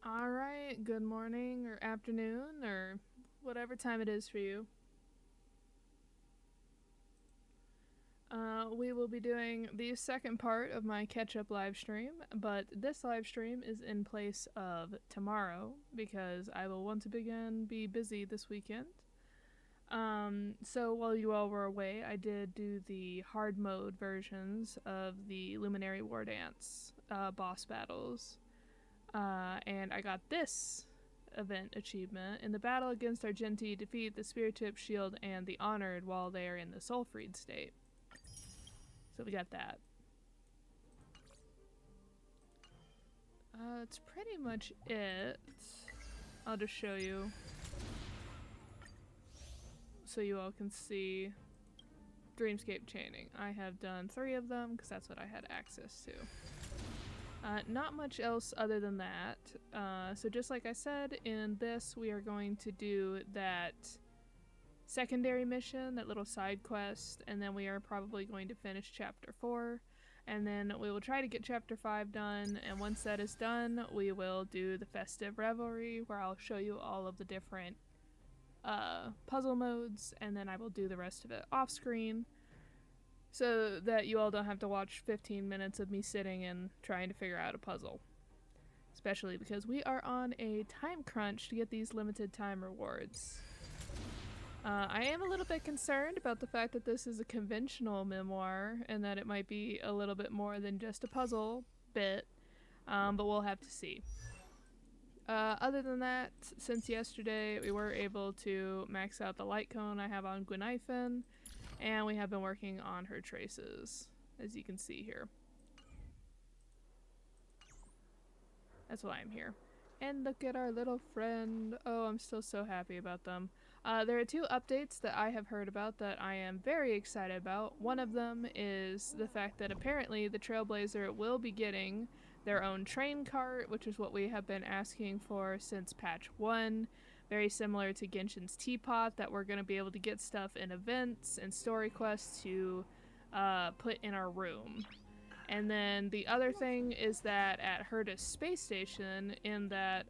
Alright, good morning or afternoon or whatever time it is for you. We will be doing the second part of my catch-up live stream, but this live stream is in place of tomorrow because I will once again be busy this weekend. So while you all were away, I did do the hard mode versions of the Luminary War Dance boss battles. And I got this event achievement. In the battle against Argenti, defeat the Spear-Tip, Shield, and the Honored while they are in the Soul-Freed state. So we got that. That's pretty much it. I'll just show you so you all can see Dreamscape chaining. I have done 3 of them because that's what I had access to. Not much else other than that. So just like I said, in this we are going to do that secondary mission, that little side quest, and then we are probably going to finish chapter 4, and then we will try to get chapter 5 done, and once that is done, we will do the festive revelry, where I'll show you all of the different puzzle modes, and then I will do the rest of it off screen, so that you all don't have to watch 15 minutes of me sitting and trying to figure out a puzzle. Especially because we are on a time crunch to get these limited time rewards. I am a little bit concerned about the fact that this is a conventional memoir and that it might be a little bit more than just a puzzle bit, but we'll have to see. Other than that, since yesterday, we were able to max out the light cone I have on Gwynaifen, and we have been working on her traces, as you can see here. That's why I'm here. And look at our little friend. Oh, I'm still so happy about them. There are 2 updates that I have heard about that I am very excited about. One of them is the fact that apparently the Trailblazer will be getting their own train cart, which is what we have been asking for since patch 1. Very similar to Genshin's Teapot, that we're going to be able to get stuff in events and story quests to put in our room. And then the other thing is that at Hertus Space Station, in that,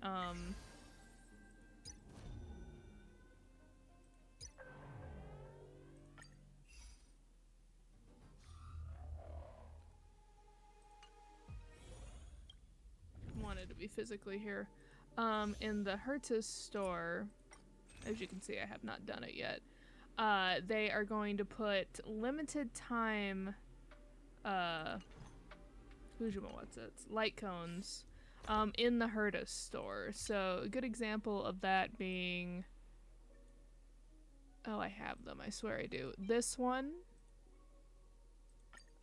wanted to be physically here. In the Hertus store, as you can see, I have not done it yet. They are going to put limited time, light cones in the Hertus store. So a good example of that being, oh, I have them, I swear I do. This one,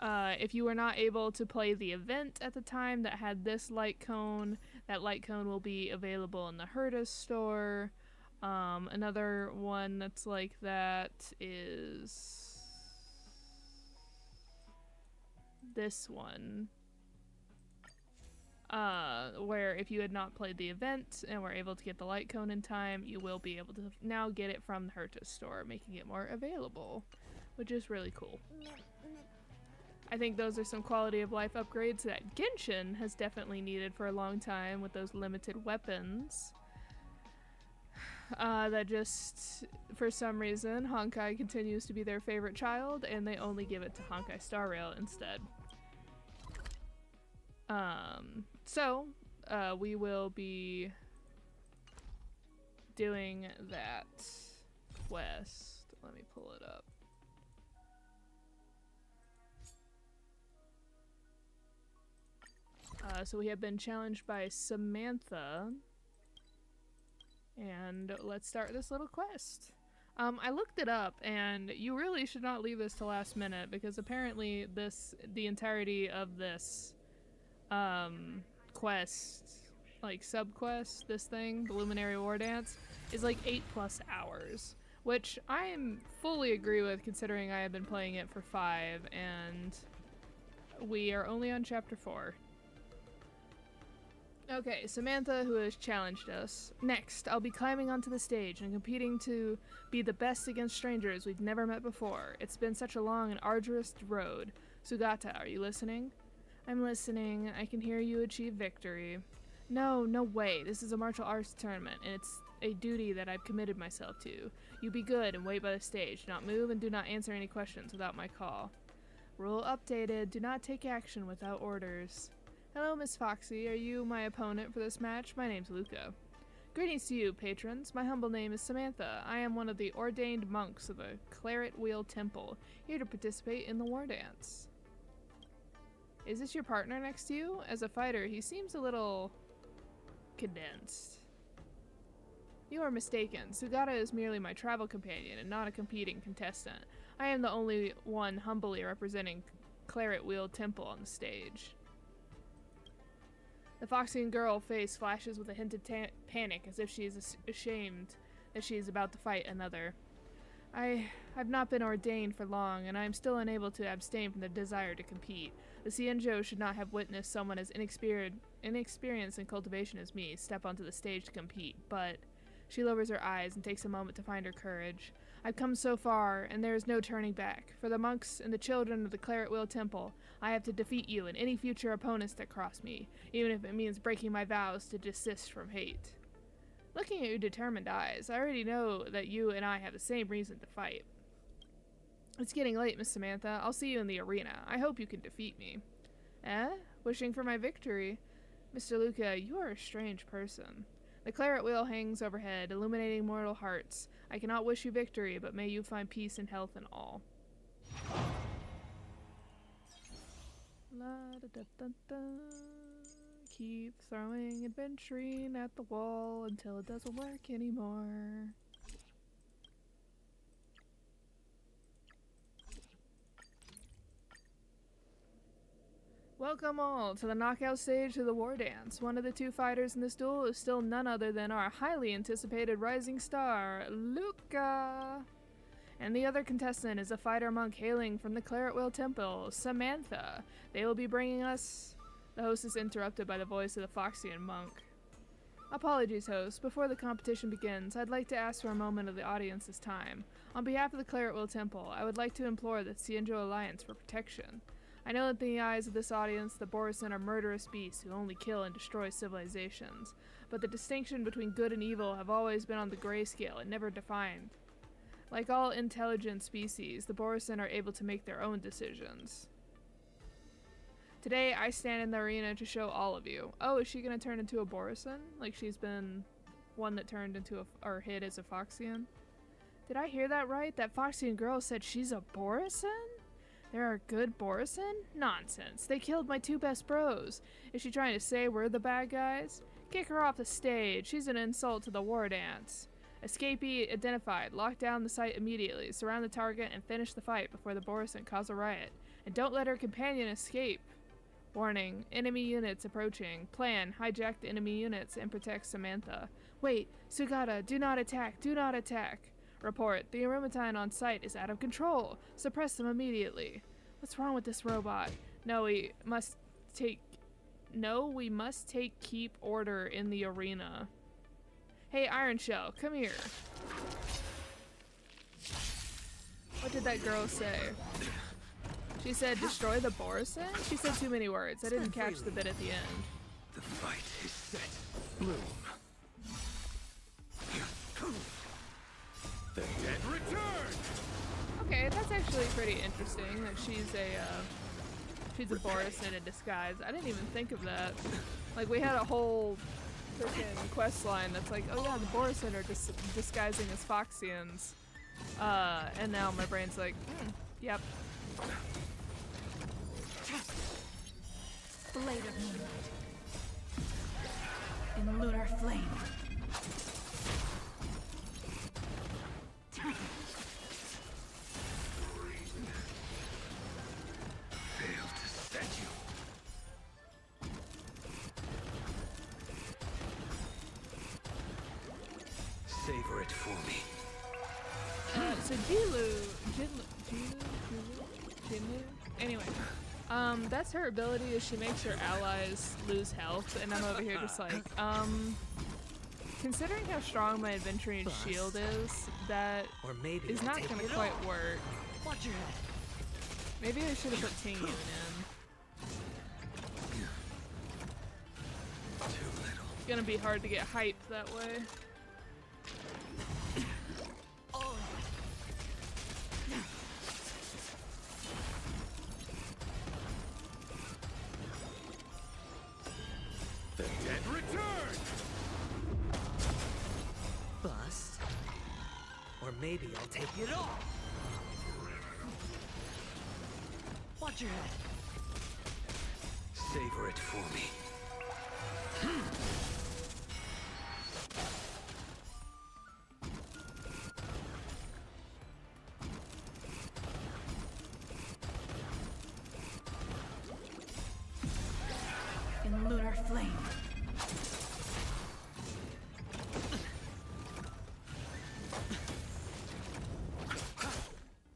if you were not able to play the event at the time that had this light cone, that light cone will be available in the Hertus store. Another one that's like that is this one. Where if you had not played the event and were able to get the light cone in time, you will be able to now get it from the Hertus store, making it more available, which is really cool. I think those are some quality of life upgrades that Genshin has definitely needed for a long time with those limited weapons. That just, for some reason, Honkai continues to be their favorite child, and they only give it to Honkai Star Rail instead. So we will be doing that quest. Let me pull it up. So we have been challenged by Samantha, and let's start this little quest. I looked it up, and you really should not leave this to last minute, because apparently the entirety of this quest, like sub-quest, this thing, the Luminary War Dance, is like 8+ hours, which I fully agree with considering I have been playing it for 5, and we are only on chapter 4. Okay, Samantha, who has challenged us. Next, I'll be climbing onto the stage and competing to be the best against strangers we've never met before. It's been such a long and arduous road. Sugata, are you listening? I'm listening. I can hear you achieve victory. No, no way. This is a martial arts tournament, and it's a duty that I've committed myself to. You be good and wait by the stage. Do not move and do not answer any questions without my call. Rule updated. Do not take action without orders. Hello, Miss Foxy. Are you my opponent for this match? My name's Luka. Greetings to you, patrons. My humble name is Samantha. I am one of the ordained monks of the Claret Wheel Temple, here to participate in the war dance. Is this your partner next to you? As a fighter, he seems a little condensed. You are mistaken. Sugata is merely my travel companion and not a competing contestant. I am the only one humbly representing Claret Wheel Temple on the stage. The Foxian girl face flashes with a hint of panic, as if she is ashamed that she is about to fight another. I've not been ordained for long, and I am still unable to abstain from the desire to compete. The Cienjo should not have witnessed someone as inexperienced in cultivation as me step onto the stage to compete, but she lowers her eyes and takes a moment to find her courage. I've come so far, and there is no turning back. For the monks and the children of the Claret Wheel Temple, I have to defeat you and any future opponents that cross me, even if it means breaking my vows to desist from hate. Looking at your determined eyes, I already know that you and I have the same reason to fight. It's getting late, Miss Samantha. I'll see you in the arena. I hope you can defeat me. Eh? Wishing for my victory? Mr. Luka, you are a strange person. The claret wheel hangs overhead, illuminating mortal hearts. I cannot wish you victory, but may you find peace and health in all. La da da da da. Keep throwing adventuring at the wall until it doesn't work anymore. Welcome all to the knockout stage of the war dance. One of the two fighters in this duel is still none other than our highly anticipated rising star, Luka. And the other contestant is a fighter monk hailing from the Claret Wheel Temple, Samantha. They will be bringing us... The host is interrupted by the voice of the Foxian monk. Apologies, host. Before the competition begins, I'd like to ask for a moment of the audience's time. On behalf of the Claret Wheel Temple, I would like to implore the Cienjo Alliance for protection. I know that in the eyes of this audience, the Borisin are murderous beasts who only kill and destroy civilizations, but the distinction between good and evil have always been on the grayscale and never defined. Like all intelligent species, the Borisin are able to make their own decisions. Today, I stand in the arena to show all of you. Oh, is she gonna turn into a Borisin? Like she's been one that turned into or hid as a Foxian? Did I hear that right? That Foxian girl said she's a Borisin? There are good Borisin? Nonsense. They killed my two best bros. Is she trying to say we're the bad guys? Kick her off the stage. She's an insult to the war dance. Escapee identified. Lock down the site immediately. Surround the target and finish the fight before the Borisin cause a riot. And don't let her companion escape. Warning. Enemy units approaching. Plan. Hijack the enemy units and protect Samantha. Wait. Sugata, do not attack. Do not attack. Report. The Aromatine on site is out of control. Suppress them immediately. What's wrong with this robot? We must take keep order in the arena. Hey, Iron Shell, come here. What did that girl say? She said destroy the Borisin? She said too many words. I didn't catch the bit at the end. The fight is set. Bloom. The dead return! Okay, that's actually pretty interesting that she's a Borisin in disguise. I didn't even think of that. Like, we had a whole freaking quest line that's like, oh yeah, the Borisin are disguising as Foxians. And now my brain's like, yep. Blade of Moonlight. In lunar flame. Failed to set you. Savor it for me. So Jinlu? Anyway, that's her ability is she makes her allies lose health, and I'm over here just like, considering how strong my adventuring shield is, that is not gonna quite work. Watch your head. Maybe I should have put Tingyun in. Too little. gonna be hard to get hype that way. The dead return! Bust. Or maybe I'll take it all. Watch your head. Savor it for me. In lunar flame.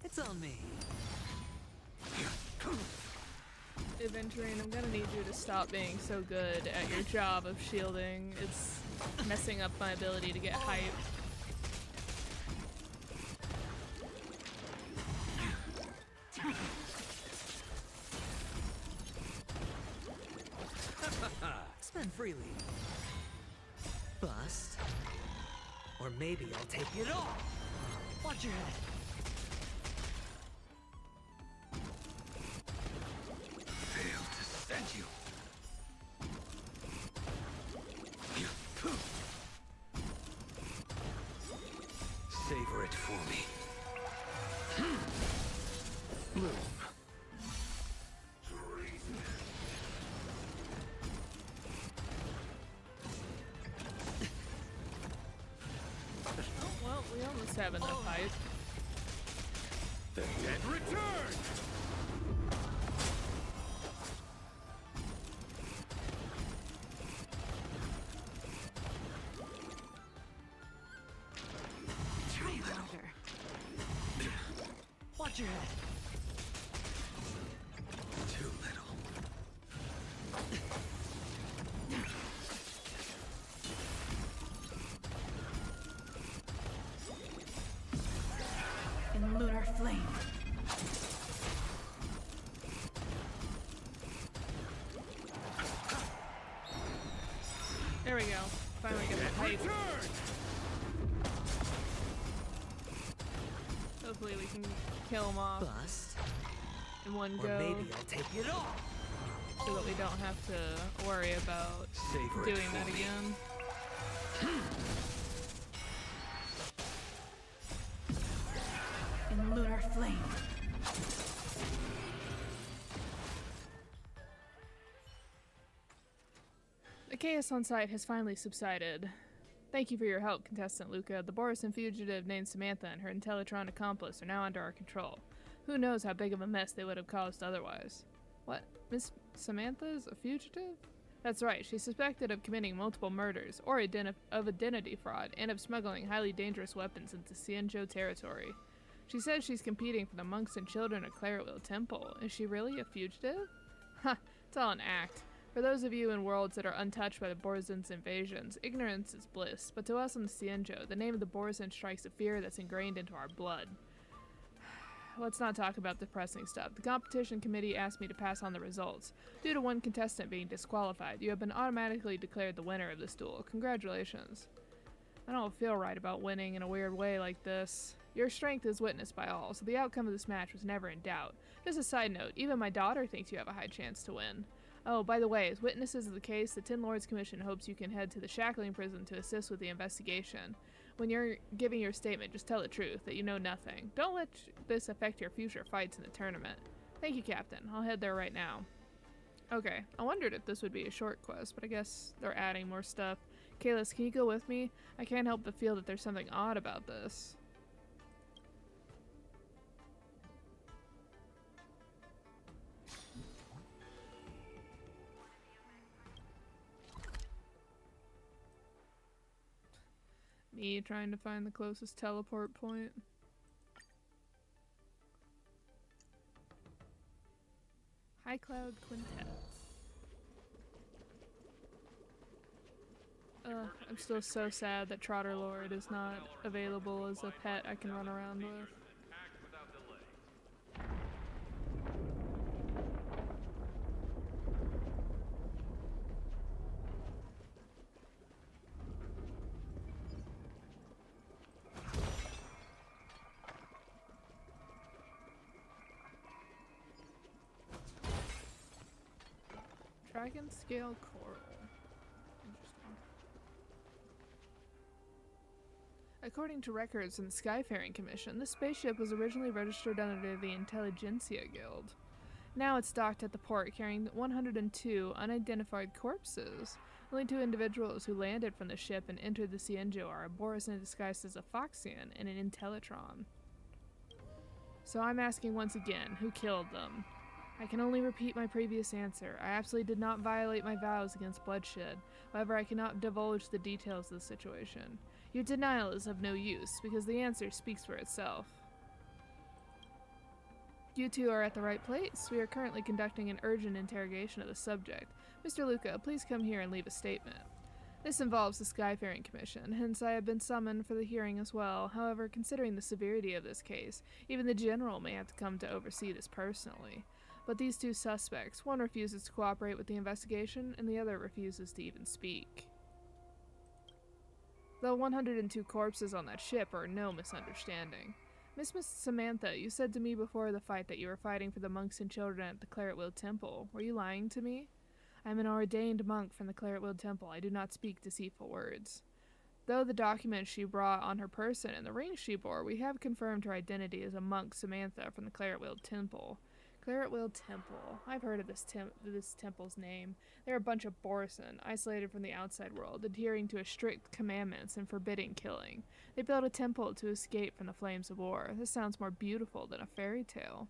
It's on me. Aventurine, I'm gonna need you to stop being so good at your job of shielding. It's messing up my ability to get hype. Spend freely. Bust. Or maybe I'll take it all. Watch your head. Fail to set you. Savor it for me. Bloom. Oh, well, we almost have enough hype. The dead return! Try harder. Watch your head. Too little. In lunar flame. There we go. Finally get the Dead hype. return! Hopefully we can kill him off Bust. in one Or go, maybe I'll take it all. so that we don't have to worry about Savor it doing for that me. again. In lunar flame. The chaos on site has finally subsided. Thank you for your help, contestant Luka. The Borisan fugitive named Samantha and her Intellitron accomplice are now under our control. Who knows how big of a mess they would have caused otherwise. What? Miss Samantha's a fugitive? That's right, she's suspected of committing multiple murders, or of identity fraud, and of smuggling highly dangerous weapons into Cienjo territory. She says she's competing for the monks and children of Claretwheel Temple. Is she really a fugitive? Ha! It's all an act. For those of you in worlds that are untouched by the Borisan's invasions, ignorance is bliss, but to us on the Cienjo, the name of the Borisan strikes a fear that's ingrained into our blood. Let's not talk about depressing stuff. The competition committee asked me to pass on the results. Due to one contestant being disqualified, you have been automatically declared the winner of this duel. Congratulations. I don't feel right about winning in a weird way like this. Your strength is witnessed by all, so the outcome of this match was never in doubt. Just a side note, even my daughter thinks you have a high chance to win. Oh, by the way, as witnesses of the case, the Tin Lords Commission hopes you can head to the Shackling Prison to assist with the investigation. When you're giving your statement, just tell the truth, that you know nothing. Don't let this affect your future fights in the tournament. Thank you, Captain. I'll head there right now. Okay, I wondered if this would be a short quest, but I guess they're adding more stuff. Kalis, can you go with me? I can't help but feel that there's something odd about this. Me trying to find the closest teleport point. High Cloud Quintet. I'm still so sad that Trotter Lord is not available as a pet I can run around with. Dragon scale coral. Interesting. According to records from the Skyfaring Commission, this spaceship was originally registered under the Intelligentsia Guild. Now it's docked at the port carrying 102 unidentified corpses. Only 2 individuals who landed from the ship and entered the Cienjo are a Borisan disguised as a Foxian and an Intellitron. So I'm asking once again, who killed them? I can only repeat my previous answer. I absolutely did not violate my vows against bloodshed. However, I cannot divulge the details of the situation. Your denial is of no use, because the answer speaks for itself. You two are at the right place. We are currently conducting an urgent interrogation of the subject. Mr. Luka, please come here and leave a statement. This involves the Skyfaring Commission, hence I have been summoned for the hearing as well. However, considering the severity of this case, even the General may have to come to oversee this personally. But these 2 suspects, one refuses to cooperate with the investigation, and the other refuses to even speak. The 102 corpses on that ship are no misunderstanding. Miss Samantha, you said to me before the fight that you were fighting for the monks and children at the Claretwield Temple. Were you lying to me? I am an ordained monk from the Claretwield Temple. I do not speak deceitful words. Though the documents she brought on her person and the ring she bore, we have confirmed her identity as a monk Samantha from the Claretwield Temple. Claretwield Temple. I've heard of this temple's name. They're a bunch of Borisan, isolated from the outside world, adhering to strict commandments and forbidding killing. They built a temple to escape from the flames of war. This sounds more beautiful than a fairy tale.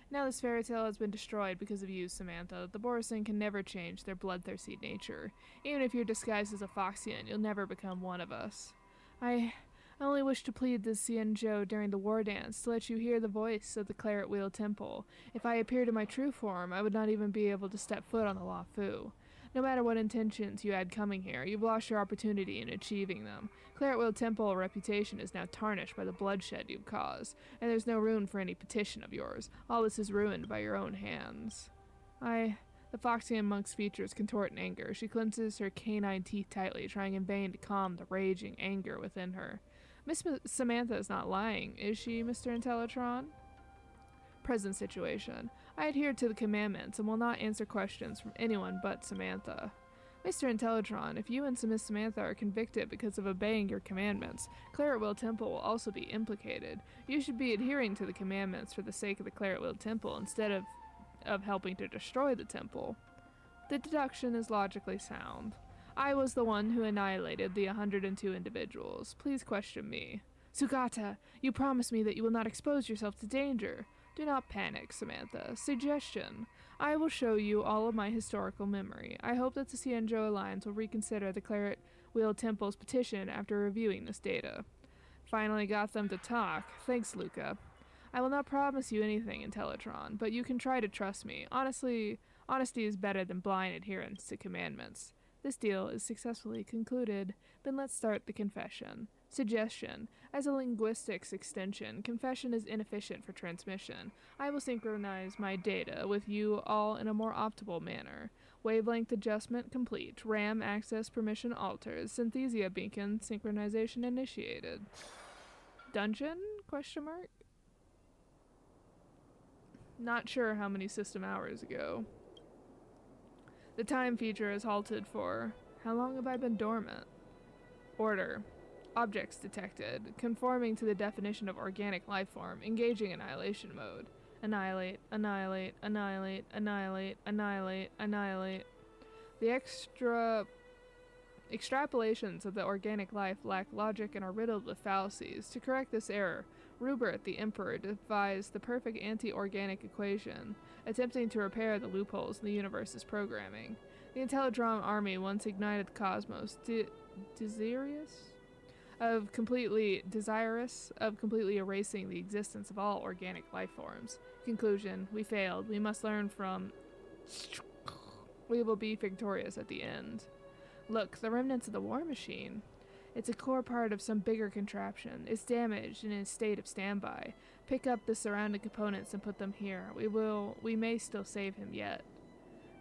Now this fairy tale has been destroyed because of you, Samantha. The Borisan can never change their bloodthirsty nature. Even if you're disguised as a Foxian, you'll never become one of us. I only wish to plead the Cienjo during the war dance to let you hear the voice of the Claretwield Temple. If I appeared in my true form, I would not even be able to step foot on the Law Fu. No matter what intentions you had coming here, you've lost your opportunity in achieving them. Claretwield Temple reputation is now tarnished by the bloodshed you've caused, and there's no room for any petition of yours. All this is ruined by your own hands. The Foxian monk's features contort in anger. She clenches her canine teeth tightly, trying in vain to calm the raging anger within her. Miss Samantha is not lying, is she, Mr. Intellitron? Present situation. I adhere to the commandments and will not answer questions from anyone but Samantha. Mr. Intellitron, if you and Miss Samantha are convicted because of obeying your commandments, Claretwield Temple will also be implicated. You should be adhering to the commandments for the sake of the Claretwield Temple instead of helping to destroy the temple. The deduction is logically sound. I was the one who annihilated the 102 individuals. Please question me. Sugata, you promise me that you will not expose yourself to danger. Do not panic, Samantha. Suggestion. I will show you all of my historical memory. I hope that the Cienjo Alliance will reconsider the Claretwield Temple's petition after reviewing this data. Finally got them to talk. Thanks, Luka. I will not promise you anything, Intellitron, but you can try to trust me. Honestly, honesty is better than blind adherence to commandments. This deal is successfully concluded. Then let's start the confession. Suggestion. As a linguistics extension, confession is inefficient for transmission. I will synchronize my data with you all in a more optimal manner. Wavelength adjustment complete. RAM access permission altered. Synthesia beacon synchronization initiated. Dungeon? Question mark? Not sure how many system hours ago. The time feature is halted for... How long have I been dormant? Order. Objects detected. Conforming to the definition of organic life form. Engaging annihilation mode. Annihilate, annihilate, annihilate, annihilate, annihilate, annihilate. The extrapolations of the organic life lack logic and are riddled with fallacies. To correct this error, Rupert, the Emperor, devised the perfect anti-organic equation, attempting to repair the loopholes in the universe's programming. The Intellitron army once ignited the cosmos, desirous of completely erasing the existence of all organic life forms. Conclusion: we failed. We must learn from... We will be victorious at the end. Look, the remnants of the war machine. It's a core part of some bigger contraption. It's damaged and in a state of standby. Pick up the surrounding components and put them here. We may still save him yet.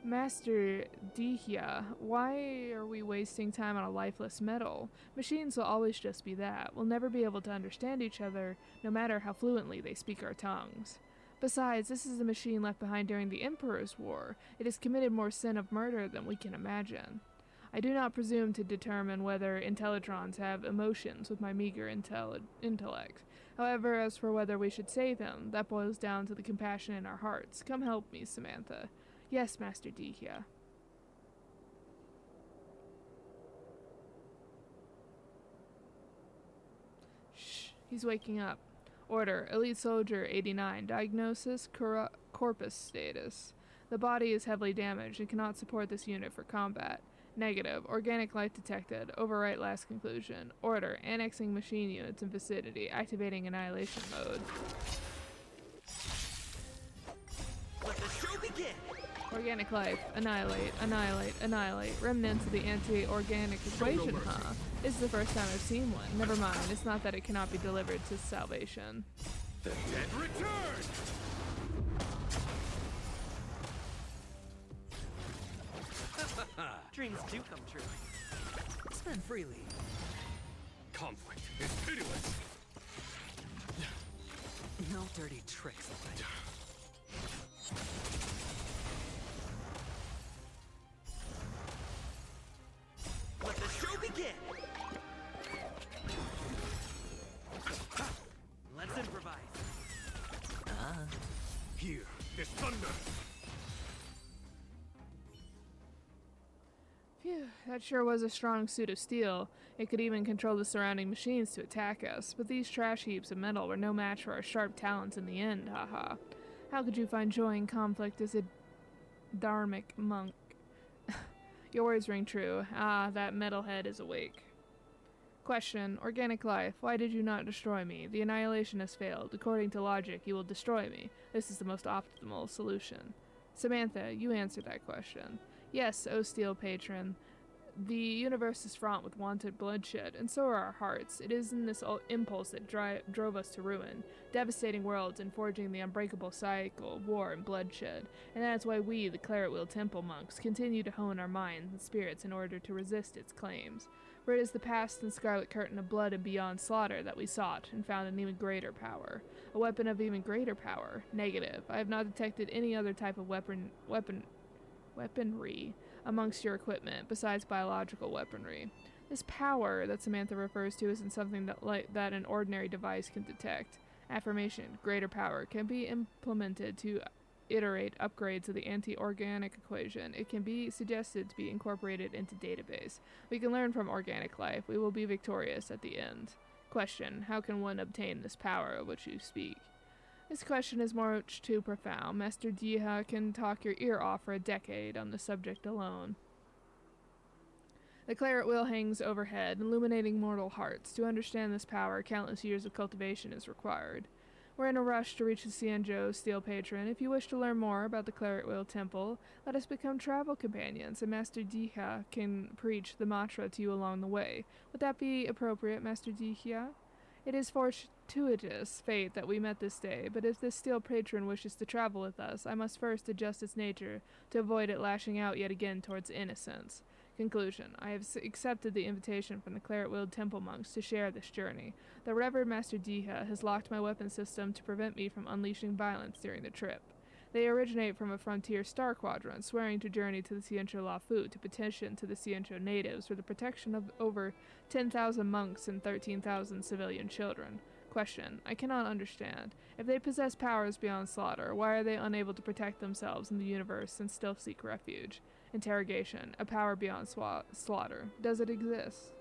Master Dihya, why are we wasting time on a lifeless metal? Machines will always just be that. We'll never be able to understand each other, no matter how fluently they speak our tongues. Besides, this is a machine left behind during the Emperor's War. It has committed more sin of murder than we can imagine. I do not presume to determine whether Intellitrons have emotions with my meager intellect. However, as for whether we should save him, that boils down to the compassion in our hearts. Come help me, Samantha. Yes, Master Dihya. Shh, he's waking up. Order, Elite Soldier 89. Diagnosis, Corpus status. The body is heavily damaged and cannot support this unit for combat. Negative. Organic life detected. Overwrite last conclusion. Order. Annexing machine units in vicinity. Activating annihilation mode. Let the show begin! Organic life. Annihilate. Annihilate. Annihilate. Remnants of the anti-organic equation, huh? This is the first time I've seen one. Never mind. It's not that it cannot be delivered to salvation. The dead return! Dreams do come true. Spend freely. Conflict is pitiless. No dirty tricks. Let the show begin! Let's improvise. Here is thunder. Phew, that sure was a strong suit of steel. It could even control the surrounding machines to attack us, but these trash heaps of metal were no match for our sharp talons in the end, haha. How could you find joy in conflict as a dharmic monk? Your words ring true. Ah, that metalhead is awake. Question. Organic life. Why did you not destroy me? The annihilation has failed. According to logic, you will destroy me. This is the most optimal solution. Samantha, you answer that question. Yes, O Steel Patron. The universe is fraught with wanted bloodshed, and so are our hearts. It is in this impulse that drove us to ruin, devastating worlds and forging the unbreakable cycle of war and bloodshed. And that is why we, the Claret Wheel Temple monks, continue to hone our minds and spirits in order to resist its claims. For it is the past and scarlet curtain of blood and beyond slaughter that we sought, and found an even greater power. A weapon of even greater power. Negative. I have not detected any other type of weaponry amongst your equipment, besides biological weaponry. This power that Samantha refers to isn't something that an ordinary device can detect. Affirmation, greater power, can be implemented to iterate upgrades of the anti-organic equation. It can be suggested to be incorporated into database. We can learn from organic life. We will be victorious at the end. Question, how can one obtain this power of which you speak? This question is much too profound. Master Dihya can talk your ear off for a decade on the subject alone. The claret wheel hangs overhead, illuminating mortal hearts. To understand this power, countless years of cultivation is required. We're in a rush to reach the Cienjo Steel Patron. If you wish to learn more about the Claret Wheel Temple, let us become travel companions, and Master Dihya can preach the mantra to you along the way. Would that be appropriate, Master Dihya? It is fortuitous fate that we met this day, but if this steel patron wishes to travel with us, I must first adjust its nature to avoid it lashing out yet again towards innocence. Conclusion. I have accepted the invitation from the Claret Wheel Temple monks to share this journey. The Reverend Master Dihya has locked my weapon system to prevent me from unleashing violence during the trip. They originate from a frontier star quadrant, swearing to journey to the Ciencho Lafu to petition to the Ciencho natives for the protection of over 10,000 monks and 13,000 civilian children. Question. I cannot understand. If they possess powers beyond slaughter, why are they unable to protect themselves in the universe and still seek refuge? Interrogation. A power beyond slaughter. Does it exist?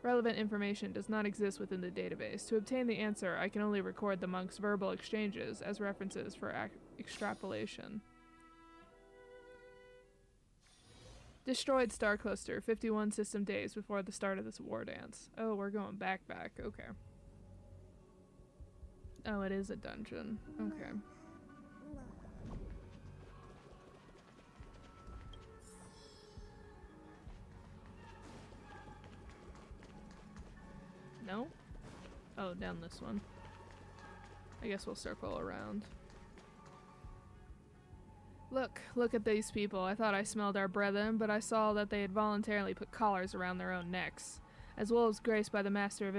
Relevant information does not exist within the database. To obtain the answer, I can only record the monks' verbal exchanges as references for extrapolation. Destroyed star cluster, 51 system days before the start of this war dance. Oh, we're going back. Okay. Oh, it is a dungeon. Okay. No? Oh, down this one. I guess we'll circle around. Look at these people. I thought I smelled our brethren, but I saw that they had voluntarily put collars around their own necks. As wolves graced by the master of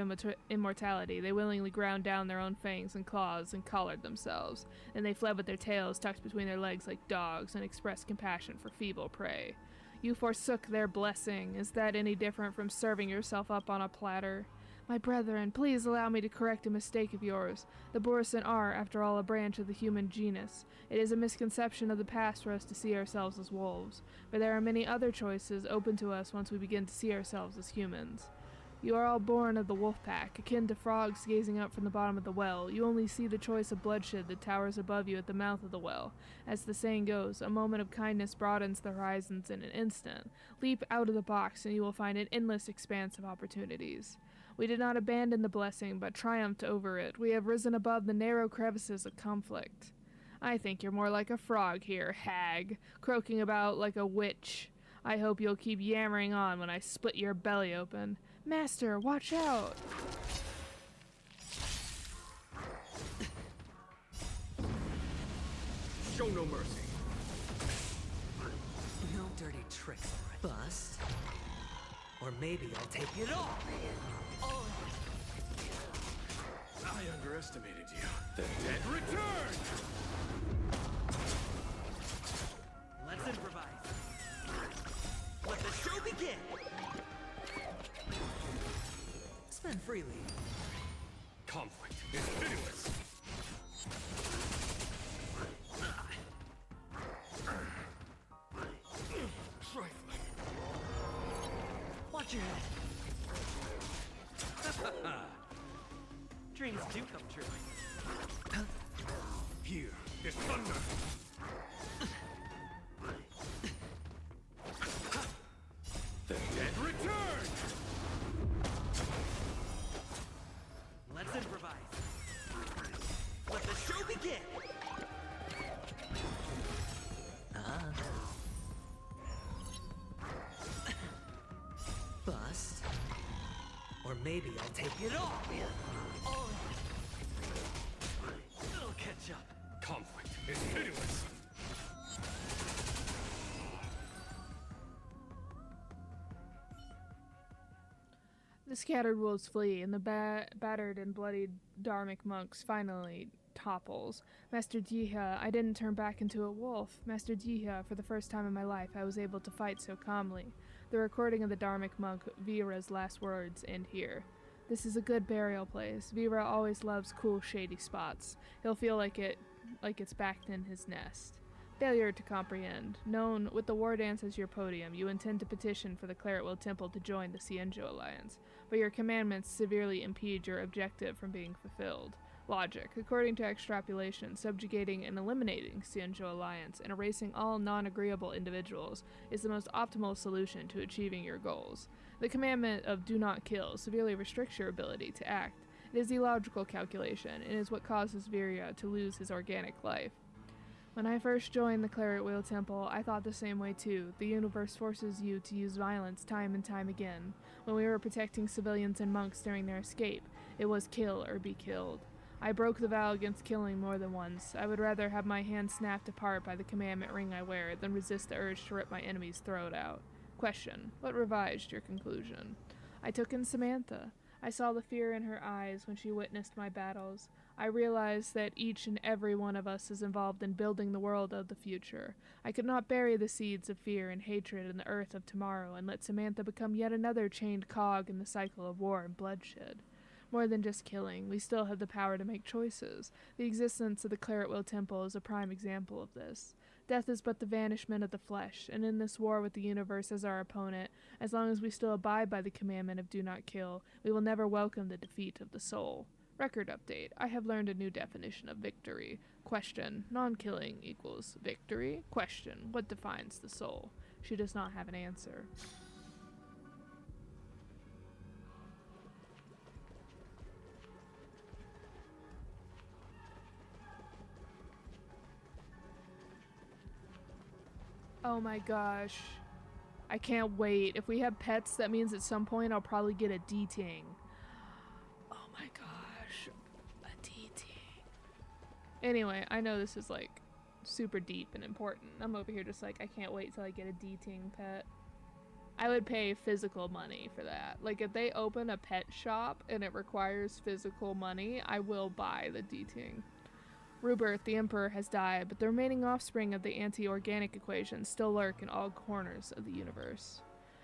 immortality, they willingly ground down their own fangs and claws and collared themselves. Then they fled with their tails tucked between their legs like dogs and expressed compassion for feeble prey. You forsook their blessing. Is that any different from serving yourself up on a platter? My brethren, please allow me to correct a mistake of yours. The Borisin are, after all, a branch of the human genus. It is a misconception of the past for us to see ourselves as wolves, but there are many other choices open to us once we begin to see ourselves as humans. You are all born of the wolf pack, akin to frogs gazing up from the bottom of the well. You only see the choice of bloodshed that towers above you at the mouth of the well. As the saying goes, a moment of kindness broadens the horizons in an instant. Leap out of the box and you will find an endless expanse of opportunities. We did not abandon the blessing, but triumphed over it. We have risen above the narrow crevices of conflict. I think you're more like a frog here, hag, croaking about like a witch. I hope you'll keep yammering on when I split your belly open. Master, watch out! Show no mercy. No dirty tricks, bust. Or maybe I'll take it all. I underestimated you. The dead return! Let's improvise. Let the show begin. Spend freely. Conflict is pitiless. Trifling. Watch your head. Dreams do come true. Here is thunder. The dead return! Let's improvise. Let the show begin. Bust. Or maybe I'll take it all. It'll catch up. Conflict is pitiless. The scattered wolves flee, and the battered and bloodied Dharmic monks finally topples. Master Jiha, I didn't turn back into a wolf. Master Jiha, for the first time in my life, I was able to fight so calmly. The recording of the Dharmic monk Vira's last words end here. This is a good burial place. Vira always loves cool, shady spots. He'll feel like it's back in his nest. Failure to comprehend. Known with the war dance as your podium, you intend to petition for the Claretwell Temple to join the Cienjo Alliance, but your commandments severely impede your objective from being fulfilled. Logic. According to extrapolation, subjugating and eliminating Cienjo Alliance and erasing all non-agreeable individuals is the most optimal solution to achieving your goals. The commandment of do not kill severely restricts your ability to act. It is illogical calculation and is what causes Virya to lose his organic life. When I first joined the Claretwell Temple, I thought the same way too. The universe forces you to use violence time and time again. When we were protecting civilians and monks during their escape, it was kill or be killed. I broke the vow against killing more than once. I would rather have my hand snapped apart by the commandment ring I wear than resist the urge to rip my enemy's throat out. Question: what revised your conclusion? I took in Samantha. I saw the fear in her eyes when she witnessed my battles. I realized that each and every one of us is involved in building the world of the future. I could not bury the seeds of fear and hatred in the earth of tomorrow and let Samantha become yet another chained cog in the cycle of war and bloodshed. More than just killing, we still have the power to make choices. The existence of the Claretwell Temple is a prime example of this. Death is but the vanishment of the flesh, and in this war with the universe as our opponent, as long as we still abide by the commandment of do not kill, we will never welcome the defeat of the soul. Record update. I have learned a new definition of victory. Question: non-killing equals victory? Question: what defines the soul? She does not have an answer. Oh my gosh. I can't wait. If we have pets, that means at some point I'll probably get a D-Ting. Oh my gosh. A D-Ting. Anyway, I know this is like super deep and important. I'm over here just like, I can't wait till I get a D-Ting pet. I would pay physical money for that. Like, if they open a pet shop and it requires physical money, I will buy the Deting. Rupert, the Emperor, has died, but the remaining offspring of the anti-organic equation still lurk in all corners of the universe.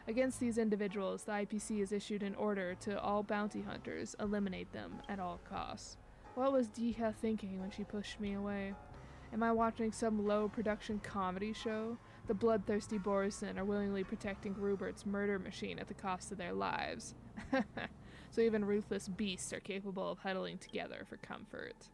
Against these individuals, the IPC has issued an order to all bounty hunters, eliminate them at all costs. What was Diha thinking when she pushed me away? Am I watching some low-production comedy show? The bloodthirsty Borison are willingly protecting Rupert's murder machine at the cost of their lives. So even ruthless beasts are capable of huddling together for comfort.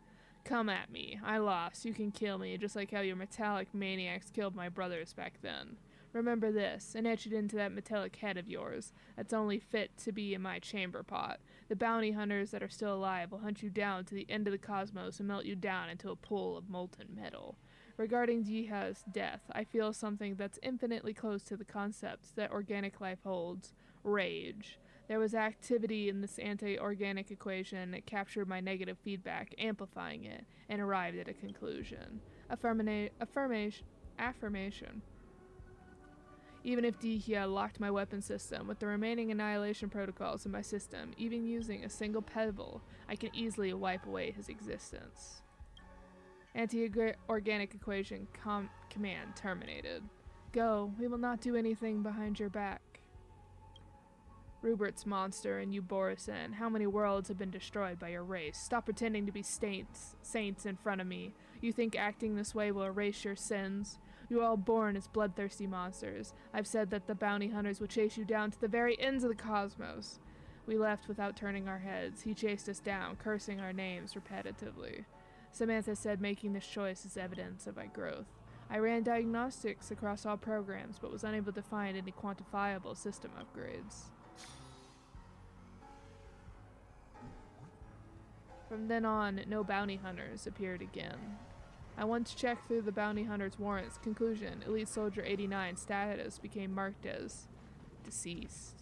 Come at me. I lost. You can kill me, just like how your metallic maniacs killed my brothers back then. Remember this, and etch it into that metallic head of yours that's only fit to be in my chamber pot. The bounty hunters that are still alive will hunt you down to the end of the cosmos and melt you down into a pool of molten metal. Regarding Jiha's death, I feel something that's infinitely close to the concepts that organic life holds. Rage. There was activity in this anti-organic equation that captured my negative feedback, amplifying it, and arrived at a conclusion. Affirmation. Even if Dihya locked my weapon system with the remaining annihilation protocols in my system, even using a single pebble, I can easily wipe away his existence. Anti-organic equation command terminated. Go, we will not do anything behind your back. Rupert's monster and you Borison, how many worlds have been destroyed by your race? Stop pretending to be saints in front of me. You think acting this way will erase your sins? You were all born as bloodthirsty monsters. I've said that the bounty hunters will chase you down to the very ends of the cosmos. We left without turning our heads. He chased us down, cursing our names repetitively. Samantha said making this choice is evidence of my growth. I ran diagnostics across all programs, but was unable to find any quantifiable system upgrades. From then on, no bounty hunters appeared again. I once checked through the bounty hunter's warrants. Conclusion, Elite Soldier 89 status became marked as deceased.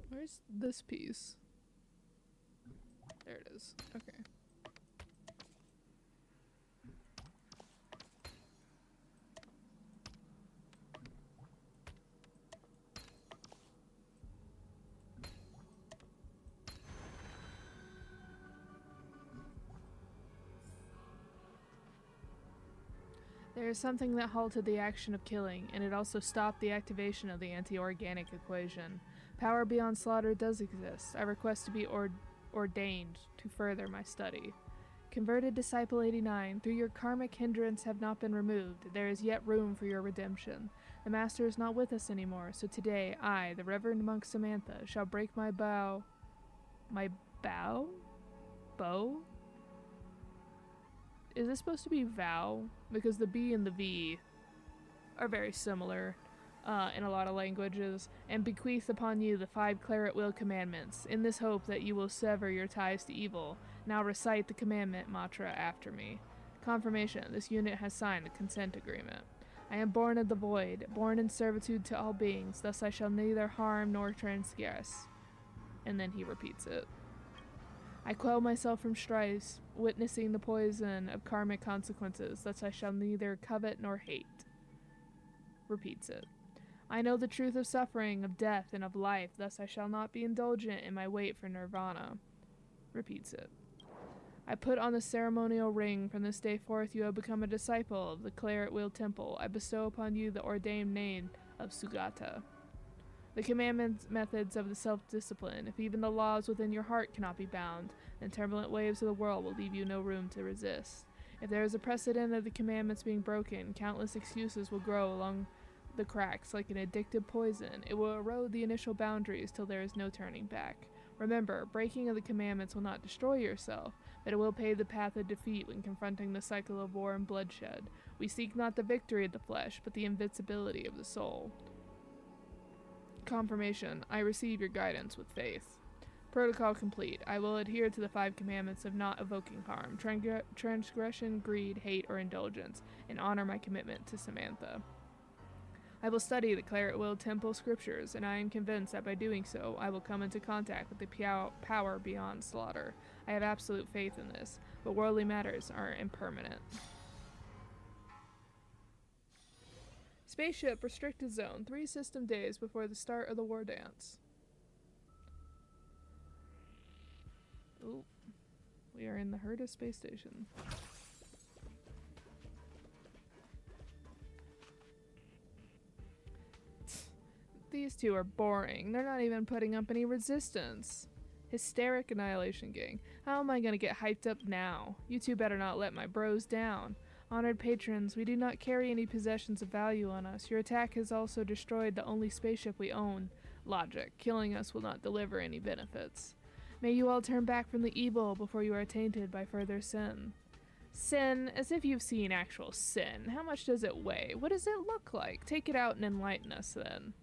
Where's this piece? There it is. Okay. There is something that halted the action of killing, and it also stopped the activation of the anti-organic equation. Power beyond slaughter does exist. I request to be ordained to further my study. Converted Disciple 89, through your karmic hindrance have not been removed, there is yet room for your redemption. The Master is not with us anymore, so today I, the Reverend Monk Samantha, shall break my bow. My bow? Bow? Is this supposed to be vow? Because the B and the V are very similar in a lot of languages, and bequeath upon you the 5 Claret Will commandments, in this hope that you will sever your ties to evil. Now recite the commandment mantra after me. Confirmation, this unit has signed the consent agreement. I am born of the void, born in servitude to all beings, thus I shall neither harm nor transgress. And then he repeats it. I quell myself from strife, witnessing the poison of karmic consequences, thus I shall neither covet nor hate. Repeats it. I know the truth of suffering, of death, and of life, thus I shall not be indulgent in my wait for nirvana. Repeats it. I put on the ceremonial ring. From this day forth you have become a disciple of the Claret Will Temple. I bestow upon you the ordained name of Sugata. The commandments, methods of the self-discipline. If even the laws within your heart cannot be bound, then turbulent waves of the world will leave you no room to resist. If there is a precedent of the commandments being broken, countless excuses will grow along the cracks like an addictive poison. It will erode the initial boundaries till there is no turning back. Remember, breaking of the commandments will not destroy yourself, but it will pave the path of defeat when confronting the cycle of war and bloodshed. We seek not the victory of the flesh, but the invincibility of the soul. Confirmation, I receive your guidance with faith. Protocol complete. I will adhere to the 5 commandments of not evoking harm, transgression, greed, hate, or indulgence, and honor my commitment to Samantha. I will study the Claret Will Temple scriptures, and I am convinced that by doing so, I will come into contact with the power beyond slaughter. I have absolute faith in this, but worldly matters are impermanent. Spaceship restricted zone, 3 system days before the start of the war dance. Ooh, we are in the Herta space station. These two are boring. They're not even putting up any resistance. Hysteric Annihilation Gang. How am I gonna get hyped up now? You two better not let my bros down. Honored patrons, we do not carry any possessions of value on us. Your attack has also destroyed the only spaceship we own. Logic. Killing us will not deliver any benefits. May you all turn back from the evil before you are tainted by further sin. Sin, as if you've seen actual sin. How much does it weigh? What does it look like? Take it out and enlighten us then.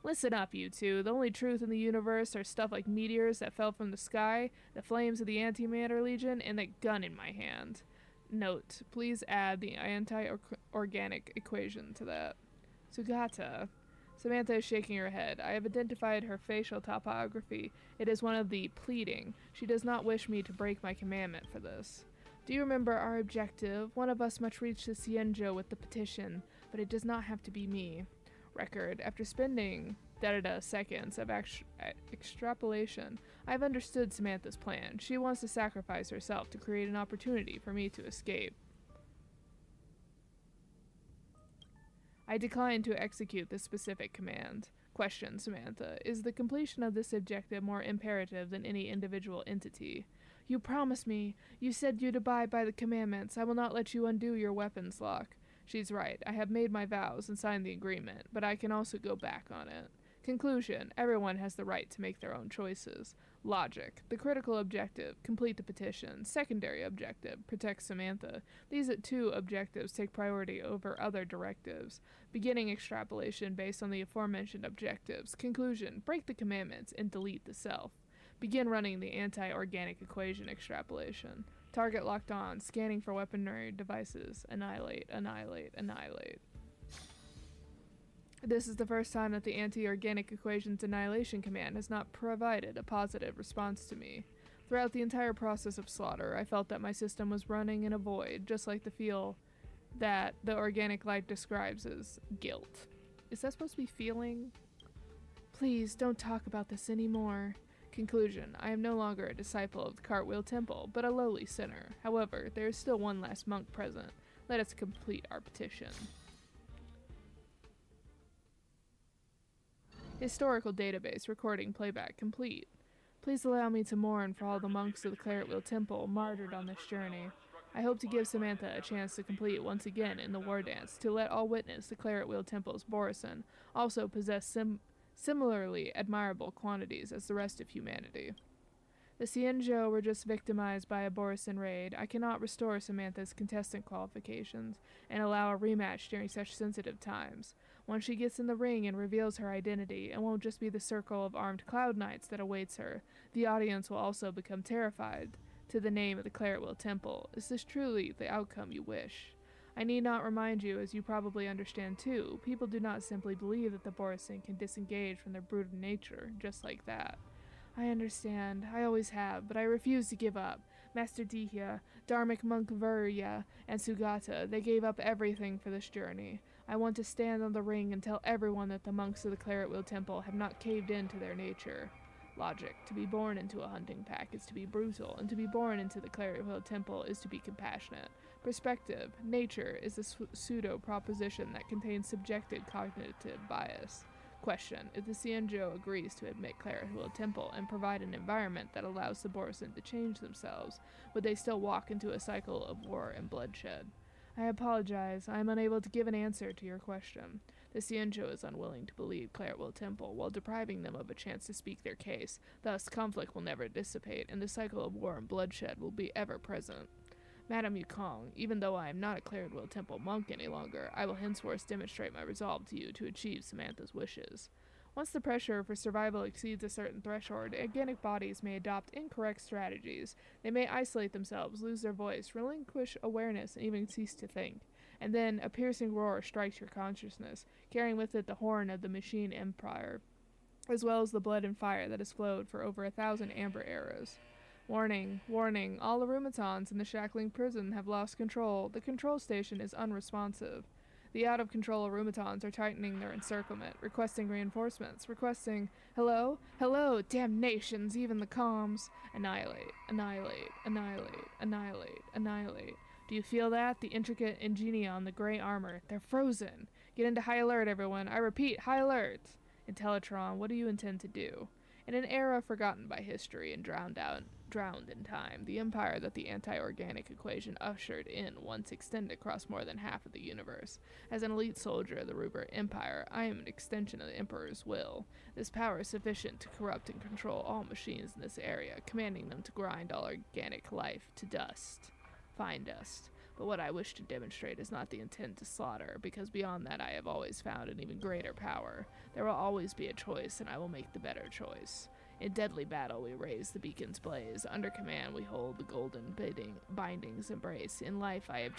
Listen up, you two. The only truth in the universe are stuff like meteors that fell from the sky, the flames of the Antimatter Legion, and the gun in my hand. Note, please add the anti-organic equation to that. Sugata. Samantha is shaking her head. I have identified her facial topography. It is one of the pleading. She does not wish me to break my commandment for this. Do you remember our objective? One of us must reach the Cienjo with the petition, but it does not have to be me. Record. After spending seconds of extrapolation, I've understood Samantha's plan. She wants to sacrifice herself to create an opportunity for me to escape. I decline to execute this specific command. Question, Samantha. Is the completion of this objective more imperative than any individual entity? You promised me. You said you'd abide by the commandments. I will not let you undo your weapons lock. She's right. I have made my vows and signed the agreement, but I can also go back on it. Conclusion. Everyone has the right to make their own choices. Logic. The critical objective. Complete the petition. Secondary objective. Protect Samantha. These 2 objectives take priority over other directives. Beginning extrapolation based on the aforementioned objectives. Conclusion. Break the commandments and delete the self. Begin running the anti-organic equation extrapolation. Target locked on. Scanning for weaponry devices. Annihilate, annihilate, annihilate. This is the first time that the anti-organic equation's annihilation command has not provided a positive response to me. Throughout the entire process of slaughter, I felt that my system was running in a void, just like the feel that the organic life describes as guilt. Is that supposed to be feeling? Please, don't talk about this anymore. Conclusion. I am no longer a disciple of the Cartwheel Temple, but a lowly sinner. However, there is still one last monk present. Let us complete our petition. Historical database recording playback complete. Please allow me to mourn for all the monks of the Claret Will Temple martyred on this journey. I hope to give Samantha a chance to complete once again in the war dance, to let all witness the Claret Will Temple's Borison also possess similarly admirable quantities as the rest of humanity. The Cienjo were just victimized by a Borison raid. I cannot restore Samantha's contestant qualifications and allow a rematch during such sensitive times. Once she gets in the ring and reveals her identity, it won't just be the circle of armed Cloud Knights that awaits her. The audience will also become terrified to the name of the Claret Will Temple. Is this truly the outcome you wish? I need not remind you, as you probably understand too, people do not simply believe that the Borison can disengage from their brutal nature, just like that. I understand, I always have, but I refuse to give up. Master Dihya, Dharmic Monk Virya, and Sugata, they gave up everything for this journey. I want to stand on the ring and tell everyone that the monks of the Claret Will Temple have not caved in to their nature. Logic. To be born into a hunting pack is to be brutal, and to be born into the Claret Will Temple is to be compassionate. Perspective. Nature is a pseudo-proposition that contains subjective cognitive bias. Question. If the Cienjo agrees to admit Claret Will Temple and provide an environment that allows the Borison to change themselves, would they still walk into a cycle of war and bloodshed? I apologize. I am unable to give an answer to your question. The Cienjo is unwilling to believe Claret Will Temple, while depriving them of a chance to speak their case. Thus, conflict will never dissipate, and the cycle of war and bloodshed will be ever present. Madame Yukong, even though I am not a Claret Will Temple monk any longer, I will henceforth demonstrate my resolve to you to achieve Samantha's wishes. Once the pressure for survival exceeds a certain threshold, organic bodies may adopt incorrect strategies. They may isolate themselves, lose their voice, relinquish awareness, and even cease to think. And then a piercing roar strikes your consciousness, carrying with it the horn of the machine empire, as well as the blood and fire that has flowed for over 1,000 amber eras. Warning, warning, all aromatons in the shackling prison have lost control. The control station is unresponsive. The out-of-control aromatons are tightening their encirclement, requesting reinforcements, requesting, hello, hello, damnations, even the comms. Annihilate, annihilate, annihilate, annihilate, annihilate. Do you feel that? The intricate ingenium, the gray armor. They're frozen. Get into high alert, everyone. I repeat, high alert. Intellatron, what do you intend to do? In an era forgotten by history and drowned in time, the empire that the anti-organic equation ushered in once extended across more than half of the universe. As an elite soldier of the Ruber Empire, I am an extension of the Emperor's will. This power is sufficient to corrupt and control all machines in this area, commanding them to grind all organic life to dust. Fine dust. But what I wish to demonstrate is not the intent to slaughter, because beyond that I have always found an even greater power. There will always be a choice, and I will make the better choice. In deadly battle we raise the beacon's blaze. Under command we hold the golden binding's embrace. In life I have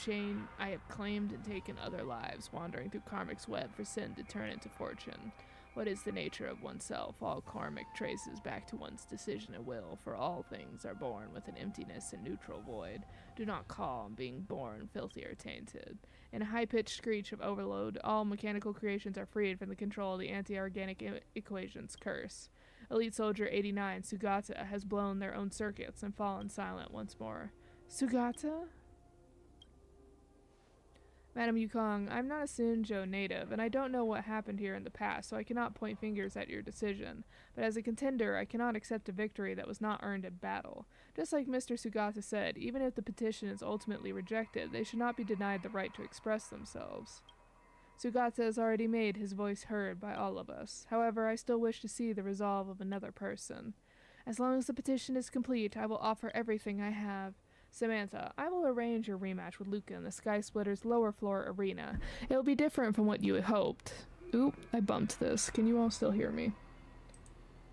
claimed and taken other lives, wandering through karmic's web for sin to turn into fortune. What is the nature of oneself? All karmic traces back to one's decision and will, for all things are born with an emptiness and neutral void. Do not call on being born filthy or tainted. In a high-pitched screech of overload, all mechanical creations are freed from the control of the anti-organic equation's curse. Elite Soldier 89, Sugata, has blown their own circuits and fallen silent once more. Sugata? Madam Yukong, I'm not a Sinjo native, and I don't know what happened here in the past, so I cannot point fingers at your decision. But as a contender, I cannot accept a victory that was not earned in battle. Just like Mr. Sugata said, even if the petition is ultimately rejected, they should not be denied the right to express themselves. Sugata has already made his voice heard by all of us. However, I still wish to see the resolve of another person. As long as the petition is complete, I will offer everything I have. Samantha, I will arrange your rematch with Luka in the Sky Splitter's lower floor arena. It will be different from what you had hoped. Oop, I bumped this. Can you all still hear me?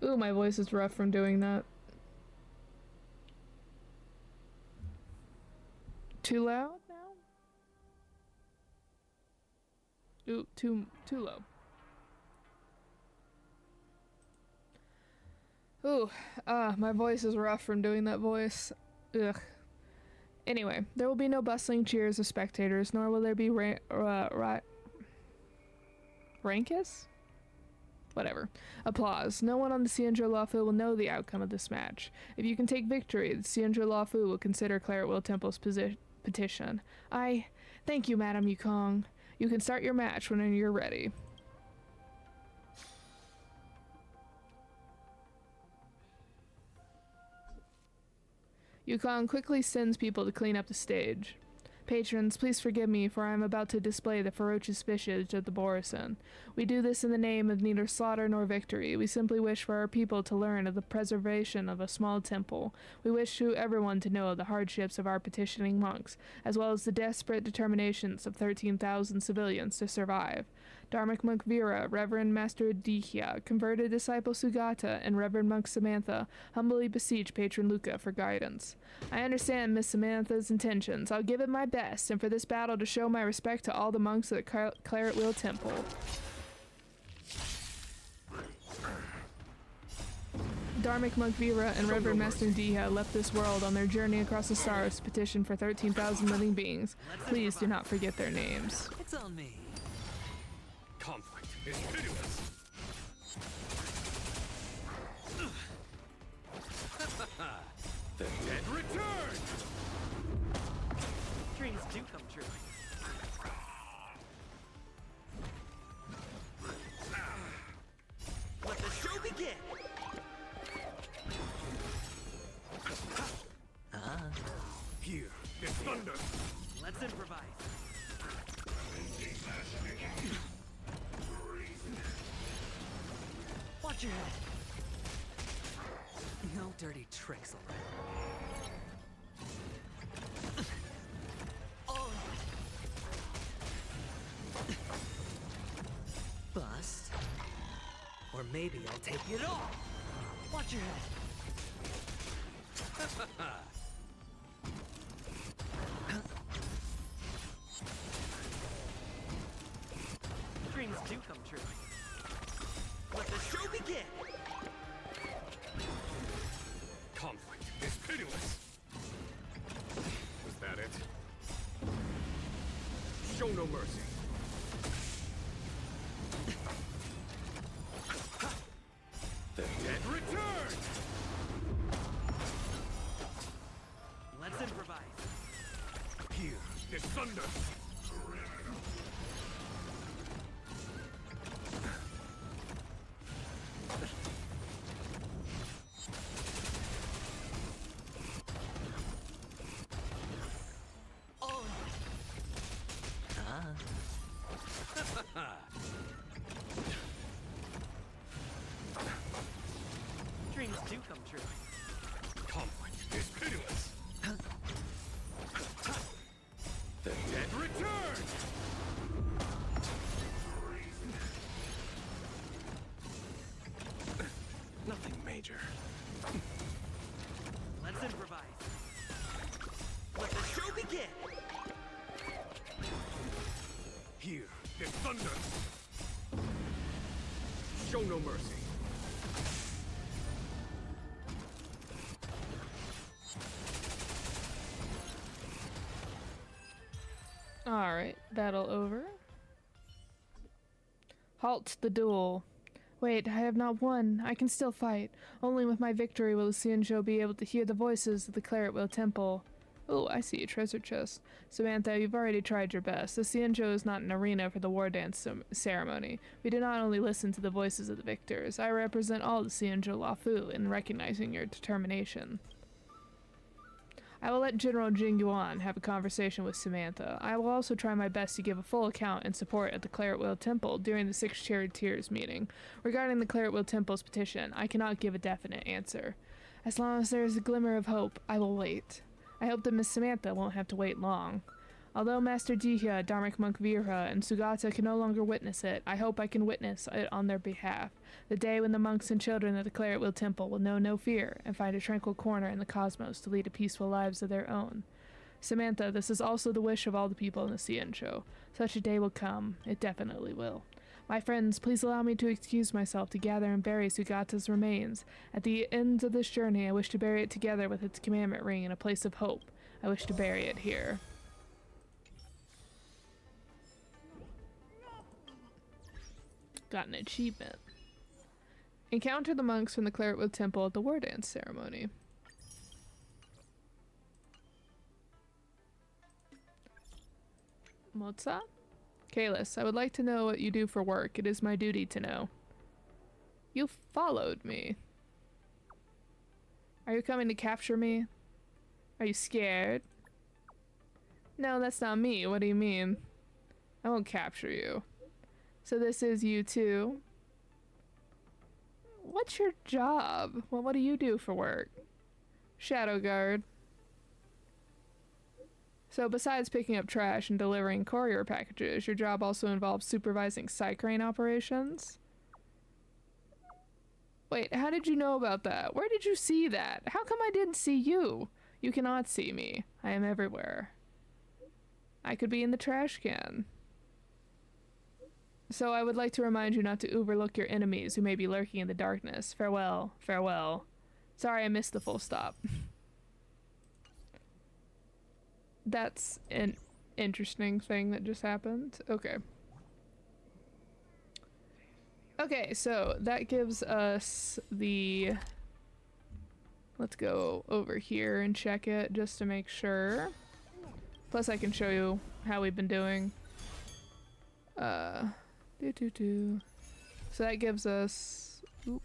Ooh, my voice is rough from doing that. Too loud now? Ooh, too low. Ooh, my voice is rough from doing that voice. Ugh. Anyway, there will be no bustling cheers of spectators, nor will there be rankus? Whatever. Applause. No one on the Xianzhou Luofu will know the outcome of this match. If you can take victory, the Xianzhou Luofu will consider Claret Will Temple's petition. Thank you, Madam Yukong. You can start your match when you're ready. Yukong quickly sends people to clean up the stage. Patrons, please forgive me, for I am about to display the ferocious visage of the Borisin. We do this in the name of neither slaughter nor victory. We simply wish for our people to learn of the preservation of a small temple. We wish to everyone to know of the hardships of our petitioning monks, as well as the desperate determinations of 13,000 civilians to survive. Dharmic Monk Vera, Reverend Master Dihya, converted disciple Sugata, and Reverend Monk Samantha humbly beseech Patron Luka for guidance. I understand Miss Samantha's intentions. I'll give it my best, and for this battle to show my respect to all the monks at the Claret Will Temple. Dharmic Monk Vera and Reverend Master Dihya left this world on their journey across the stars to petition for 13,000 living beings. Please do not forget their names. It's on me. Conflict is pitiless. The dead return! Dreams do come true. Let the show begin! Here is thunder! Let's improvise. Watch your head. No dirty tricks, alright. Oh. Bust. Or Or maybe I'll take it all. Watch your head. Dreams do come true. Let the show begin. Conflict is pitiless. Was that it? Show no mercy. The dead return! Let's improvise. Here is thunder! Oh. Dreams do come true. Conflict is pitiless. The dead return! Nothing major. Let's improvise. Let the show begin. Here is thunder! Show no mercy. Alright, battle over. Halt the duel. Wait, I have not won. I can still fight. Only with my victory will the Xianzhou be able to hear the voices of the Claretwheel Temple. Oh, I see a treasure chest. Samantha, you've already tried your best. The Xianzhou is not an arena for the war dance ceremony. We do not only listen to the voices of the victors. I represent all the Xianzhou Lafu in recognizing your determination. I will let General Jingyuan have a conversation with Samantha. I will also try my best to give a full account and support at the Claretwheel Temple during the Six Charioteers meeting. Regarding the Claretwheel Temple's petition, I cannot give a definite answer. As long as there is a glimmer of hope, I will wait. I hope that Miss Samantha won't have to wait long. Although Master Jihya, Dharmic Monk Virha, and Sugata can no longer witness it, I hope I can witness it on their behalf. The day when the monks and children of the Claretwheel Temple will know no fear and find a tranquil corner in the cosmos to lead peaceful lives of their own. Samantha, this is also the wish of all the people in the Xianzhou. Such a day will come. It definitely will. My friends, please allow me to excuse myself to gather and bury Sugata's remains. At the end of this journey, I wish to bury it together with its commandment ring in a place of hope. I wish to bury it here. Got an achievement. Encounter the monks from the Claretwheel Temple at the war dance ceremony. Moza? Kalis, I would like to know what you do for work. It is my duty to know. You followed me. Are you coming to capture me? Are you scared? No, that's not me. What do you mean? I won't capture you. So this is you too? What's your job? Well, what do you do for work? Shadow guard. So besides picking up trash and delivering courier packages, your job also involves supervising Psycrane operations? Wait, how did you know about that? Where did you see that? How come I didn't see you? You cannot see me. I am everywhere. I could be in the trash can. So I would like to remind you not to overlook your enemies who may be lurking in the darkness. Farewell, farewell. Sorry I missed the full stop. That's an interesting thing that just happened. Okay. Okay, so that gives us the... Let's go over here and check it just to make sure. Plus I can show you how we've been doing. So that gives us... Oop.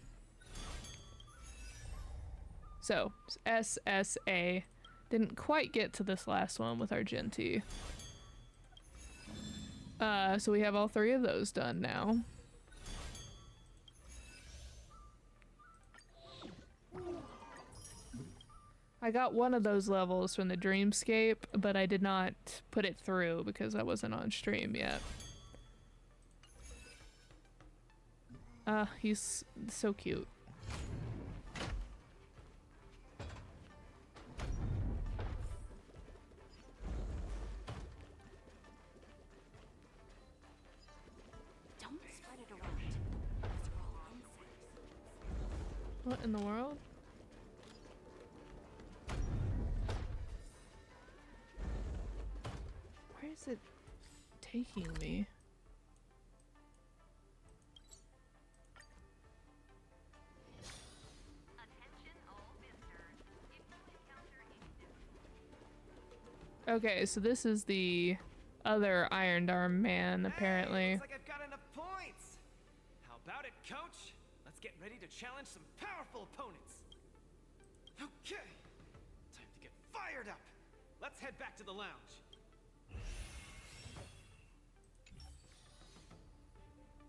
So, SSA. Didn't quite get to this last one with our Genti. So we have all three of those done now. I got one of those levels from the Dreamscape, but I did not put it through because I wasn't on stream yet. He's so cute. Don't spread it around. These are all insects. What in the world? Where is it taking me? Okay, so this is the other Iron Arm man, apparently. Looks like I've got enough points. How about it, coach? Let's get ready to challenge some powerful opponents. Okay, time to get fired up. Let's head back to the lounge.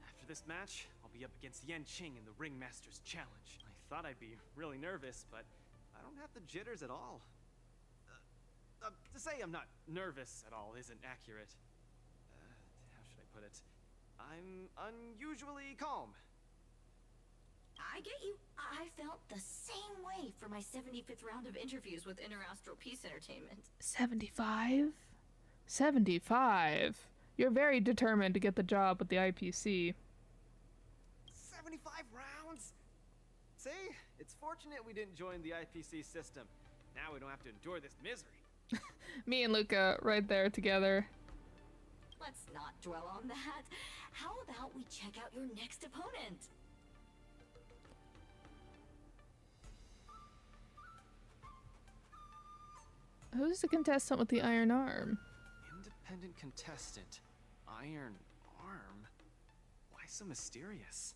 After this match, I'll be up against Yan Qing in the Ringmaster's Challenge. I thought I'd be really nervous, but I don't have the jitters at all. To say I'm not nervous at all isn't accurate. How should I put it? I'm unusually calm. I get you. I felt the same way for my 75th round of interviews with Interastral Peace Entertainment. 75? 75? You're very determined to get the job with the IPC. 75 rounds? See? It's fortunate we didn't join the IPC system. Now we don't have to endure this misery. Me and Luka right there together. Let's not dwell on that. How about we check out your next opponent? Who's the contestant with the iron arm? Independent contestant. Iron arm? Why so mysterious?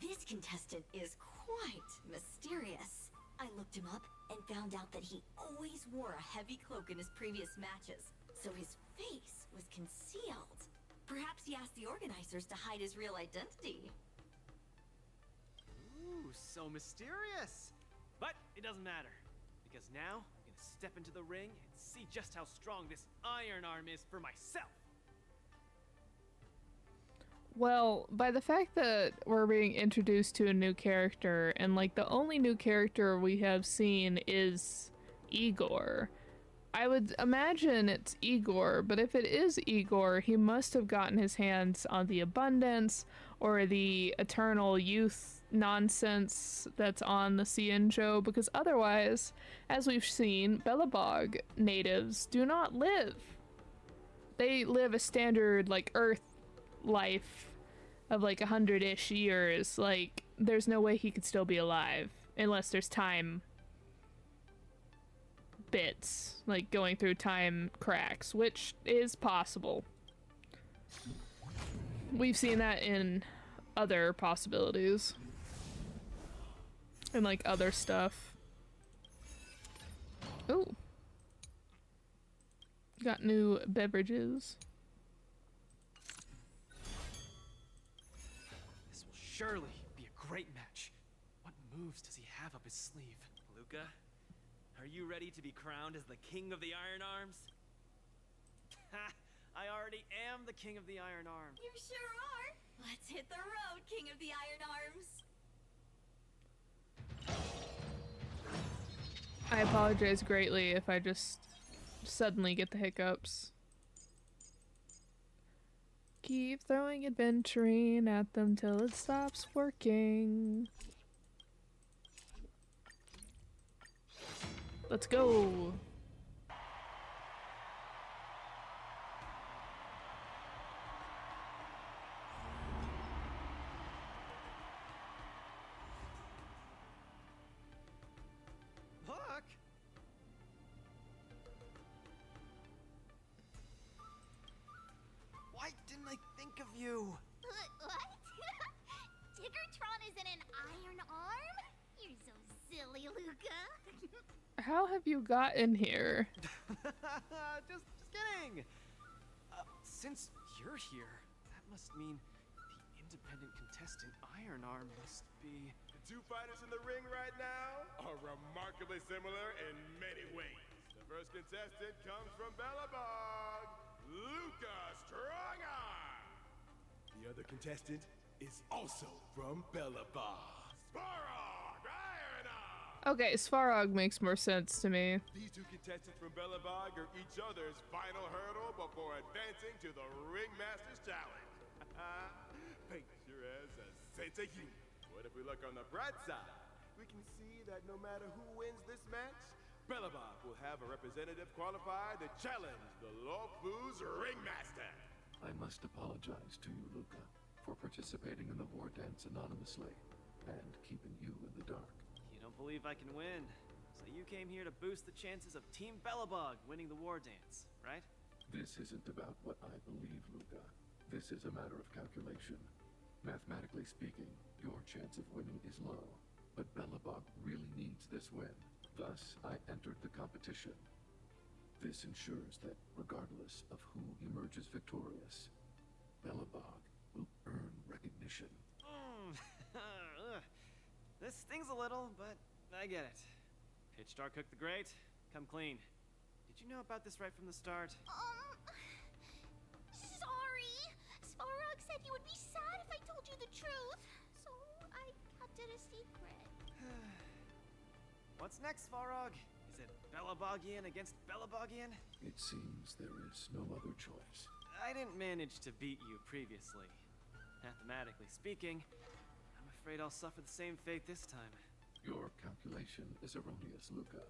This contestant is quite mysterious. I looked him up and found out that he always wore a heavy cloak in his previous matches, so his face was concealed. Perhaps he asked the organizers to hide his real identity. Ooh, so mysterious. But it doesn't matter, because now I'm gonna step into the ring and see just how strong this iron arm is for myself. Well, by the fact that we're being introduced to a new character, and like the only new character we have seen is Igor, I would imagine it's Igor, but if it is Igor, he must have gotten his hands on the abundance or the eternal youth nonsense that's on the Cienjo, because otherwise, as we've seen, Belobog natives do not live. They live a standard, like, Earth life of like 100-ish years. Like, there's no way he could still be alive unless there's time bits, like going through time cracks, which is possible. We've seen that in other possibilities and like other stuff. Oh, got new beverages. Surely be a great match. What moves does he have up his sleeve? Luka, are you ready to be crowned as the king of the Iron Arms? Ha! I already am the king of the Iron Arm. You sure are. Let's hit the road, King of the Iron Arms. I apologize greatly if I just suddenly get the hiccups. Keep throwing adventuring at them till it stops working. Let's go. Look! Why didn't I think of you? What? Tiggertron is in an iron arm? You're so silly, Luka. How have you gotten here? just kidding. Since you're here, that must mean the independent contestant Iron Arm must be... The two fighters in the ring right now are remarkably similar in many ways. The first contestant comes from Belobog, Luka Strongarm. The other contestant is also from Bellabog. Svarog, Iron Arm! Okay, Svarog makes more sense to me. These two contestants from Bellabog are each other's final hurdle before advancing to the Ringmasters Challenge. Paint your ass a sense of humor. What if we look on the bright side? We can see that no matter who wins this match, Bellabog will have a representative qualified to challenge the Lawfoo's Ringmaster. I must apologize to you, Luka, for participating in the war dance anonymously and keeping you in the dark. You don't believe I can win, so you came here to boost the chances of Team Bellabog winning the war dance, right? This isn't about what I believe, Luka. This is a matter of calculation. Mathematically speaking, your chance of winning is low, but Bellabog really needs this win. Thus, I entered the competition. This ensures that, regardless of who emerges victorious, Bellabog will earn recognition. This stings a little, but I get it. Pitchstar Cook the Great, come clean. Did you know about this right from the start? Sorry. Svarog said he would be sad if I told you the truth, so I kept it a secret. What's next, Svarog? Is it Bellabogian against Bellabogian? It seems there is no other choice. I didn't manage to beat you previously. Mathematically speaking, I'm afraid I'll suffer the same fate this time. Your calculation is erroneous, Luka.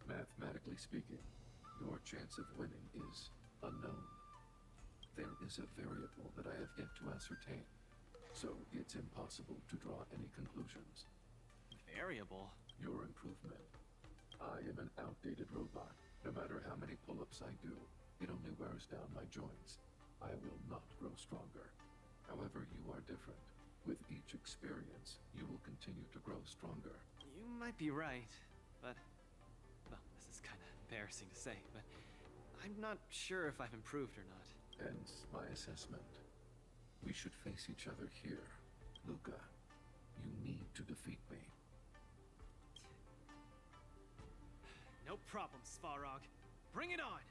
Mathematically speaking, your chance of winning is unknown. There is a variable that I have yet to ascertain, so it's impossible to draw any conclusions. Variable? Your improvement. I am an outdated robot. No matter how many pull-ups I do, it only wears down my joints. I will not grow stronger. However, you are different. With each experience, you will continue to grow stronger. You might be right, but... well, this is kind of embarrassing to say, but I'm not sure if I've improved or not. Hence my assessment. We should face each other here. Luka, you need to defeat me. No problem, Svarog. Bring it on!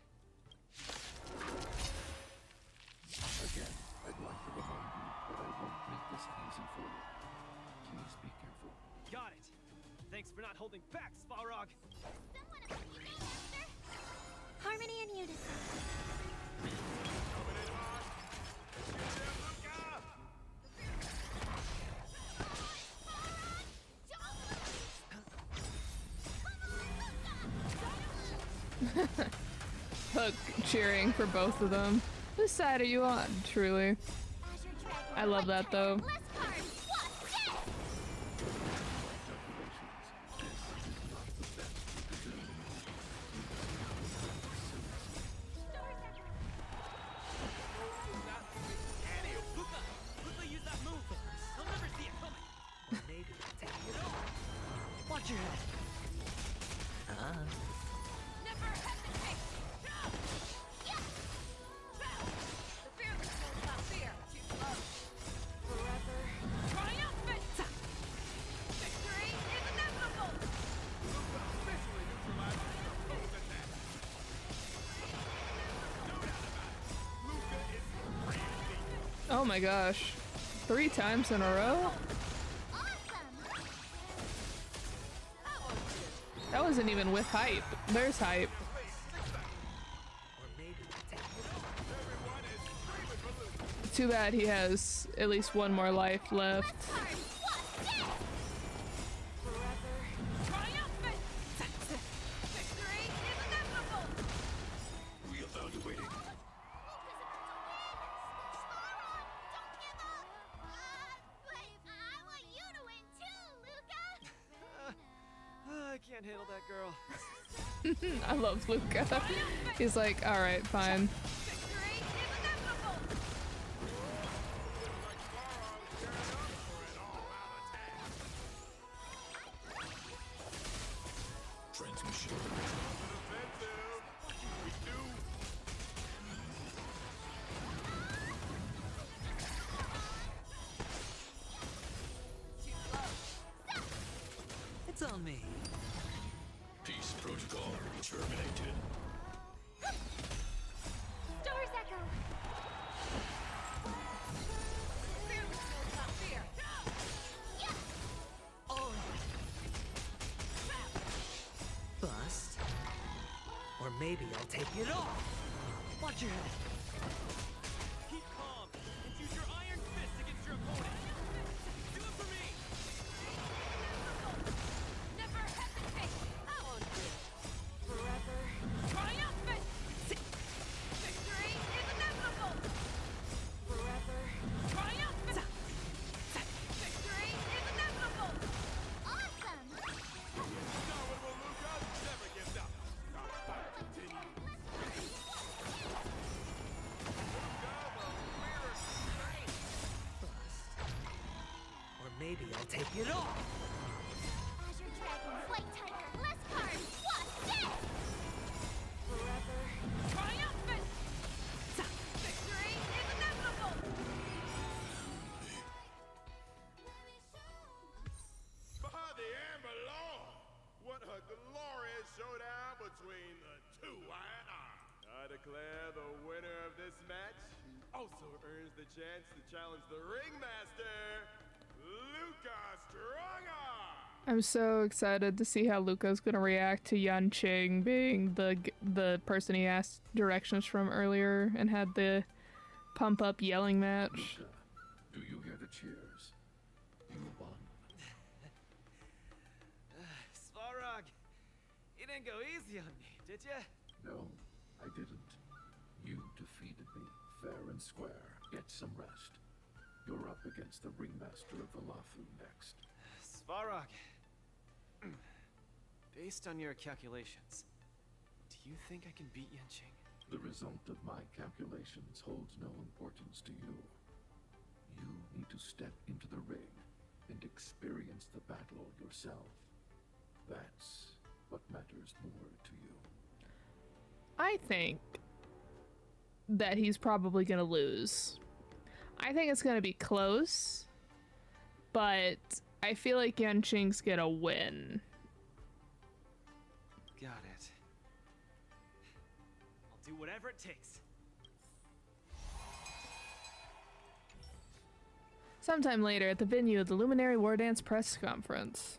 Again, I'd like to remind you that I won't make this easy for you. Please be careful. Got it! Thanks for not holding back, Svarog! Someone help me, Ringmaster! Harmony and unison. Coming in hot. Let's get there, Luka! Hook cheering for both of them. Whose side are you on, truly? I love that though. Watch your head. Never hesitate! The fearless will not fear. Too close. Forever triumphant! Victory is inevitable! Luka officially neutralizes the Poetentate. No doubt about it. Luka is crazy. Oh my gosh. 3 times in a row? That wasn't even with hype. There's hype. Or maybe Everyone is screaming for Luka. Too bad he has at least one more life left. Reevaluating. I can't handle that girl. I love Luka. He's like, alright, fine. Transmission. it's on me. Peace protocol terminated. Stars echo. maybe I'll take it all. Watch your head. Keep calm and use your iron fist against your opponent. Do it for me! Never hesitate! I won't do it. Forever triumphant! Victory is inevitable! Forever triumphant! Victory is inevitable! Awesome! Indomitable Luka never gives up. Our fight continues. Or maybe I'll take it all. Azure Dragon, Flight Tiger, less cards! What's this? Forever triumphant! Victory is inevitable! By the Amber Law! What a glorious showdown between the two Iron Arms. I declare the winner of this match, who also earns the chance to challenge the Ringmaster, Luka Strongarm! I'm so excited to see how Luka's gonna react to Yan Qing being the person he asked directions from earlier and had the pump up yelling match. Luka, do you hear the cheers? You won. Svarog, you didn't go easy on me, did ya? No, I didn't. You defeated me, fair and square. Get some rest. You're up against the Ringmaster of Valathu next. Svarog, based on your calculations, do you think I can beat Yanqing? The result of my calculations holds no importance to you. You need to step into the ring and experience the battle yourself. That's what matters more to you. I think that he's probably gonna lose. I think it's gonna be close, but I feel like Yan Qing's gonna win. Got it. I'll do whatever it takes. Sometime later at the venue of the Luminary War Dance press conference.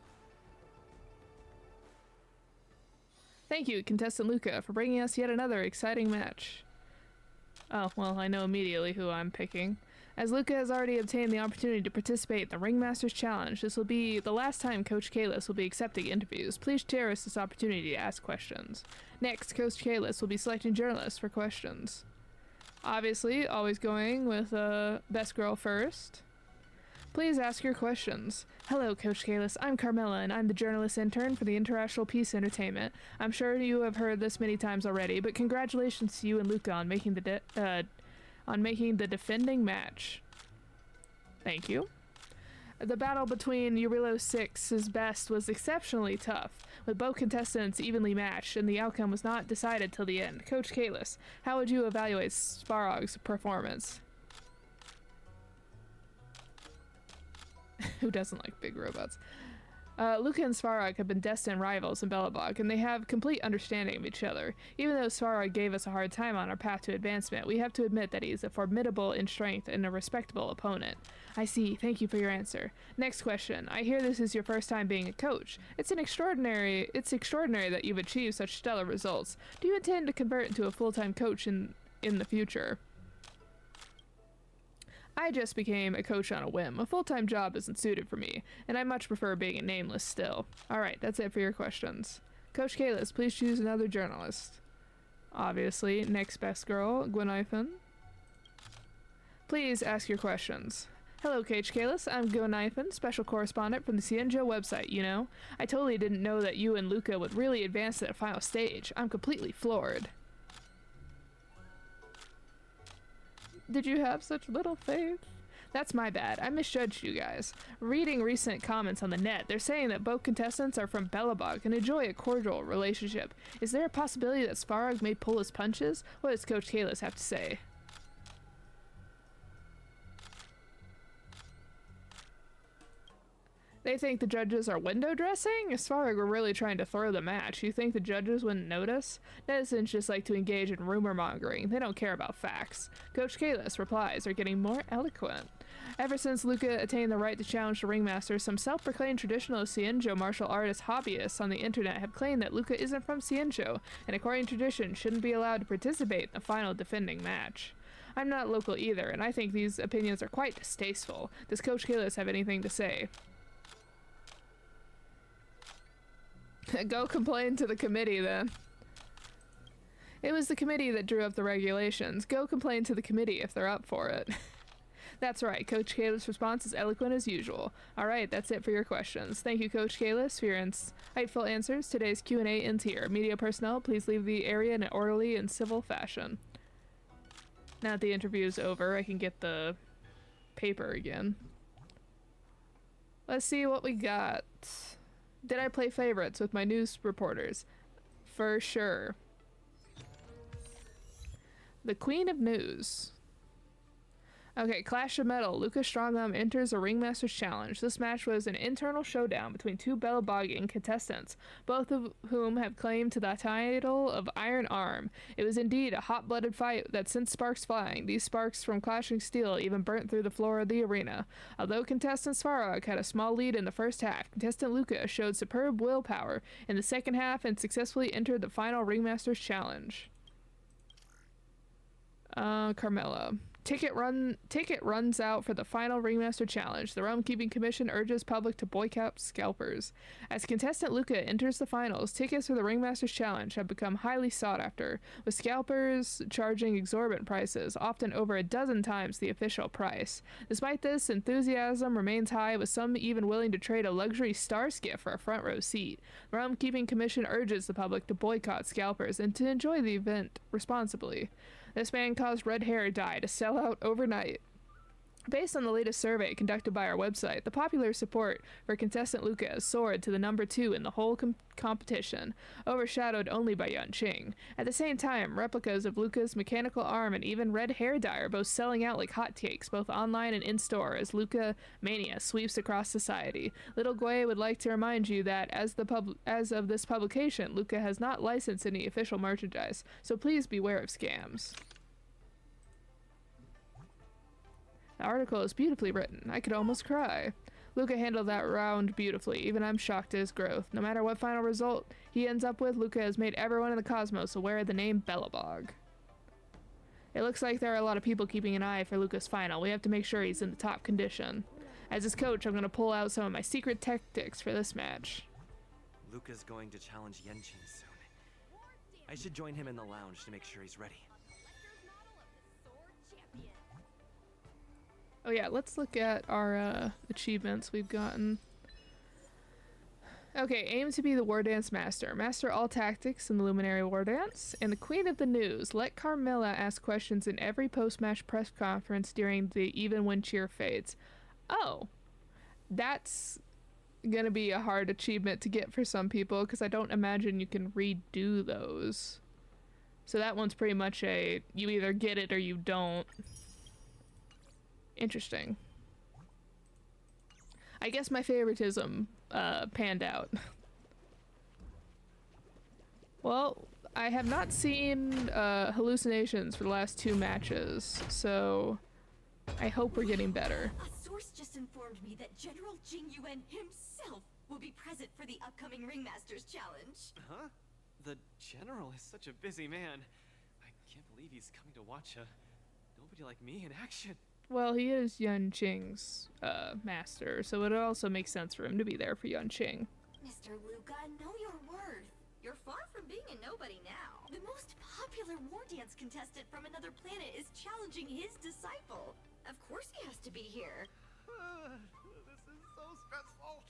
Thank you, contestant Luka, for bringing us yet another exciting match. Oh, well, I know immediately who I'm picking. As Luka has already obtained the opportunity to participate in the Ringmaster's Challenge, this will be the last time Coach Kalis will be accepting interviews. Please cherish this opportunity to ask questions. Next, Coach Kalis will be selecting journalists for questions. Obviously, always going with best girl first. Please ask your questions. Hello, Coach Kalis. I'm Carmela, and I'm the journalist intern for the International Peace Entertainment. I'm sure you have heard this many times already, but congratulations to you and Luka on making the defending match. Thank you. The battle between Urilo 6's best was exceptionally tough, with both contestants evenly matched, and the outcome was not decided till the end. Coach Kalis, how would you evaluate Svarog's performance? Who doesn't like big robots? Luka and Svarog have been destined rivals in Belobog, and they have complete understanding of each other. Even though Svarog gave us a hard time on our path to advancement, we have to admit that he is a formidable in strength and a respectable opponent. I see. Thank you for your answer. Next question. I hear this is your first time being a coach. It's extraordinary that you've achieved such stellar results. Do you intend to convert into a full-time coach in the future? I just became a coach on a whim. A full-time job isn't suited for me, and I much prefer being a nameless still. Alright, that's it for your questions. Coach Kalis, please choose another journalist. Obviously, next best girl, Gweniphan. Please ask your questions. Hello, Coach Kalis. I'm Gweniphan, special correspondent from the Cienjo website, you know. I totally didn't know that you and Luka would really advance to the final stage. I'm completely floored. Did you have such little faith? That's my bad. I misjudged you guys. Reading recent comments on the net, they're saying that both contestants are from Belobog and enjoy a cordial relationship. Is there a possibility that Svarog may pull his punches? What does Coach Kalis have to say? They think the judges are window dressing? As far as we're really trying to throw the match, you think the judges wouldn't notice? Netizens just like to engage in rumor mongering. They don't care about facts. Coach Kalis replies are getting more eloquent. Ever since Luka attained the right to challenge the ringmaster, some self-proclaimed traditional Cienjo martial artist hobbyists on the internet have claimed that Luka isn't from Cienjo, and according to tradition, shouldn't be allowed to participate in the final defending match. I'm not local either, and I think these opinions are quite distasteful. Does Coach Kalis have anything to say? Go complain to the committee, then. It was the committee that drew up the regulations. Go complain to the committee if they're up for it. That's right, Coach Kalis' response is eloquent as usual. Alright, that's it for your questions. Thank you, Coach Kalis, for your insightful answers. Today's Q&A ends here. Media personnel, please leave the area in an orderly and civil fashion. Now that the interview is over, I can get the paper again. Let's see what we got. Did I play favorites with my news reporters? For sure. The Queen of News. Okay, Clash of Metal. Luka Strongarm enters a Ringmaster's Challenge. This match was an internal showdown between two Belabogian contestants, both of whom have claimed to the title of Iron Arm. It was indeed a hot-blooded fight that sent sparks flying. These sparks from clashing steel even burnt through the floor of the arena. Although contestant Svarog had a small lead in the first half, contestant Luka showed superb willpower in the second half and successfully entered the final Ringmaster's Challenge. Carmella. Ticket runs out for the final Ringmaster Challenge. The Realm Keeping Commission urges public to boycott scalpers. As contestant Luka enters the finals, tickets for the Ringmaster's Challenge have become highly sought after, with scalpers charging exorbitant prices, often over a dozen times the official price. Despite this, enthusiasm remains high, with some even willing to trade a luxury star skiff for a front row seat. The Realm Keeping Commission urges the public to boycott scalpers and to enjoy the event responsibly. This man caused red hair dye to sell out overnight. Based on the latest survey conducted by our website, the popular support for contestant Luka has soared to the number 2 in the whole competition, overshadowed only by Yunqing. At the same time, replicas of Luka's mechanical arm and even red hair dye are both selling out like hotcakes, both online and in-store, as Luka mania sweeps across society. Little Gui would like to remind you that as of this publication, Luka has not licensed any official merchandise, so please beware of scams. The article is beautifully written. I could almost cry. Luka handled that round beautifully. Even I'm shocked at his growth. No matter what final result he ends up with, Luka has made everyone in the cosmos aware of the name Belobog. It looks like there are a lot of people keeping an eye for Luka's final. We have to make sure he's in the top condition. As his coach, I'm going to pull out some of my secret tactics for this match. Luka's going to challenge Yunqing soon. I should join him in the lounge to make sure he's ready. Oh yeah, let's look at our achievements we've gotten. Okay, aim to be the War Dance Master. Master all tactics in the Luminary War Dance. And the Queen of the News. Let Carmilla ask questions in every post-match press conference during the even when cheer fades. Oh, that's gonna be a hard achievement to get for some people, because I don't imagine you can redo those. So that one's pretty much a, you either get it or you don't. Interesting. I guess my favoritism panned out. Well, I have not seen hallucinations for the last 2 matches, so I hope we're getting better. A source just informed me that General Jing Yuan himself will be present for the upcoming Ringmasters Challenge. Huh? The General is such a busy man. I can't believe he's coming to watch a nobody like me in action. Well, he is Yunqing's master, so it also makes sense for him to be there for Yunqing. Mr. Luka, know your worth. You're far from being a nobody now. The most popular war dance contestant from another planet is challenging his disciple. Of course he has to be here. This is so stressful.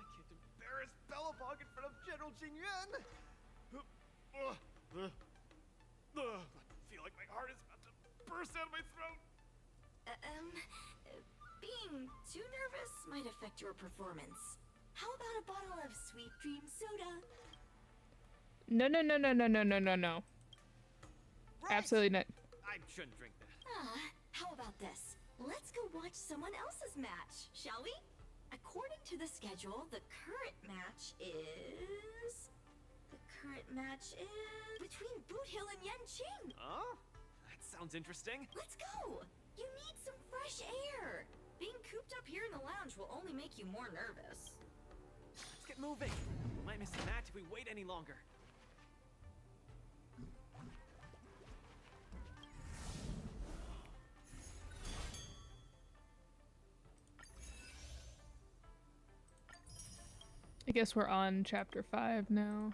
I can't embarrass Belobog in front of General Jing Yuan. I feel like my heart is about to burst out of my throat. Being too nervous might affect your performance. How about a bottle of Sweet Dream soda? No. Right. Absolutely not. I shouldn't drink that. How about this? Let's go watch someone else's match, shall we? According to the schedule, the current match is between Boot Hill and Yanqing. Oh? That sounds interesting. Let's go! You need some fresh air. Being cooped up here in the lounge will only make you more nervous. Let's get moving. We might miss the match if we wait any longer. I guess we're on chapter 5 now.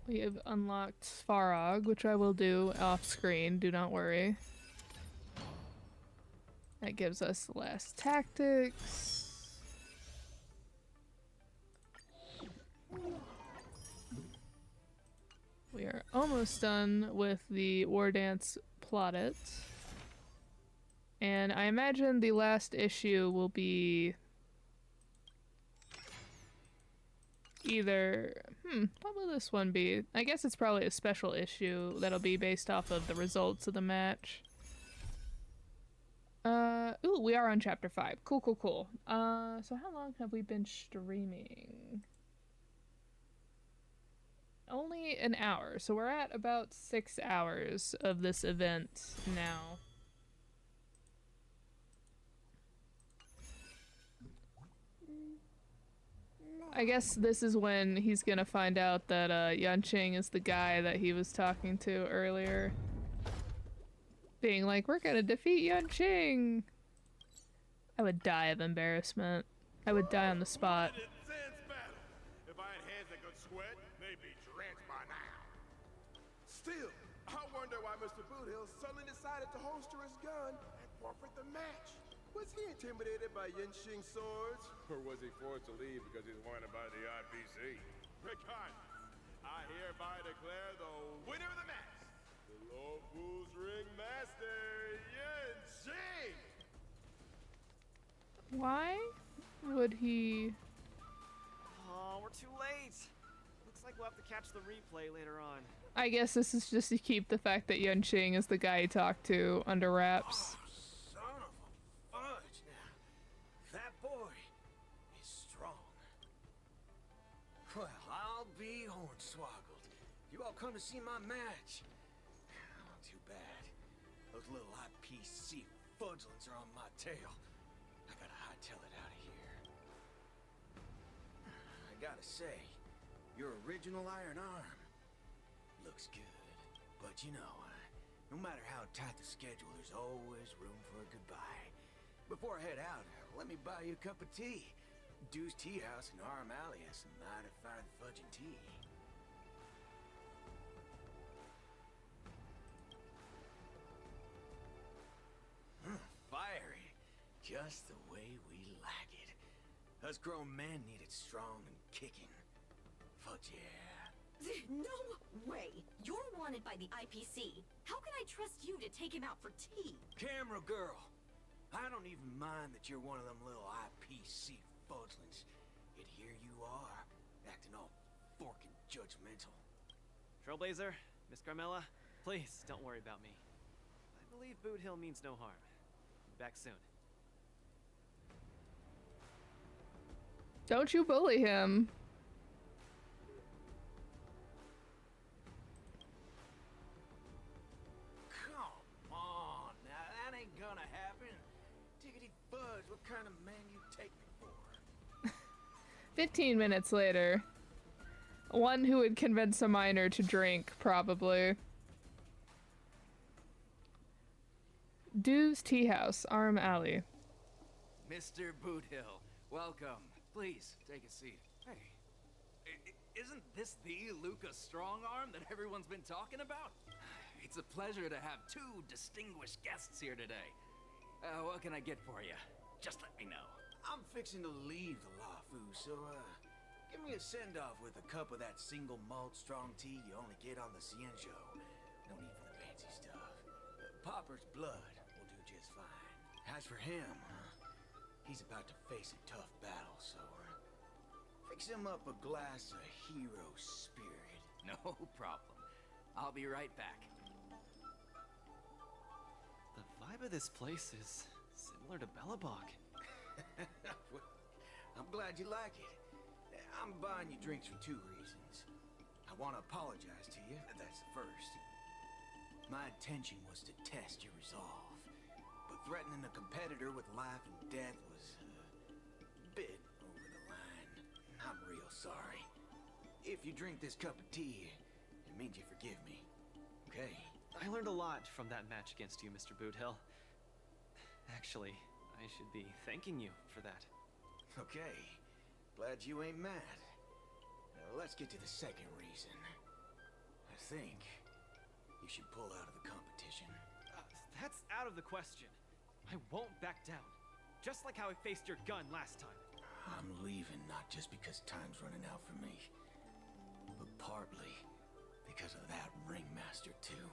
We have unlocked Svarog, which I will do off screen, do not worry. That gives us the last tactics. We are almost done with the War Dance Plaudit. And I imagine the last issue will be either, what will this one be? I guess it's probably a special issue that'll be based off of the results of the match. Ooh, we are on chapter 5. Cool, cool, cool. So how long have we been streaming? Only an hour, so we're at about 6 hours of this event now. I guess this is when he's gonna find out that Yanqing is the guy that he was talking to earlier. Being like, we're gonna defeat Yanqing! I would die of embarrassment. I would die on the spot. If I had hands that could sweat, they'd be drenched by now. Still, I wonder why Mr. Boothill suddenly decided to holster his gun and forfeit the match. Was he intimidated by Yanqing's swords? Or was he forced to leave because he's wanted by the IPC? Regardless, I hereby declare the winner of the match, the Lord Wu's ringmaster, Yanqing! Why would he... Oh, we're too late. Looks like we'll have to catch the replay later on. I guess this is just to keep the fact that Yanqing is the guy he talked to under wraps. Oh, son of a fudge now. That boy is strong. Well, I'll be hornswoggled. You all come to see my match. Oh, too bad. Those little IPC fudglings are on my tail. I gotta hightail it out of here. I gotta say, your original iron arm looks good. But you know, no matter how tight the schedule, there's always room for a goodbye. Before I head out, let me buy you a cup of tea. Dew's Tea House in Arm Alley has some mighty fine fudging tea. Fiery. Just the way we like it. Us grown men need it strong and kicking. Fudge yeah. No way! You're wanted by the IPC. How can I trust you to take him out for tea? Camera girl, I don't even mind that you're one of them little IPC fudglings. Yet here you are, acting all forking judgmental. Trailblazer, Miss Carmella, please don't worry about me. I believe Boot Hill means no harm. Be back soon. Don't you bully him. Come on, now that ain't gonna happen. Diggity fudge, what kind of man you take me for? 15 minutes later. One who would convince a minor to drink, probably. Dew's Tea House, Arm Alley. Mr. Boothill, welcome. Please, take a seat. Hey, isn't this the Luka strong-arm that everyone's been talking about? It's a pleasure to have two distinguished guests here today. What can I get for you? Just let me know. I'm fixing to leave the Lafu, so, give me a send-off with a cup of that single malt strong tea you only get on the Cienjo. No need for the fancy stuff. Popper's blood will do just fine. As for him, he's about to face a tough battle, so, fix him up a glass of hero spirit. No problem. I'll be right back. The vibe of this place is similar to Bellabog. Well, I'm glad you like it. I'm buying you drinks for 2 reasons. I want to apologize to you, that's the first. My intention was to test your resolve, but threatening a competitor with life and death was a bit over the line. I'm real sorry. If you drink this cup of tea, it means you forgive me, okay? I learned a lot from that match against you, Mr. Boothill. Actually, I should be thanking you for that. Okay, glad you ain't mad. Now, let's get to the second reason. I think you should pull out of the competition. That's out of the question. I won't back down. Just like how I faced your gun last time. I'm leaving not just because time's running out for me, but partly because of that ringmaster too.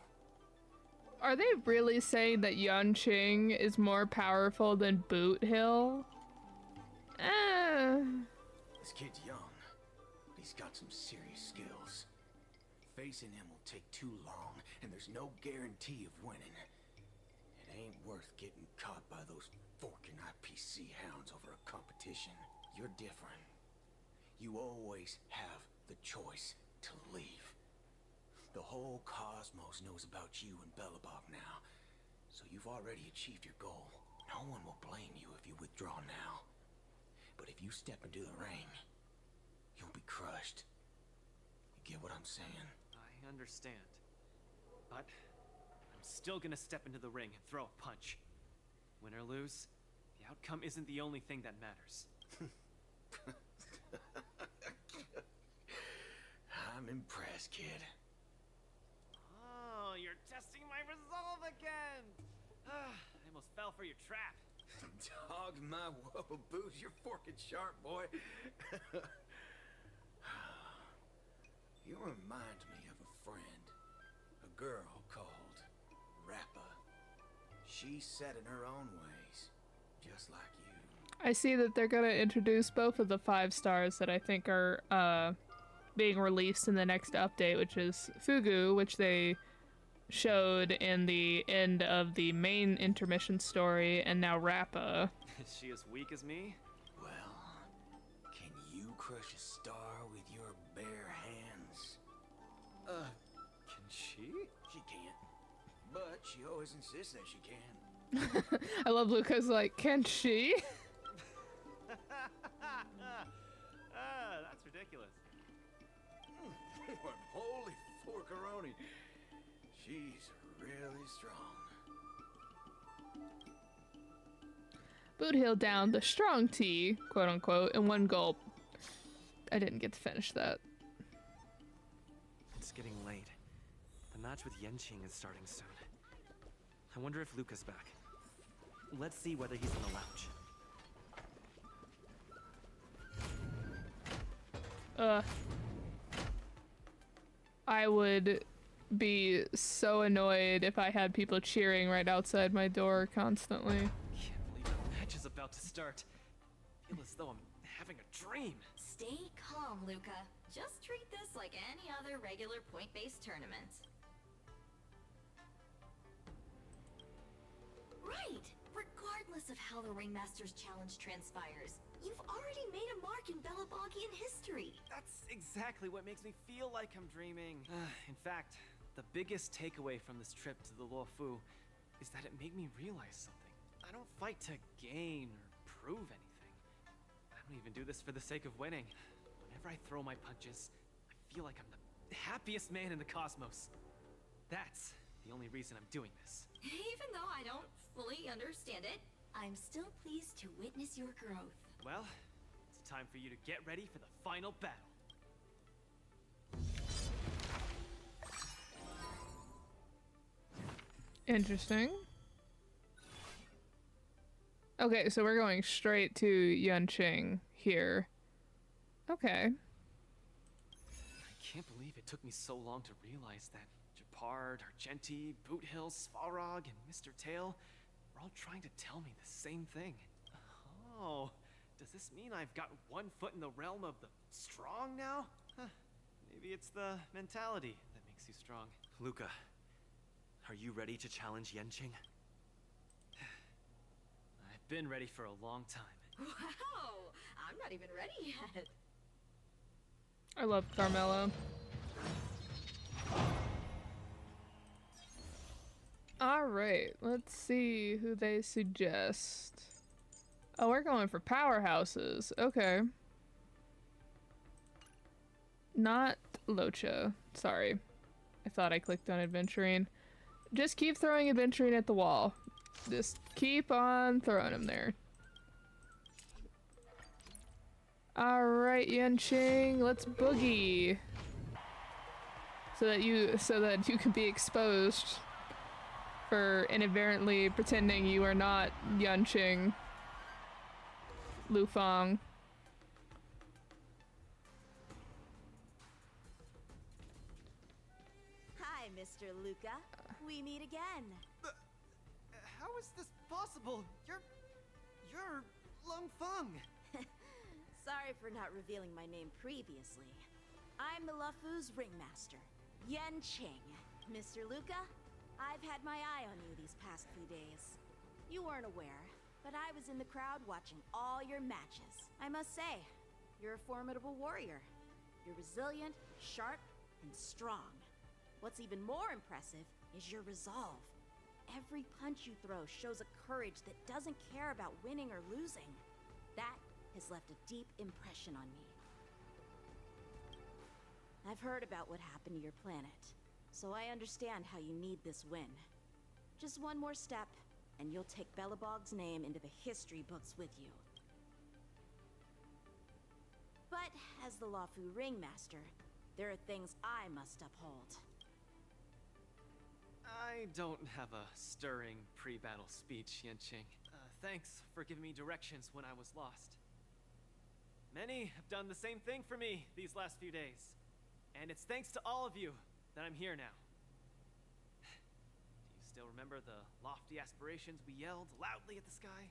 Are they really saying that Yunqing is more powerful than Boothill? This kid's young, but he's got some serious skills. Facing him will take too long, and there's no guarantee of winning. It ain't worth getting caught by those forking IPC hounds over a competition. You're different. You always have the choice to leave. The whole cosmos knows about you and Bellabog now, so you've already achieved your goal. No one will blame you if you withdraw now. But if you step into the ring, you'll be crushed. You get what I'm saying? I understand. But I'm still gonna step into the ring and throw a punch. Win or lose, the outcome isn't the only thing that matters. I'm impressed, kid. Oh, you're testing my resolve again! I almost fell for your trap. Dog my whoa boots, you're forking sharp, boy. You remind me of a friend. A girl called Rappa. She's set in her own ways, just like you. I see that they're gonna introduce both of the 5 stars that I think are being released in the next update, which is Fugu, which they showed in the end of the main intermission story, and now Rappa. Is she as weak as me? Well, can you crush a star with your bare hands? Can she? She can't. But she always insists that she can. I love Luca's like, can she? That's ridiculous. Holy forkaroni. She's really strong. Boothill downed the strong tea, quote unquote, in 1 gulp. I didn't get to finish that. It's getting late. The match with Yenqing is starting soon. I wonder if Luka's back. Let's see whether he's in the lounge. I would be so annoyed if I had people cheering right outside my door constantly. Can't believe the match is about to start. I feel as though I'm having a dream. Stay calm, Luka. Just treat this like any other regular point-based tournament. Right! Regardless of how the Ringmaster's Challenge transpires, you've already made a mark in Bellabogian history. That's exactly what makes me feel like I'm dreaming. In fact, the biggest takeaway from this trip to the Luofu is that it made me realize something. I don't fight to gain or prove anything. I don't even do this for the sake of winning. Whenever I throw my punches, I feel like I'm the happiest man in the cosmos. That's the only reason I'm doing this. Even though I don't fully understand it, I'm still pleased to witness your growth. Well, it's time for you to get ready for the final battle. Interesting. Okay, so we're going straight to Yunqing here. Okay. I can't believe it took me so long to realize that Japard, Argenti, Boothill, Svarog, and Mr. Tail were all trying to tell me the same thing. Oh, does this mean I've got 1 foot in the realm of the strong now? Huh. Maybe it's the mentality that makes you strong. Luka, are you ready to challenge Yenqing? I've been ready for a long time. Wow! I'm not even ready yet. I love Carmelo. Alright, let's see who they suggest. Oh, we're going for powerhouses. Okay. Not Locha. Sorry. I thought I clicked on adventuring. Just keep throwing adventuring at the wall. Just keep on throwing him there. Alright, Yanqing, let's boogie. So that you can be exposed for inadvertently pretending you are not Yanqing Lufang. Hi, Mr. Luka. We meet again. How is this possible? You're Lung Feng. Sorry for not revealing my name previously. I'm the Lufu's ringmaster, Yanqing. Mr. Luka, I've had my eye on you these past few days. You weren't aware, but I was in the crowd watching all your matches. I must say, you're a formidable warrior. You're resilient, sharp, and strong. What's even more impressive is your resolve. Every punch you throw shows a courage that doesn't care about winning or losing. That has left a deep impression on me. I've heard about what happened to your planet, so I understand how you need this win. Just one more step, and you'll take Belobog's name into the history books with you. But as the Lufu Ringmaster, there are things I must uphold. I don't have a stirring pre-battle speech, Yanqing. Thanks for giving me directions when I was lost. Many have done the same thing for me these last few days. And it's thanks to all of you that I'm here now. Do you still remember the lofty aspirations we yelled loudly at the sky?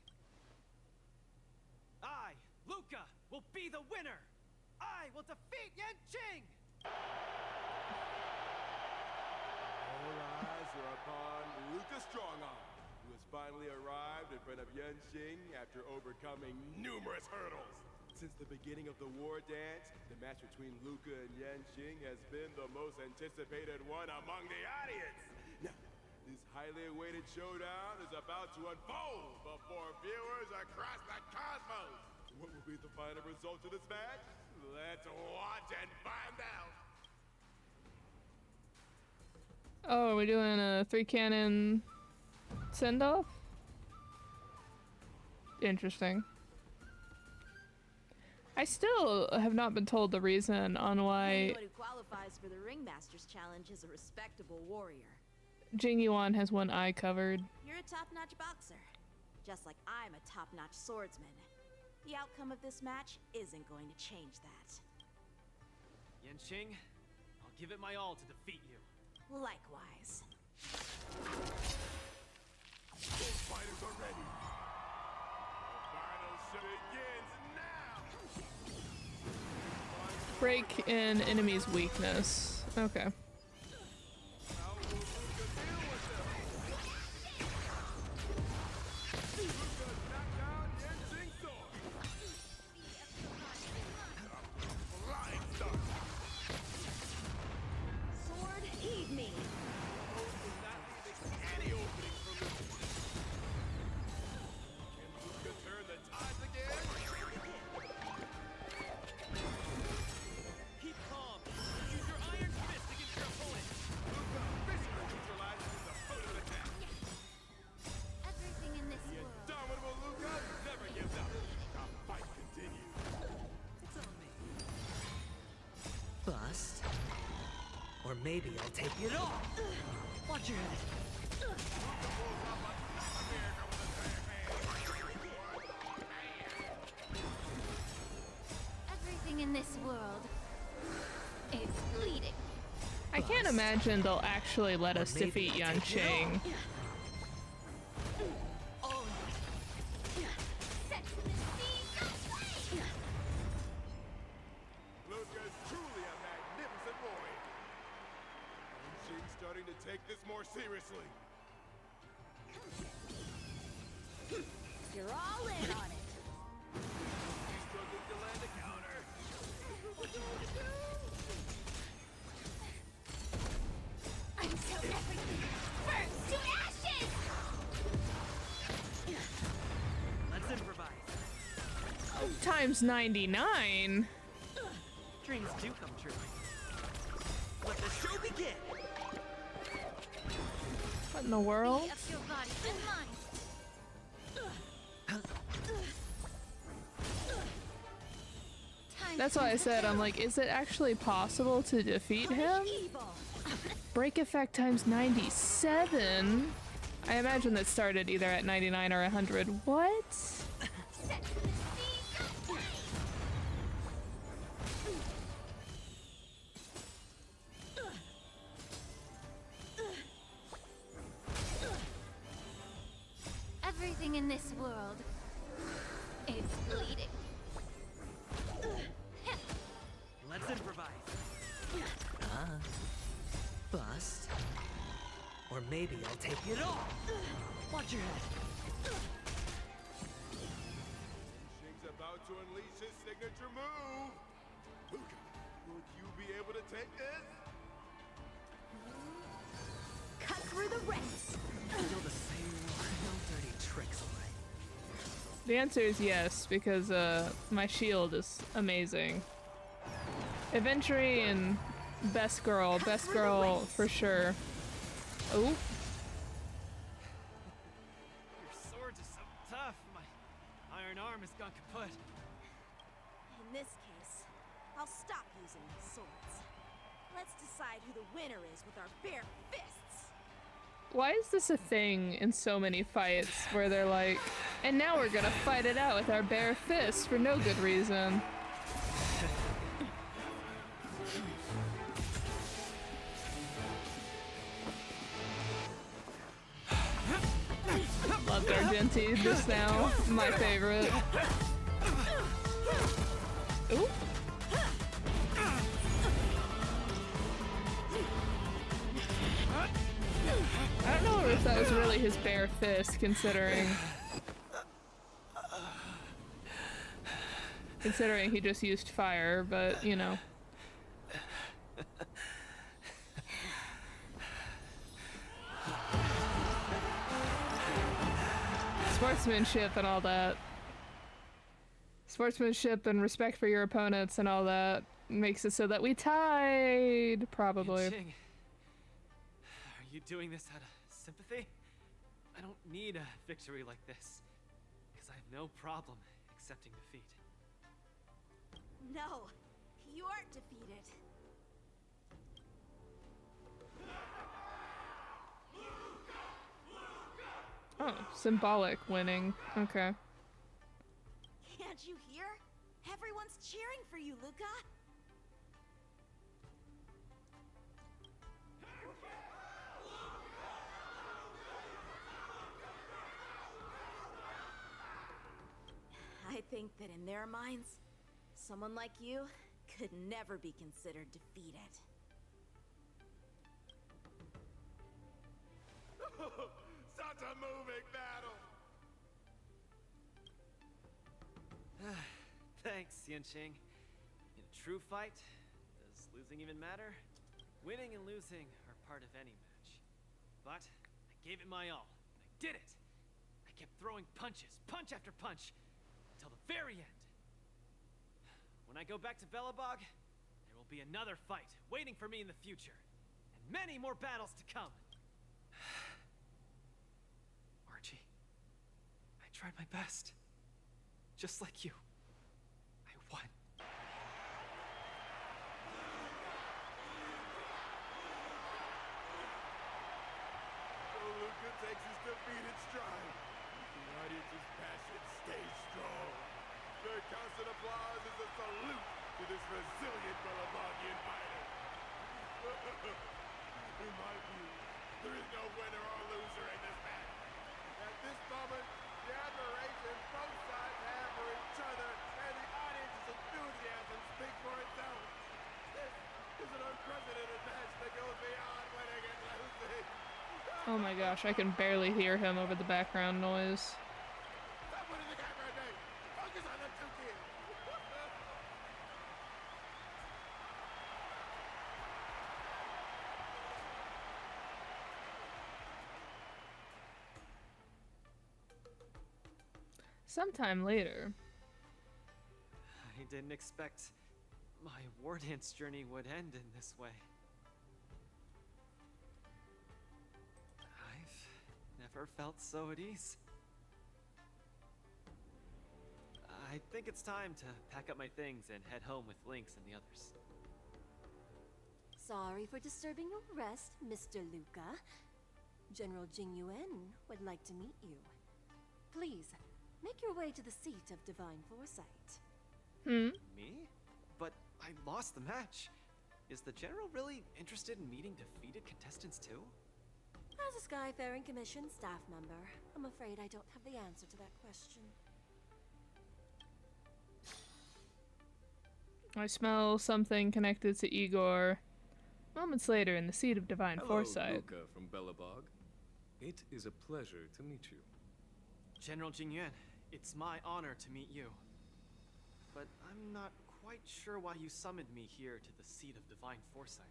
I, Luka, will be the winner! I will defeat Yanqing! All eyes are upon Luka Strongarm, who has finally arrived in front of Yanqing after overcoming numerous hurdles. Since the beginning of the war dance, the match between Luka and Yanqing has been the most anticipated one among the audience. Now, this highly awaited showdown is about to unfold before viewers across the cosmos. What will be the final result of this match? Let's watch and find out. Oh, are we doing a 3-cannon send-off? Interesting. I still have not been told the reason on why Anyone who qualifies for the Ringmaster's Challenge is a respectable warrior. Jing Yuan has one eye covered. You're a top-notch boxer, just like I'm a top-notch swordsman. The outcome of this match isn't going to change that. Yanqing, I'll give it my all to defeat you. Likewise. Both fighters are ready. The final show begins now. Break an enemy's weakness. Okay. How will Luka deal with them? Luka knocked down Yanqing's sword. Flying start. Sword, heed me. Is not leaving any opening for Luka. Can Luka turn the tides again? Keep calm. Use your iron fist against your opponent. Luka officially neutralizes his opponent's attack. Everything in this The world. indomitable Luka never gives up. The fight continues. It's on me. Bust. Or maybe I'll take it all. Watch your head. Everything in this world is bleeding. I can't imagine they'll actually let us maybe defeat I'll take it Yanqing. Oh, Set to the sea, go play! Luka is truly a magnificent warrior. Yanqing's starting to take this more seriously. You're all in on it. Struggling to land a counter. Until everything burns to ashes! Let's improvise. Times 99. Dreams do come true. Let the show begin. What in the world? Free up your body and mind. That's why I said, I'm like, is it actually possible to defeat him? Break effect times 97? I imagine that started either at 99 or 100. What? Everything in this world is bleeding. Let's improvise. Bust. Or maybe I'll take it all. Watch your head. Shing's about to unleash his signature move. Luka, will you be able to take this? Cut through the ranks. Still the same, no dirty tricks, alright? The answer is yes, because my shield is amazing. Adventury and best girl for sure. Oh. Your swords are so tough. My iron arm has gone kaput. In this case, I'll stop using my swords. Let's decide who the winner is with our bare fists. Why is this a thing in so many fights where they're like, and now we're gonna fight it out with our bare fists for no good reason? Loved Argenti just now. My favorite. Ooh. I don't know if that was really his bare fist, considering he just used fire, but you know. Sportsmanship and all that. Sportsmanship and respect for your opponents and all that makes it so that we tied, probably. Ching, are you doing this out of sympathy? I don't need a victory like this, because I have no problem accepting defeat. No, you aren't defeated. Oh, symbolic winning. Okay. Can't you hear? Everyone's cheering for you, Luka. I think that in their minds, someone like you could never be considered defeated. Such a moving battle. Thanks, Yanqing. In a true fight, does losing even matter? Winning and losing are part of any match. But I gave it my all, and I did it! I kept throwing punches, punch after punch, until the very end. When I go back to Belobog, there will be another fight waiting for me in the future, and many more battles to come. Archie, I tried my best. Just like you. I won. Luka takes his defeat in stride. The audience's passion stays strong. Their constant applause is a salute to this resilient Belabogian fighter. In my view, there is no winner or loser in this match. At this moment, the admiration both sides have for each other and the audience's enthusiasm speak for itself. This is an unprecedented match that goes beyond winning and losing. Oh my gosh, I can barely hear him over the background noise. That Sometime later. I didn't expect my war dance journey would end in this way. I've never felt so at ease. I think it's time to pack up my things and head home with Lynx and the others. Sorry for disturbing your rest, Mr. Luka. General Jing Yuan would like to meet you. Please, make your way to the seat of divine foresight. Me? But I lost the match. Is the general really interested in meeting defeated contestants too? As a Skyfaring Commission staff member, I'm afraid I don't have the answer to that question. I smell something connected to Igor. Moments later, in the seat of divine foresight. Luka from Belobog. It is a pleasure to meet you. General Jingyuan, it's my honor to meet you. But I'm not quite sure why you summoned me here to the seat of divine foresight.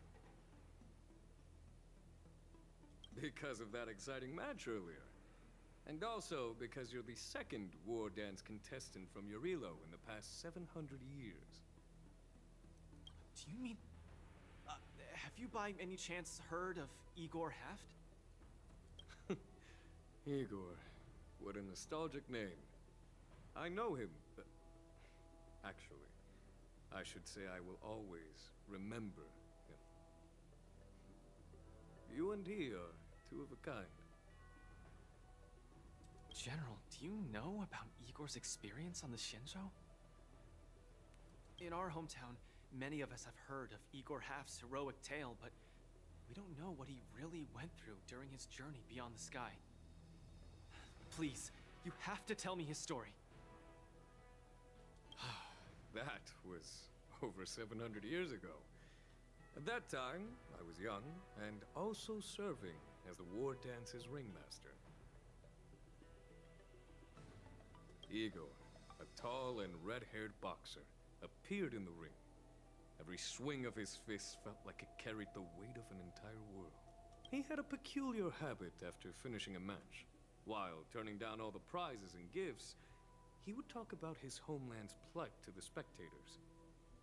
Because of that exciting match earlier. And also because you're the second war dance contestant from Yorilo in the past 700 years. Do you mean... have you by any chance heard of Igor Haft? Igor. What a nostalgic name. I know him. Actually, I should say I will always remember him. You and he are two of a kind. General, do you know about Igor's experience on the Shinjo? In our hometown, many of us have heard of Igor Haft's heroic tale, but we don't know what he really went through during his journey beyond the sky. Please, you have to tell me his story. That was over 700 years ago. At that time, I was young and also serving as the War Dance's ringmaster. Igor, a tall and red-haired boxer, appeared in the ring. Every swing of his fist felt like it carried the weight of an entire world. He had a peculiar habit after finishing a match. While turning down all the prizes and gifts, he would talk about his homeland's plight to the spectators,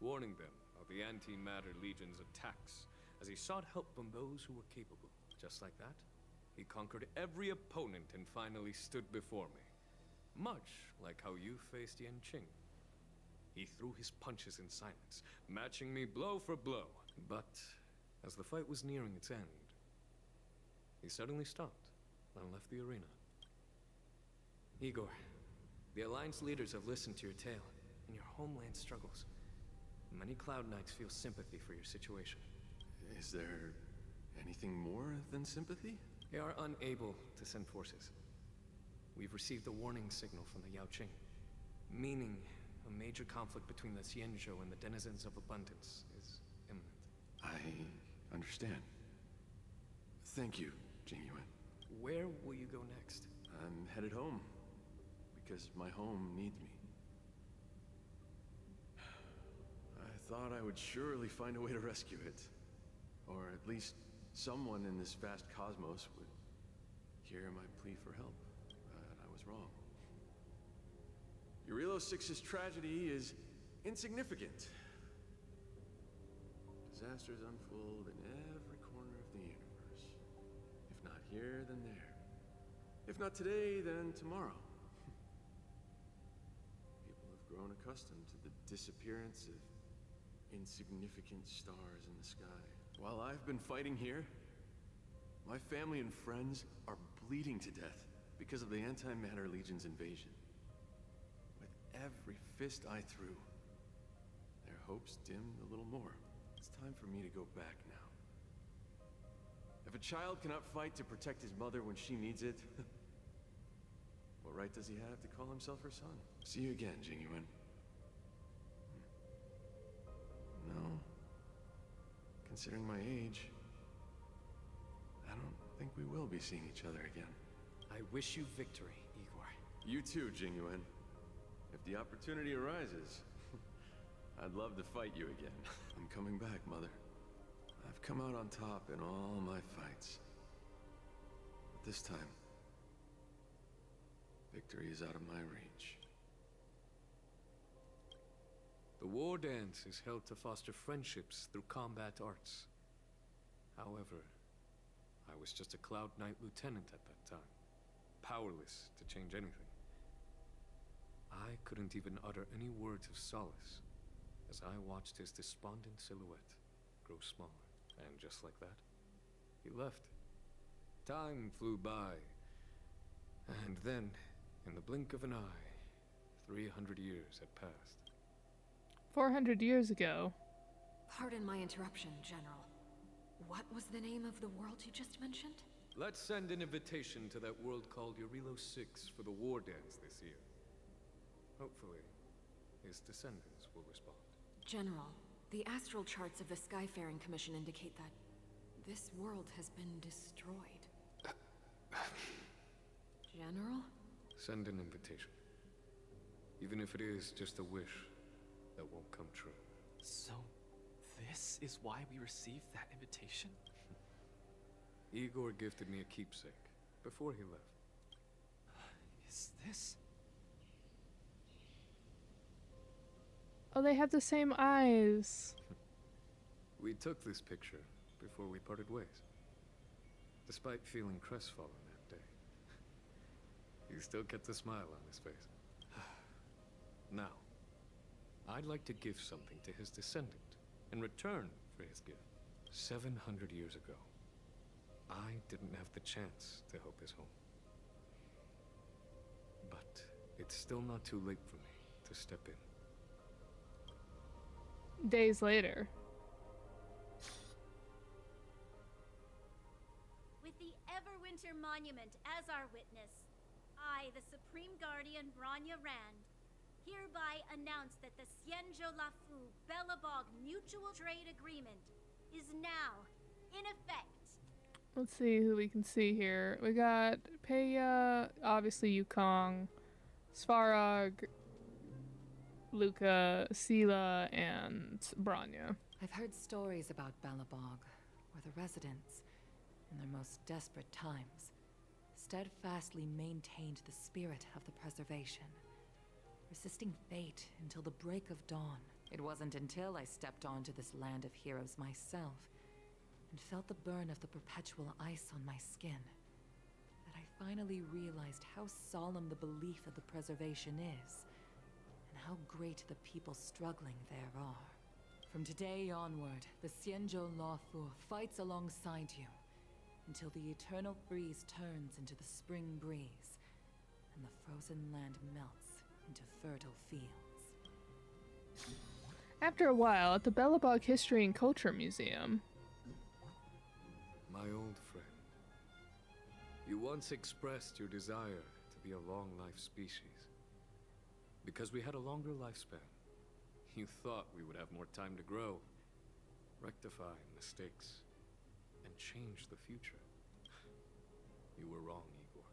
warning them of the Antimatter Legion's attacks as he sought help from those who were capable. Just like that, he conquered every opponent and finally stood before me. Much like how you faced Yanqing. He threw his punches in silence, matching me blow for blow. But as the fight was nearing its end, he suddenly stopped and left the arena. Igor, the Alliance leaders have listened to your tale and your homeland struggles. Many Cloud Knights feel sympathy for your situation. Is there anything more than sympathy? They are unable to send forces. We've received a warning signal from the Yaoqing, meaning a major conflict between the Xianzhou and the denizens of abundance is imminent. I understand. Thank you, Jingyuan. Where will you go next? I'm headed home, because my home needs me. I thought I would surely find a way to rescue it. Or at least someone in this vast cosmos would hear my plea for help. But I was wrong. Yorilo 6's tragedy is insignificant. Disasters unfold in every corner of the universe. If not here, then there. If not today, then tomorrow. People have grown accustomed to the disappearance of insignificant stars in the sky. While I've been fighting here, my family and friends are bleeding to death because of the Antimatter Legion's invasion. With every fist I threw, their hopes dimmed a little more. It's time for me to go back now. If a child cannot fight to protect his mother when she needs it, what right does he have to call himself her son? See you again, Jingyuan. No. Considering my age, I don't think we will be seeing each other again. I wish you victory, Igor. You too, Jingyuan. If the opportunity arises, I'd love to fight you again. I'm coming back, Mother. I've come out on top in all my fights. But this time, victory is out of my reach. The war dance is held to foster friendships through combat arts. However, I was just a Cloud Knight lieutenant at that time, powerless to change anything. I couldn't even utter any words of solace as I watched his despondent silhouette grow smaller. And just like that, he left. Time flew by. And then, in the blink of an eye, 300 years had passed. 400 years ago. Pardon my interruption, General. What was the name of the world you just mentioned? Let's send an invitation to that world called Eurilo 6 for the war dance this year. Hopefully, his descendants will respond. General, the astral charts of the Skyfaring Commission indicate that this world has been destroyed. General? Send an invitation. Even if it is just a wish that won't come true. So, this is why we received that invitation? Igor gifted me a keepsake before he left. Is this? Oh, they have the same eyes. We took this picture before we parted ways. Despite feeling crestfallen that day, he still kept a smile on his face. Now, I'd like to give something to his descendant in return for his gift. 700 years ago, I didn't have the chance to help his home. But it's still not too late for me to step in. Days later. With the Everwinter Monument as our witness, I, the Supreme Guardian Branya Rand, hereby announce that the Xianzhou Lafu Belobog Mutual Trade Agreement is now in effect. Let's see who we can see here. We got Peya, obviously Yukong, Svarog, Luka, Sela, and Branya. I've heard stories about Belobog, where the residents, in their most desperate times, steadfastly maintained the spirit of the preservation, resisting fate until the break of dawn. It wasn't until I stepped onto this land of heroes myself and felt the burn of the perpetual ice on my skin that I finally realized how solemn the belief of the preservation is and how great the people struggling there are. From today onward, the Xianzhou Lafu fights alongside you until the eternal freeze turns into the spring breeze and the frozen land melts into fertile fields. After a while, at the Belobog History and Culture Museum. My old friend, you once expressed your desire to be a long-life species. Because we had a longer lifespan, you thought we would have more time to grow, rectify mistakes, and change the future. You were wrong, Igor.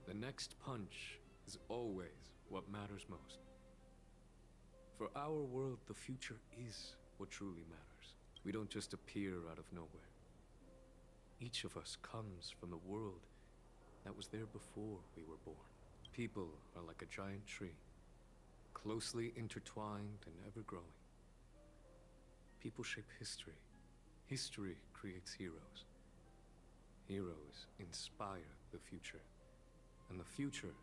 The next punch is always what matters most. For our world, the future is what truly matters. We don't just appear out of nowhere. Each of us comes from the world that was there before we were born. People are like a giant tree, closely intertwined and ever-growing. People shape history. History creates heroes. Heroes inspire the future. And the future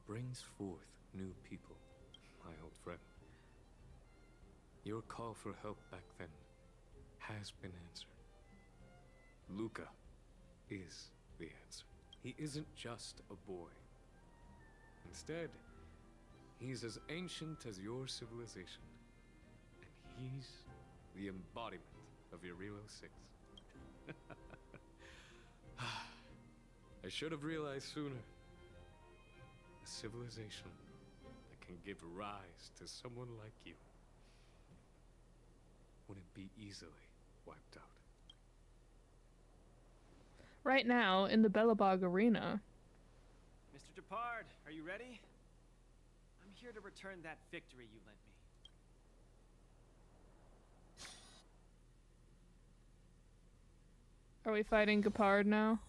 brings forth new people, my old friend. Your call for help back then has been answered. Luka is the answer. He isn't just a boy. Instead, he's as ancient as your civilization. And he's the embodiment of Eurilo 6. I should have realized sooner. A civilization that can give rise to someone like you wouldn't be easily wiped out. Right now, in the Belobog Arena. Mr. Depard, are you ready? I'm here to return that victory you lent me. Are we fighting Gepard now?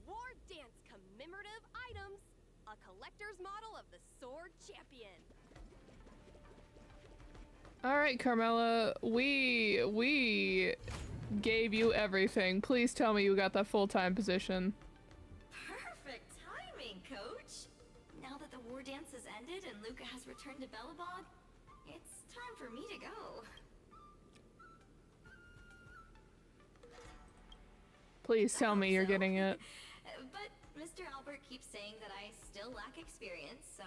War Dance commemorative items. A collector's model of the Sword Champion. All right, Carmela, we gave you everything. Please tell me you got that full-time position. Perfect timing, Coach. Now that the war dance has ended and Luka has returned to Belobog, it's time for me to go. Please tell me you're getting it. But Mr. Albert keeps saying that I still lack experience, so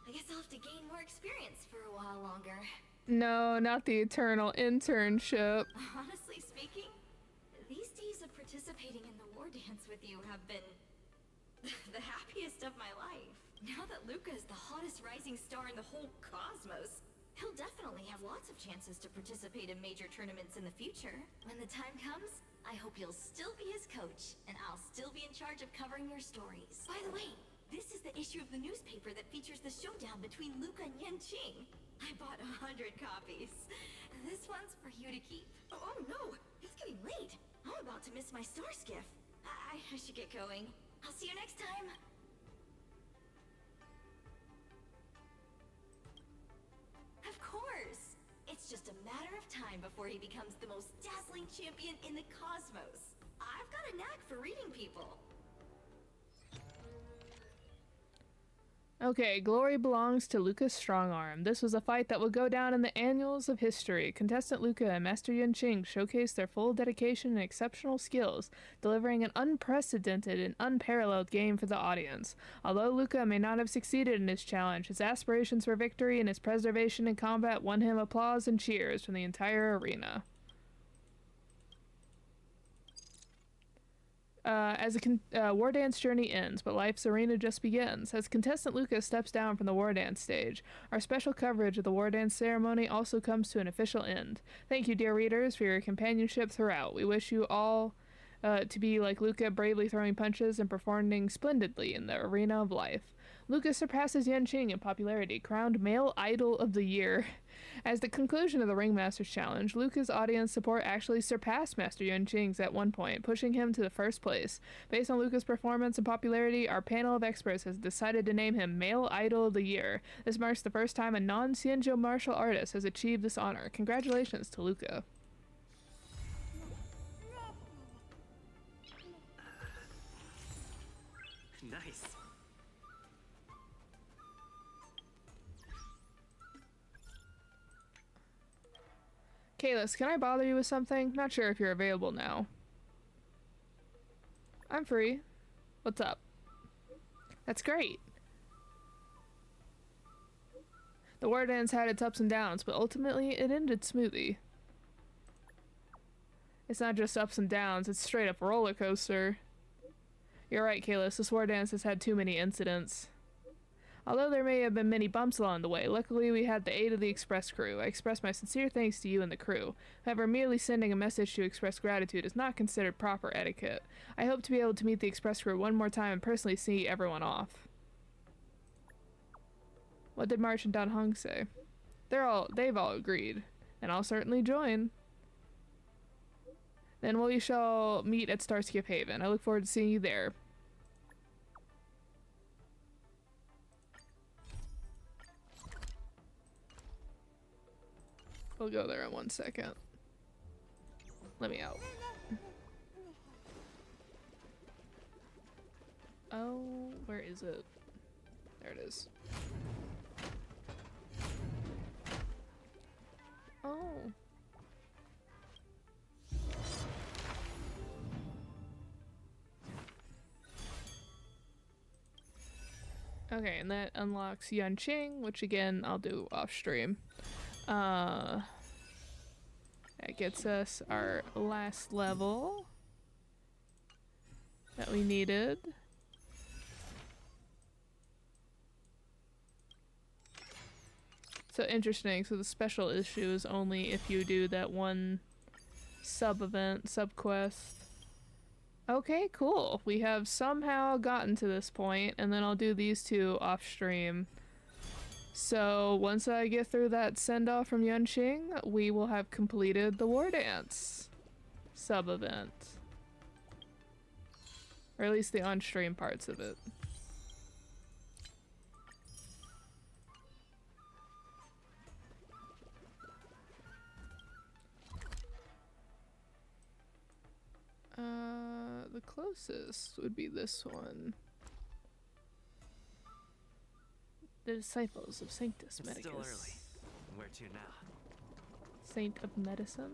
I guess I'll have to gain more experience for a while longer. No, not the eternal internship. Honestly speaking, these days of participating in the war dance with you have been the happiest of my life. Now that Luka is the hottest rising star in the whole cosmos, he'll definitely have lots of chances to participate in major tournaments in the future. When the time comes, I hope you'll still be his coach, and I'll still be in charge of covering your stories. By the way, this is the issue of the newspaper that features the showdown between Luka and Yanqing. I bought 100 copies. This one's for you to keep. Oh no, it's getting late. I'm about to miss my star skiff. I should get going. I'll see you next time. Of course. It's just a matter of time before he becomes the most dazzling champion in the cosmos. I've got a knack for reading people. Okay, glory belongs to Luka's Strongarm. This was a fight that will go down in the annals of history. Contestant Luka and Master Yanqing showcased their full dedication and exceptional skills, delivering an unprecedented and unparalleled game for the audience. Although Luka may not have succeeded in his challenge, his aspirations for victory and his preservation in combat won him applause and cheers from the entire arena. As a war dance journey ends, but life's arena just begins. As contestant Luka steps down from the war dance stage, our special coverage of the war dance ceremony also comes to an official end. Thank you, dear readers, for your companionship throughout. We wish you all to be like Luka, bravely throwing punches and performing splendidly in the arena of life. Luka surpasses Yanqing in popularity, crowned Male Idol of the Year. As the conclusion of the Ringmasters Challenge, Luka's audience support actually surpassed Master Yanqing's at one point, pushing him to the first place. Based on Luka's performance and popularity, our panel of experts has decided to name him Male Idol of the Year. This marks the first time a non-Xianzhou martial artist has achieved this honor. Congratulations to Luka. Nice. Kalis, can I bother you with something? Not sure if you're available now. I'm free. What's up? That's great. The war dance had its ups and downs, but ultimately it ended smoothly. It's not just ups and downs, it's straight up roller coaster. You're right, Kalis, this war dance has had too many incidents. Although there may have been many bumps along the way, luckily we had the aid of the Express crew. I express my sincere thanks to you and the crew. However, merely sending a message to express gratitude is not considered proper etiquette. I hope to be able to meet the Express crew one more time and personally see everyone off. What did March and Don Hung say? They've all agreed, and I'll certainly join. Then we shall meet at Starskip Haven. I look forward to seeing you there. We'll go there in 1 second. Let me out. Oh, where is it? There it is. Oh. Okay, and that unlocks Yanqing, which again, I'll do off stream. That gets us our last level that we needed. So interesting, so the special issue is only if you do that one sub-event, sub-quest. Okay, cool. We have somehow gotten to this point, and then I'll do these two off stream. So once I get through that send-off from Yanqing, we will have completed the war dance sub-event. Or at least the on-stream parts of it. closest would be this one. The Disciples of Sanctus Medicus. It's still early. Where to now? Saint of Medicine?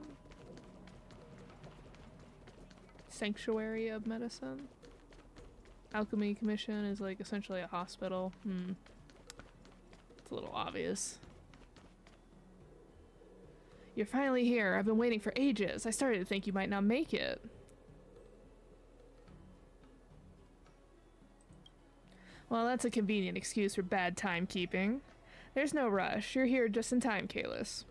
Sanctuary of Medicine? Alchemy Commission is like essentially a hospital. It's a little obvious. You're finally here. I've been waiting for ages. I started to think you might not make it. Well, that's a convenient excuse for bad timekeeping. There's no rush. You're here just in time, Kalis.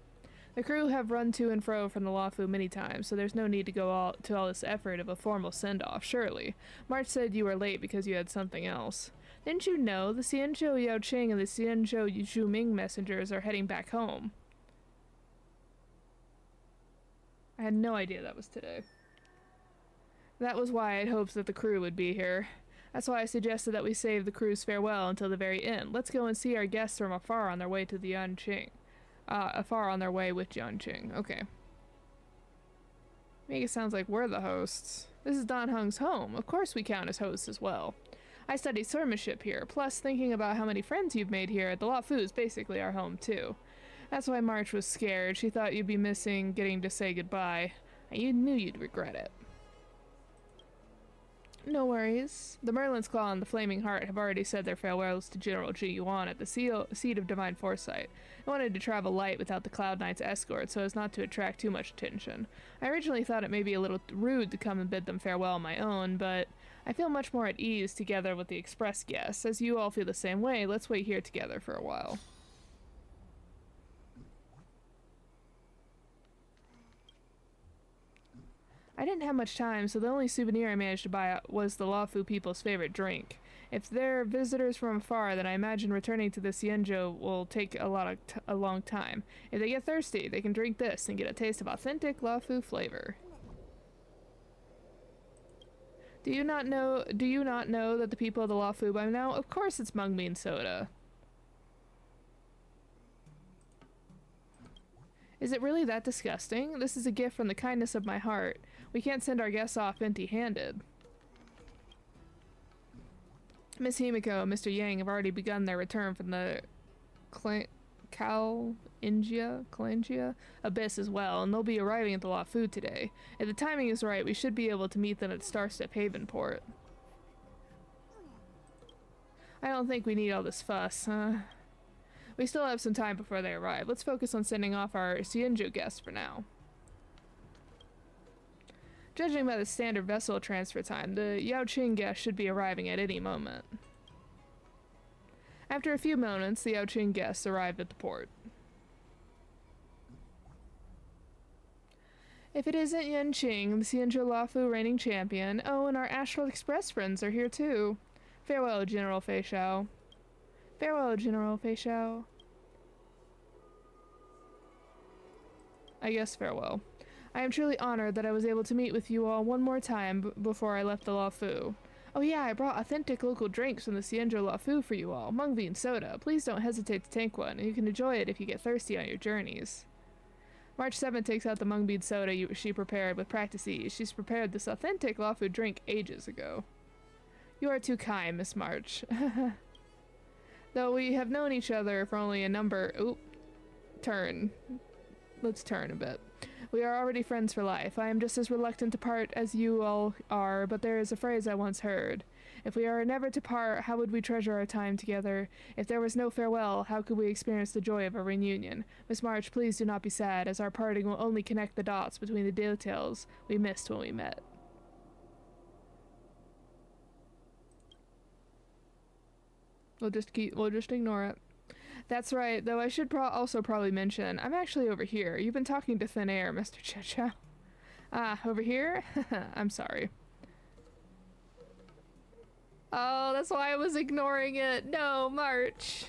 The crew have run to and fro from the Lafu many times, so there's no need to go to all this effort of a formal send-off, surely. March said you were late because you had something else. Didn't you know the Xianzhou Yaoqing and the Xianzhou Zhuming messengers are heading back home? I had no idea that was today. That was why I'd hoped that the crew would be here. That's why I suggested that we save the crew's farewell until the very end. Let's go and see our guests from afar on their way to the Yanqing. Afar on their way with Yanqing. Okay. Make it sounds like we're the hosts. This is Dan Heng's home. Of course we count as hosts as well. I study swordsmanship here, plus thinking about how many friends you've made here, the Lafu is basically our home too. That's why March was scared. She thought you'd be missing getting to say goodbye. And you knew you'd regret it. No worries. The Merlin's Claw and the Flaming Heart have already said their farewells to General Ji Yuan at the seat of Divine Foresight. I wanted to travel light without the Cloud Knight's escort so as not to attract too much attention. I originally thought it may be a little rude to come and bid them farewell on my own, but I feel much more at ease together with the express guests. As you all feel the same way, let's wait here together for a while. I didn't have much time, so the only souvenir I managed to buy was the Lafu people's favorite drink. If they're visitors from afar, then I imagine returning to the Xianzhou will take a long time. If they get thirsty, they can drink this and get a taste of authentic Lafu flavor. Do you not know that the people of the Lafu by now? Of course it's mung bean soda. Is it really that disgusting? This is a gift from the kindness of my heart. We can't send our guests off empty-handed. Miss Himiko and Mr. Yang have already begun their return from the Kalingia abyss as well, and they'll be arriving at the Lafu today. If the timing is right, we should be able to meet them at Starstep Haven Port. I don't think we need all this fuss, huh? We still have some time before they arrive. Let's focus on sending off our Xianzhou guests for now. Judging by the standard vessel transfer time, the Yaoqing guests should be arriving at any moment. After a few moments, the Yaoqing guests arrived at the port. If it isn't Yanqing, the Xianzhou Lafu reigning champion, oh, and our Astral Express friends are here too. Farewell, General Fei Xiao. Farewell, General Fei Xiao. I guess farewell. I am truly honored that I was able to meet with you all one more time before I left the Lafu. Oh yeah, I brought authentic local drinks from the Xianzhou Lafu for you all. Mung bean soda. Please don't hesitate to take one, and you can enjoy it if you get thirsty on your journeys. March 7th takes out the mung bean soda she prepared with practice ease. She's prepared this authentic Lafu drink ages ago. You are too kind, Miss March. Though we have known each other for only a number... Oop. Turn. Let's turn a bit. We are already friends for life. I am just as reluctant to part as you all are, but there is a phrase I once heard. If we are never to part, how would we treasure our time together? If there was no farewell, how could we experience the joy of a reunion? Miss March, please do not be sad, as our parting will only connect the dots between the details we missed when we met. We'll just ignore it. That's right, though I should also probably mention, I'm actually over here. You've been talking to thin air, Mr. Chechow. Ah, over here? I'm sorry. Oh, that's why I was ignoring it. No, March.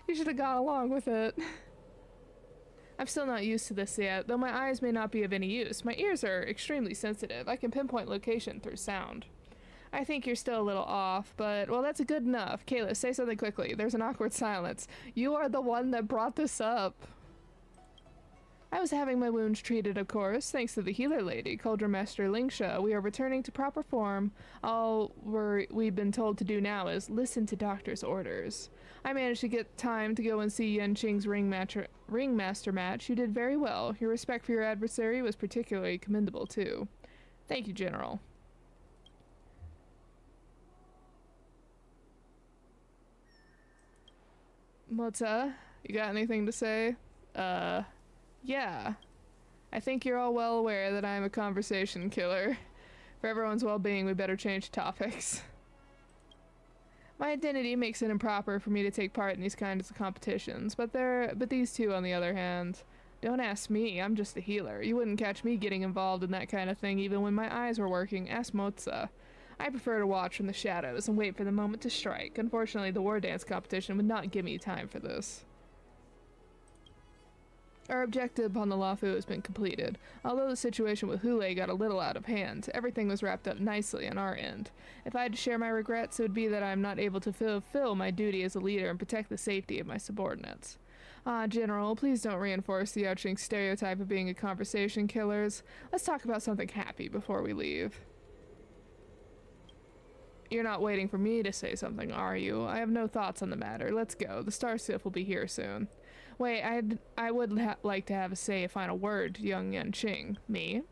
You should have gone along with it. I'm still not used to this yet, though my eyes may not be of any use. My ears are extremely sensitive. I can pinpoint location through sound. I think you're still a little off, but, well, that's good enough. Kayla, say something quickly. There's an awkward silence. You are the one that brought this up. I was having my wounds treated, of course, thanks to the healer lady, Cauldron Master Lingsha. We are returning to proper form. All we've been told to do now is listen to doctor's orders. I managed to get time to go and see Yanqing's ringmaster match. You did very well. Your respect for your adversary was particularly commendable, too. Thank you, General. Mota, you got anything to say? Yeah. I think you're all well aware that I'm a conversation killer. For everyone's well-being, we better change topics. My identity makes it improper for me to take part in these kinds of competitions, but these two, on the other hand, don't ask me, I'm just a healer. You wouldn't catch me getting involved in that kind of thing even when my eyes were working. Ask Moza. I prefer to watch from the shadows and wait for the moment to strike. Unfortunately, the war dance competition would not give me time for this. Our objective on the Lafu has been completed. Although the situation with Hule got a little out of hand, everything was wrapped up nicely on our end. If I had to share my regrets, it would be that I am not able to fulfill my duty as a leader and protect the safety of my subordinates. General, please don't reinforce the Yaoqing stereotype of being a conversation killers. Let's talk about something happy before we leave. You're not waiting for me to say something, are you? I have no thoughts on the matter. Let's go. The Star Sif will be here soon. Wait, I would like to have a say a final word, young Yanqing. Me?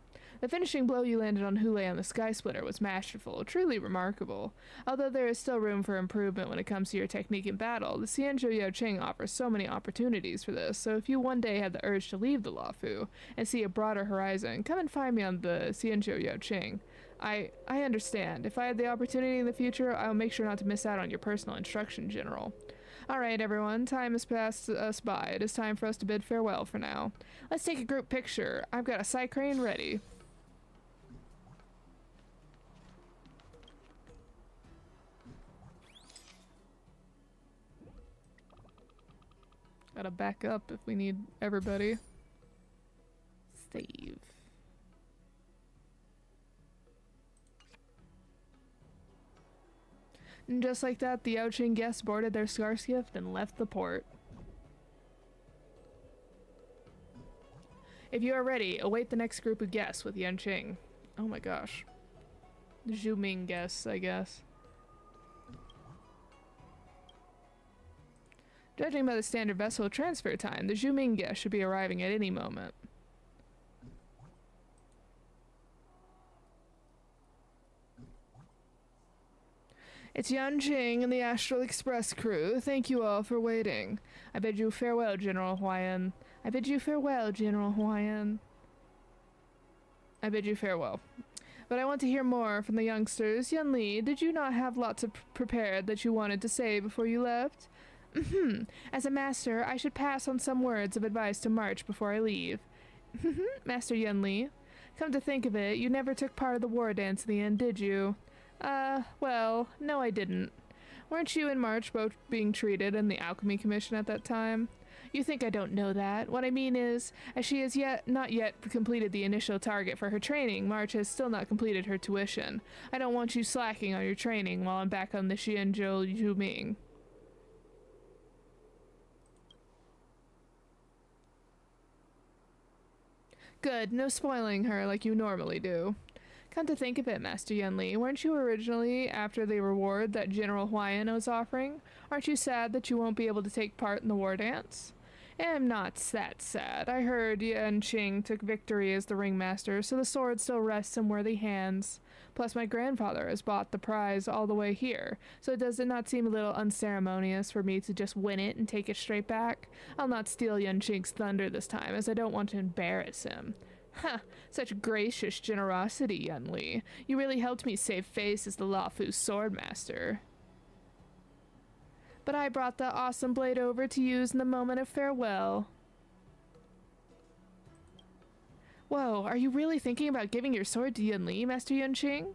The finishing blow you landed on Hule on the Sky Splitter was masterful, truly remarkable. Although there is still room for improvement when it comes to your technique in battle, the Xianzhou Yaoqing offers so many opportunities for this, so if you one day have the urge to leave the Lafu and see a broader horizon, come and find me on the Xianzhou Yaoqing. I understand. If I had the opportunity in the future, I will make sure not to miss out on your personal instruction, General. Alright, everyone. Time has passed us by. It is time for us to bid farewell for now. Let's take a group picture. I've got a side crane ready. Gotta back up if we need everybody. Save. And just like that, the Yaoqing guests boarded their Scarskift and left the port. If you are ready, await the next group of guests with Yanqing. Oh my gosh. The Zhuming guests, I guess. Judging by the standard vessel transfer time, the Zhuming guests should be arriving at any moment. It's Yanqing and the Astral Express crew. Thank you all for waiting. I bid you farewell, General Huayan. I bid you farewell, General Huayan. I bid you farewell. But I want to hear more from the youngsters. Yun Li, did you not have lots of prepared that you wanted to say before you left? As a master, I should pass on some words of advice to March before I leave. Master Yun Li. Come to think of it, you never took part of the war dance in the end, did you? Well, no I didn't. Weren't you and March both being treated in the Alchemy Commission at that time? You think I don't know that. What I mean is, as she has not yet completed the initial target for her training, March has still not completed her tuition. I don't want you slacking on your training while I'm back on the Xianzhou Yuming. Good, no spoiling her like you normally do. Come to think of it, Master Yun Li, weren't you originally after the reward that General Huayan was offering? Aren't you sad that you won't be able to take part in the war dance? I'm not that sad. I heard Yanqing took victory as the ringmaster, so the sword still rests in worthy hands. Plus my grandfather has bought the prize all the way here, so does it not seem a little unceremonious for me to just win it and take it straight back? I'll not steal Yanqing's thunder this time, as I don't want to embarrass him. Ha! Such gracious generosity, Yun Li. You really helped me save face as the Lafu's swordmaster. But I brought the awesome blade over to use in the moment of farewell. Whoa, are you really thinking about giving your sword to Yun Li, Master Yanqing?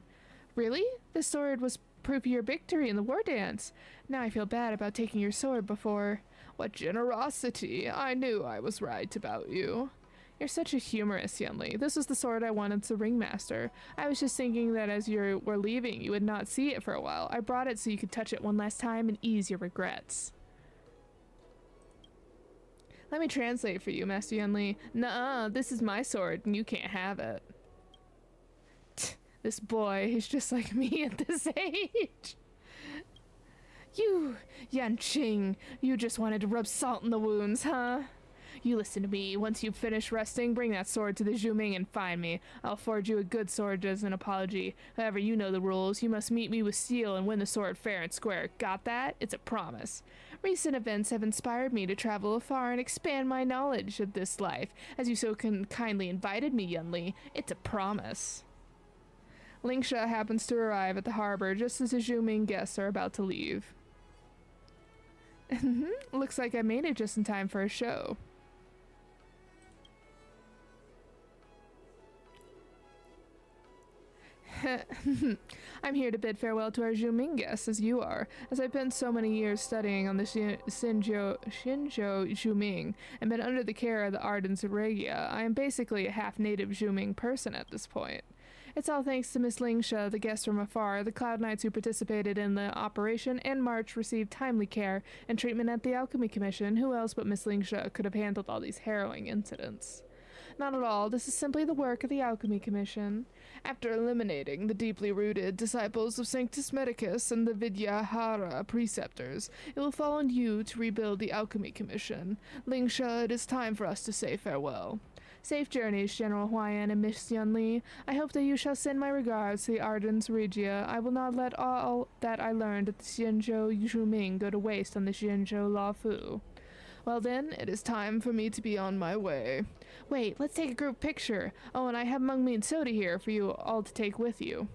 Really? The sword was proof of your victory in the war dance. Now I feel bad about taking your sword before. What generosity! I knew I was right about you. You're such a humorous, Yun Li. This was the sword I wanted to ringmaster. I was just thinking that as you were leaving, you would not see it for a while. I brought it so you could touch it one last time and ease your regrets. Let me translate for you, Master Yunli. Nuh-uh, this is my sword, and you can't have it. This boy, he's just like me at this age. You, Yanqing, you just wanted to rub salt in the wounds, huh? You listen to me. Once you've finished resting, bring that sword to the Zhuming and find me. I'll forge you a good sword as an apology. However, you know the rules. You must meet me with steel and win the sword fair and square. Got that? It's a promise. Recent events have inspired me to travel afar and expand my knowledge of this life. As you so kindly invited me, Yunli, it's a promise. Lingsha happens to arrive at the harbor just as the Zhuming guests are about to leave. Looks like I made it just in time for a show. I'm here to bid farewell to our Zhuming guests, as you are. As I've been so many years studying on the Shinjo Zhuming and been under the care of the Ardens Regia, I am basically a half-native Zhuming person at this point. It's all thanks to Miss Lingsha, the guests from afar, the Cloud Knights who participated in the operation, and March received timely care and treatment at the Alchemy Commission. Who else but Miss Lingsha could have handled all these harrowing incidents? Not at all. This is simply the work of the Alchemy Commission. After eliminating the deeply rooted disciples of Sanctus Medicus and the Vidyahara preceptors, it will fall on you to rebuild the Alchemy Commission. Lingsha, it is time for us to say farewell. Safe journeys, General Huayan and Miss Yunli. I hope that you shall send my regards to the Ardens Regia. I will not let all that I learned at the Xianzhou Zhuming go to waste on the Xianzhou Lafu. Well then, it is time for me to be on my way. Wait, let's take a group picture. Oh, and I have mung bean soda here for you all to take with you.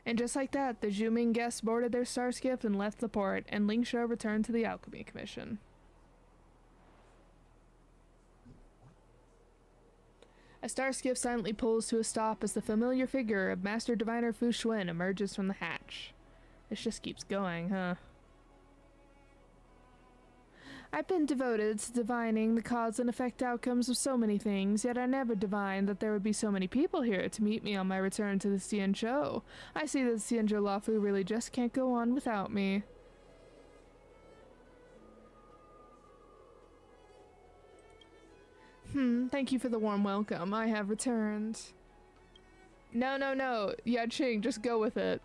And just like that, the Zhuming guests boarded their star skiff and left the port, and Lingsha returned to the Alchemy Commission. A star skiff silently pulls to a stop as the familiar figure of Master Diviner Fu Xuan emerges from the hatch. This just keeps going, huh? I've been devoted to divining the cause and effect outcomes of so many things, yet I never divined that there would be so many people here to meet me on my return to the Xianzhou. I see that the Xianzhou Lafu really just can't go on without me. Thank you for the warm welcome. I have returned. No, Yanqing, just go with it.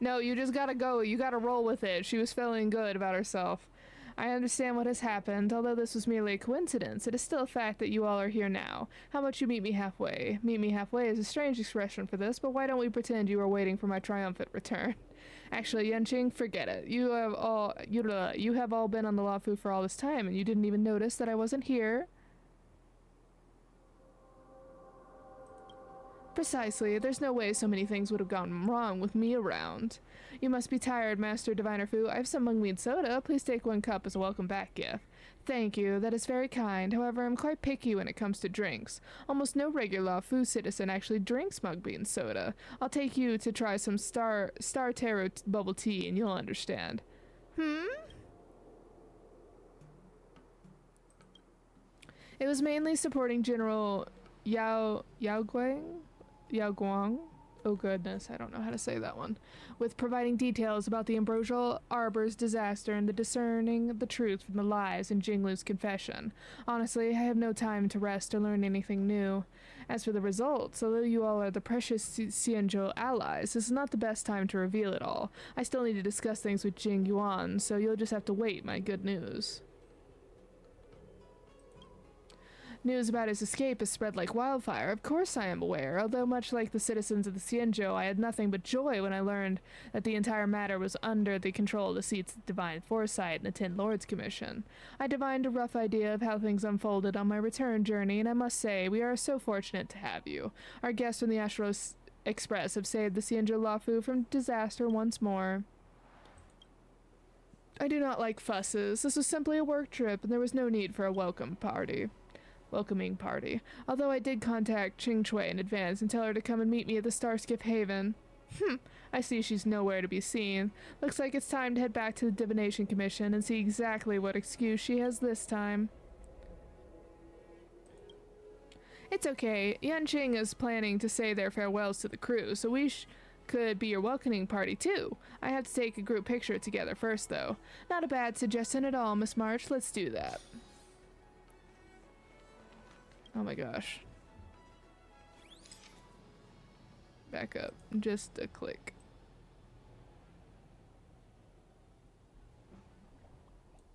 No, you just gotta go. You gotta roll with it. She was feeling good about herself. I understand what has happened. Although this was merely a coincidence, it is still a fact that you all are here now. How about you meet me halfway? Meet me halfway is a strange expression for this, but why don't we pretend you are waiting for my triumphant return? Actually, Yanqing, forget it. You have all been on the Lafu for all this time, and you didn't even notice that I wasn't here. Precisely. There's no way so many things would have gone wrong with me around. You must be tired, Master Diviner Fu. I have some mung bean soda. Please take one cup as a welcome back gift. Thank you. That is very kind. However, I'm quite picky when it comes to drinks. Almost no regular Lafu citizen actually drinks mung bean soda. I'll take you to try some Star Taro bubble tea and you'll understand. It was mainly supporting General Yao Guang? Oh goodness, I don't know how to say that one. With providing details about the Ambrosial Arbor's disaster and the discerning the truth from the lies in Jinglu's confession. Honestly, I have no time to rest or learn anything new. As for the results, although you all are the precious Xianzhou allies, this is not the best time to reveal it all. I still need to discuss things with Jing Yuan, so you'll just have to wait my good news. News about his escape has spread like wildfire. Of course I am aware, although much like the citizens of the Xianzhou, I had nothing but joy when I learned that the entire matter was under the control of the seats of Divine Foresight and the Tin Lords Commission. I divined a rough idea of how things unfolded on my return journey, and I must say, we are so fortunate to have you. Our guests from the Astro Express have saved the Xianzhou Lafu from disaster once more. I do not like fusses. This was simply a work trip, and there was no need for a welcoming party. Although I did contact Qing Shui in advance and tell her to come and meet me at the Starskiff Haven. I see she's nowhere to be seen. Looks like it's time to head back to the Divination Commission and see exactly what excuse she has this time. It's okay. Yanqing is planning to say their farewells to the crew, so we could be your welcoming party too. I have to take a group picture together first, though. Not a bad suggestion at all, Miss March. Let's do that. Oh my gosh. Back up. Just a click.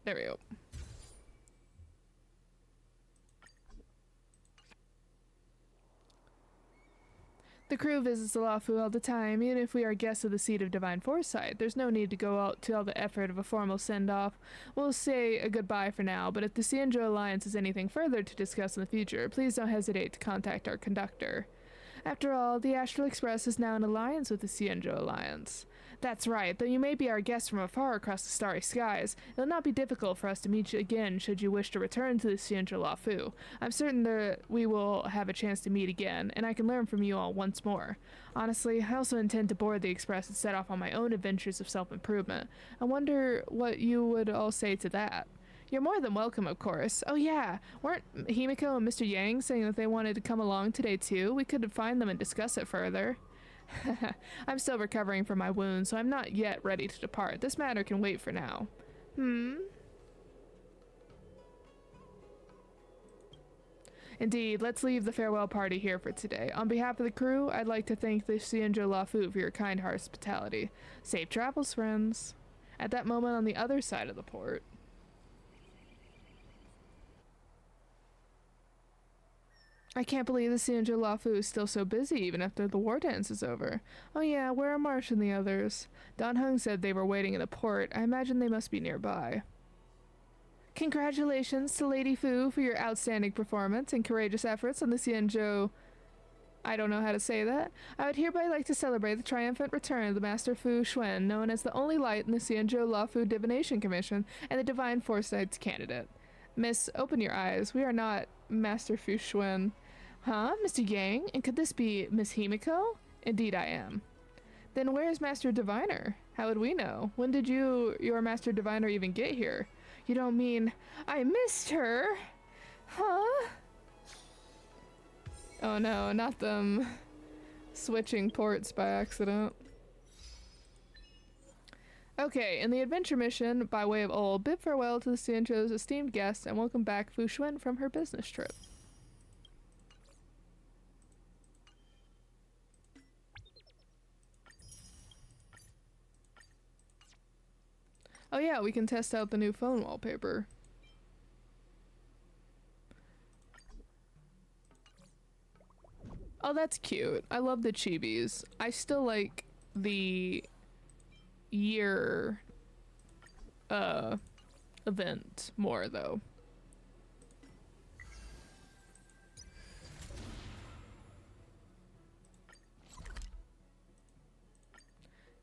There we go. The crew visits the Lafu all the time. Even if we are guests of the Seat of Divine Foresight, there's no need to go out to all the effort of a formal send-off. We'll say a goodbye for now, but if the Xianzhou Alliance has anything further to discuss in the future, please don't hesitate to contact our conductor. After all, the Astral Express is now in alliance with the Xianzhou Alliance. That's right, though you may be our guest from afar across the starry skies, it'll not be difficult for us to meet you again should you wish to return to the Xianzhou Lafu. I'm certain that we will have a chance to meet again, and I can learn from you all once more. Honestly, I also intend to board the Express and set off on my own adventures of self-improvement. I wonder what you would all say to that. You're more than welcome, of course. Oh yeah, weren't Himiko and Mr. Yang saying that they wanted to come along today too? We could find them and discuss it further. I'm still recovering from my wound, so I'm not yet ready to depart. This matter can wait for now. Indeed, let's leave the farewell party here for today. On behalf of the crew, I'd like to thank the Xianzhou Lafu for your kind hospitality. Safe travels, friends. At that moment on the other side of the port. I can't believe the Xianzhou Lafu is still so busy even after the war dance is over. Oh yeah, where are Marsh and the others? Don Hung said they were waiting in the port. I imagine they must be nearby. Congratulations to Lady Fu for your outstanding performance and courageous efforts on the Xianzhou... I don't know how to say that. I would hereby like to celebrate the triumphant return of the Master Fu Xuan, known as the only light in the Xianzhou Lafu Divination Commission and the Divine Foresight's candidate. Miss, open your eyes. We are not Master Fu Xuan. Huh? Mr. Yang? And could this be Miss Himiko? Indeed I am. Then where is Master Diviner? How would we know? When did your Master Diviner even get here? You don't mean I missed her? Huh? Oh no, not them switching ports by accident. Okay, in the adventure mission, by way of old, bid farewell to the Xianzhou's esteemed guest and welcome back Fu Xuan from her business trip. Oh yeah, we can test out the new phone wallpaper. Oh, that's cute. I love the chibis. I still like the year event more though.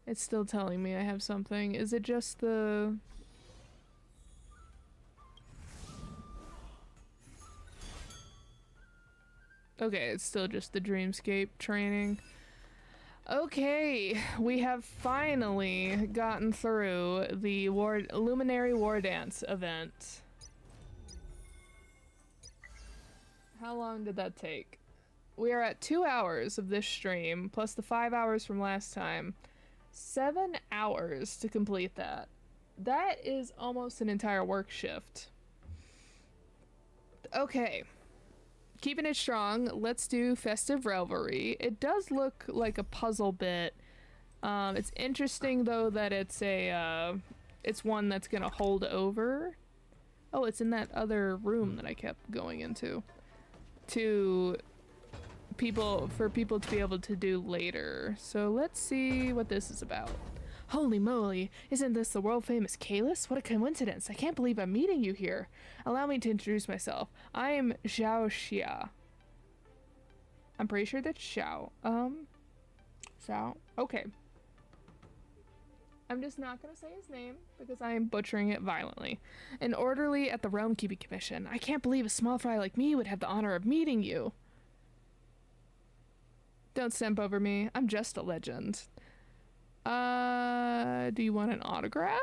It's still telling me I have something. Is it just the... Okay, it's still just the Dreamscape training. Okay, we have finally gotten through the Luminary War Dance event. How long did that take? We are at 2 hours of this stream, plus the 5 hours from last time. 7 hours to complete that. That is almost an entire work shift. Okay. Keeping it strong, let's do Festive Revelry. It does look like a puzzle bit. It's interesting though that it's a it's one that's gonna hold over. Oh, it's in that other room that I kept going into. For people to be able to do later. So let's see what this is about. Holy moly, isn't this the world famous Kalis? What a coincidence. I can't believe I'm meeting you here. Allow me to introduce myself. I am Zhao Xia. I'm pretty sure that's Xiao. Xiao? Okay. I'm just not gonna say his name because I am butchering it violently. An orderly at the Realm Keeping Commission. I can't believe a small fry like me would have the honor of meeting you. Don't simp over me. I'm just a legend. Do you want an autograph?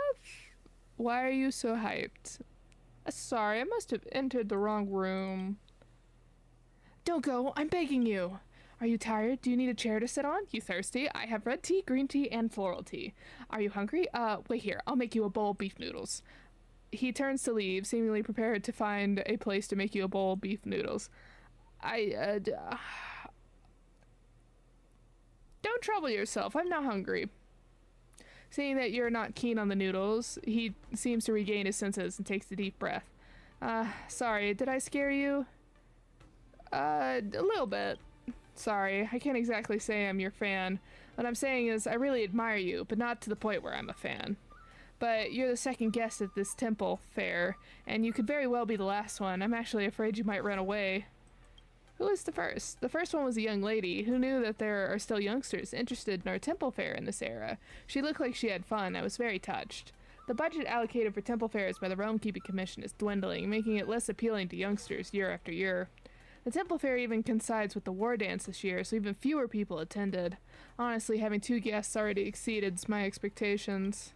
Why are you so hyped? Sorry, I must have entered the wrong room. Don't go, I'm begging you. Are you tired? Do you need a chair to sit on? You thirsty? I have red tea, green tea, and floral tea. Are you hungry? Wait here, I'll make you a bowl of beef noodles. He turns to leave, seemingly prepared to find a place to make you a bowl of beef noodles. Don't trouble yourself, I'm not hungry. Seeing that you're not keen on the noodles, he seems to regain his senses and takes a deep breath. Sorry, did I scare you? A little bit. Sorry, I can't exactly say I'm your fan. What I'm saying is I really admire you, but not to the point where I'm a fan. But you're the second guest at this temple fair, and you could very well be the last one. I'm actually afraid you might run away. Who was the first? The first one was a young lady who knew that there are still youngsters interested in our temple fair in this era. She looked like she had fun. I was very touched. The budget allocated for temple fairs by the Realm Keeping Commission is dwindling, making it less appealing to youngsters year after year. The temple fair even coincides with the war dance this year, so even fewer people attended. Honestly, having 2 guests already exceeded my expectations.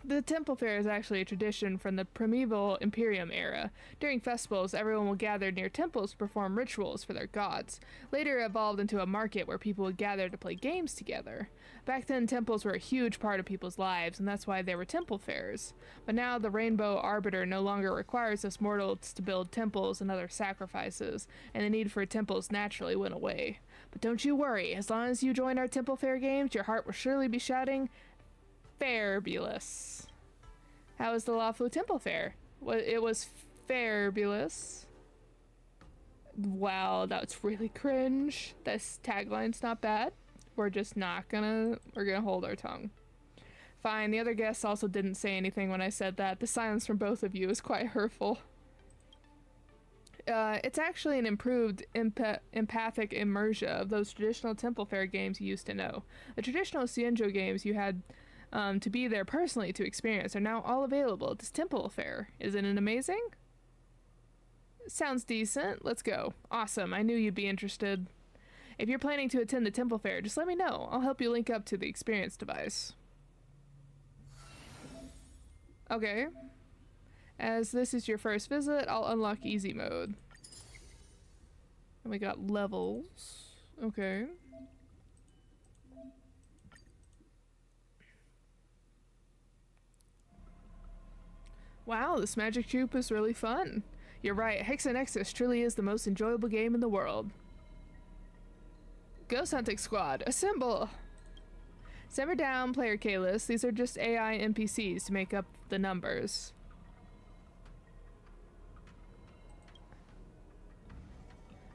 The temple fair is actually a tradition from the primeval Imperium era. During festivals, everyone will gather near temples to perform rituals for their gods. Later it evolved into a market where people would gather to play games together. Back then, temples were a huge part of people's lives, and that's why there were temple fairs. But now the Rainbow Arbiter no longer requires us mortals to build temples and other sacrifices, and the need for temples naturally went away. But don't you worry, as long as you join our temple fair games, your heart will surely be shouting, Fabulous. How was the Lafu Temple Fair? Well, it was fabulous. Wow, that's really cringe. This tagline's not bad. We're gonna hold our tongue. Fine, the other guests also didn't say anything when I said that. The silence from both of you is quite hurtful. It's actually an improved empathic immersion of those traditional temple fair games you used to know. The traditional Xianzhou games you had to be there personally to experience are now all available at this temple fair. Isn't it amazing? Sounds decent. Let's go. Awesome. I knew you'd be interested. If you're planning to attend the temple fair, just let me know. I'll help you link up to the experience device. Okay. As this is your first visit, I'll unlock easy mode. And we got levels. Okay. Wow, this Magic Troop is really fun. You're right, Hexanexus truly is the most enjoyable game in the world. Ghost Hunting Squad, assemble! Simmer down, player Kalis. These are just AI NPCs to make up the numbers.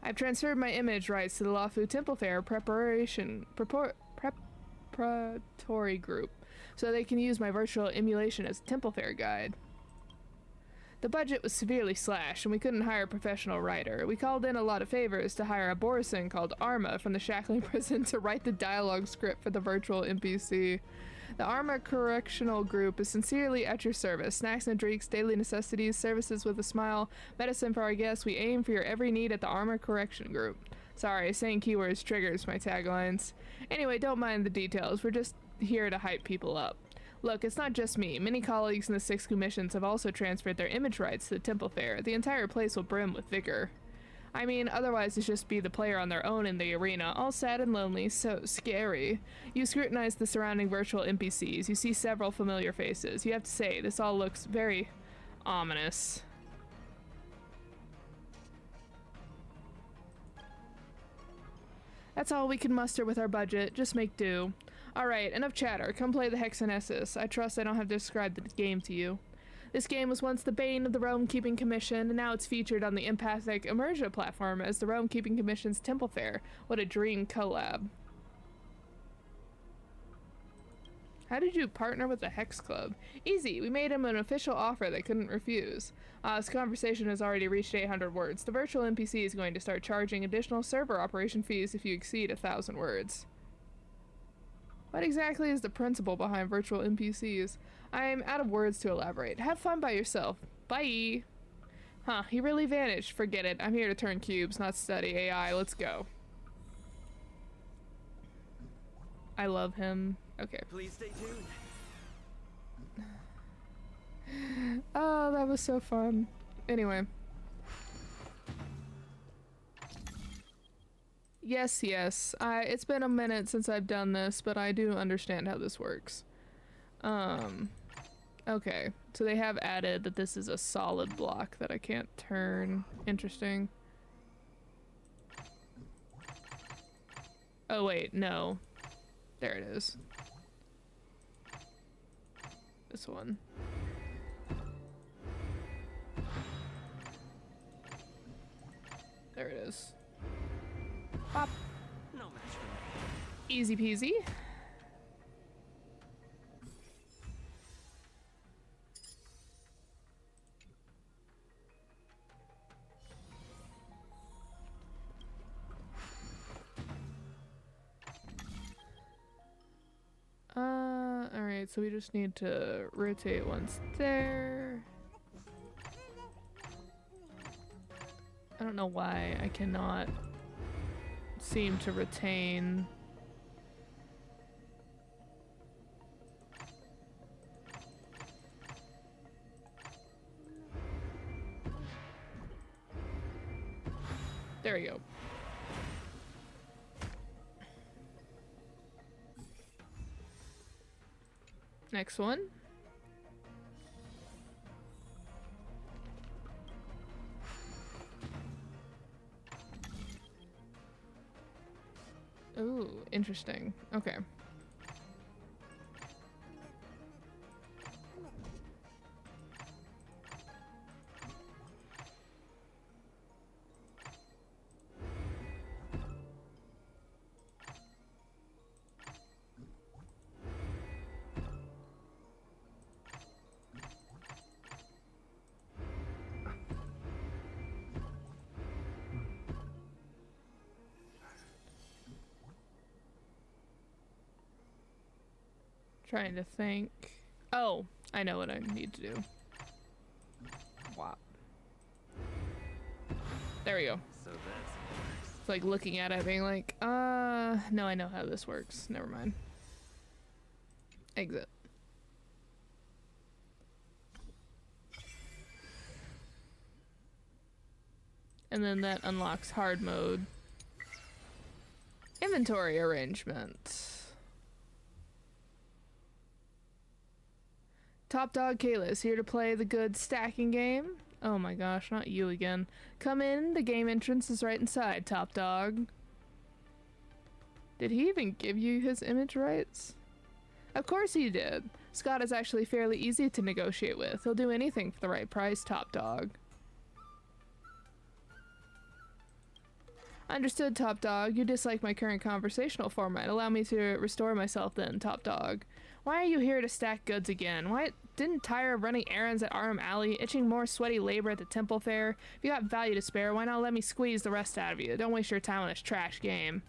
I've transferred my image rights to the Lafu Temple Fair preparatory group, so they can use my virtual emulation as a Temple Fair guide. The budget was severely slashed, and we couldn't hire a professional writer. We called in a lot of favors to hire a Borison called Arma from the Shackling Prison to write the dialogue script for the virtual NPC. The Arma Correctional Group is sincerely at your service. Snacks and drinks, daily necessities, services with a smile, medicine for our guests. We aim for your every need at the Arma Correction Group. Sorry, saying keywords triggers my taglines. Anyway, don't mind the details. We're just here to hype people up. Look, it's not just me. Many colleagues in the 6 commissions have also transferred their image rights to the Temple Fair. The entire place will brim with vigor. I mean, otherwise it's just be the player on their own in the arena, all sad and lonely, so scary. You scrutinize the surrounding virtual NPCs. You see several familiar faces. You have to say, this all looks very ominous. That's all we can muster with our budget. Just make do. Alright, enough chatter. Come play the Hexanessus. I trust I don't have to describe the game to you. This game was once the bane of the Realm Keeping Commission, and now it's featured on the empathic Immersia platform as the Realm Keeping Commission's Temple Fair. What a dream collab. How did you partner with the Hex Club? Easy. We made him an official offer they couldn't refuse. This conversation has already reached 800 words. The virtual NPC is going to start charging additional server operation fees if you exceed 1,000 words. What exactly is the principle behind virtual NPCs? I'm out of words to elaborate. Have fun by yourself. Bye! Huh, he really vanished. Forget it. I'm here to turn cubes, not study AI. Let's go. I love him. Okay. Please stay tuned. Oh, that was so fun. Anyway. Yes, yes. It's been a minute since I've done this, but I do understand how this works. Okay. So they have added that this is a solid block that I can't turn. Interesting. Oh wait, no. There it is. This one. There it is. Pop. No match for me. Easy peasy. Alright, so we just need to rotate once there. I don't know why I cannot seem to retain. There we go. Next one. Ooh, interesting. Okay. Trying to think. Oh, I know what I need to do. Wow. There we go. So that's It's like looking at it being like, no, I know how this works. Never mind. Exit. And then that unlocks hard mode. Inventory arrangement. Top Dog Kalis here to play the good stacking game. Oh my gosh, not you again. Come in, the game entrance is right inside, Top Dog. Did he even give you his image rights? Of course he did. Scott is actually fairly easy to negotiate with. He'll do anything for the right price, Top Dog. Understood, Top Dog. You dislike my current conversational format. Allow me to restore myself then, Top Dog. Why are you here to stack goods again? Why didn't tire of running errands at Arm Alley, itching more sweaty labor at the Temple Fair? If you got value to spare, why not let me squeeze the rest out of you? Don't waste your time on this trash game.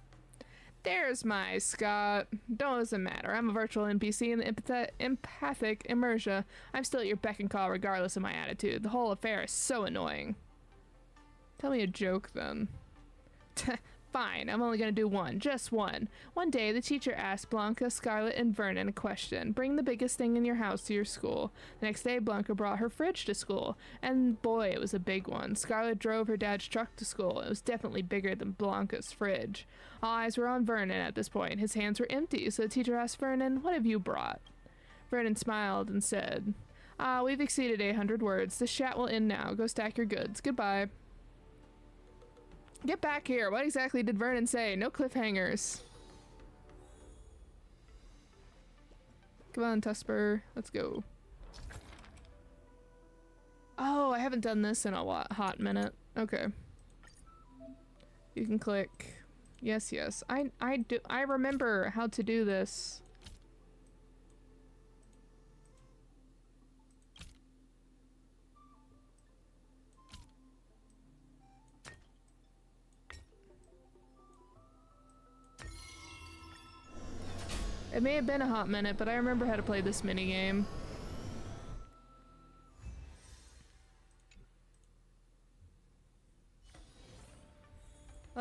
There's my Scott. Doesn't matter. I'm a virtual NPC in the empathic immersion. I'm still at your beck and call regardless of my attitude. The whole affair is so annoying. Tell me a joke then. Fine, I'm only gonna do one. Just one. One day, the teacher asked Blanca, Scarlet, and Vernon a question. Bring the biggest thing in your house to your school. The next day, Blanca brought her fridge to school. And boy, it was a big one. Scarlet drove her dad's truck to school. It was definitely bigger than Blanca's fridge. All eyes were on Vernon at this point. His hands were empty, so the teacher asked Vernon, "What have you brought?" Vernon smiled and said, we've exceeded 800 words. This chat will end now. Go stack your goods. Goodbye. Get back here. What exactly did Vernon say? No cliffhangers. Come on, Tusper. Let's go. Oh, I haven't done this in a hot minute. Okay. You can click. Yes, yes. I remember how to do this. It may have been a hot minute, but I remember how to play this minigame.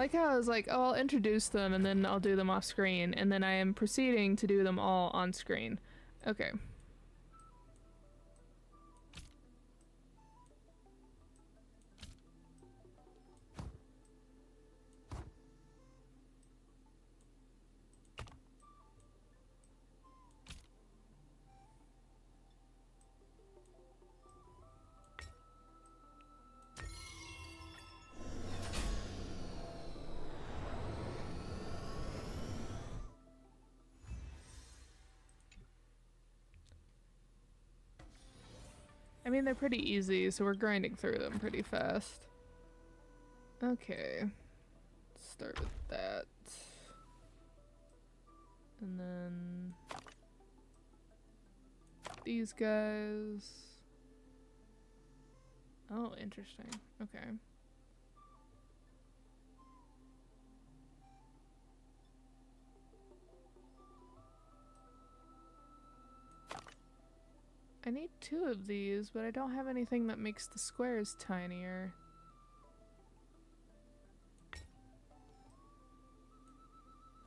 like how I was like, oh, I'll introduce them and then I'll do them off screen, and then I am proceeding to do them all on screen. Okay. I mean, they're pretty easy, so we're grinding through them pretty fast. Okay. Let's start with that. And then these guys. Oh, interesting. Okay. I need 2 of these, but I don't have anything that makes the squares tinier.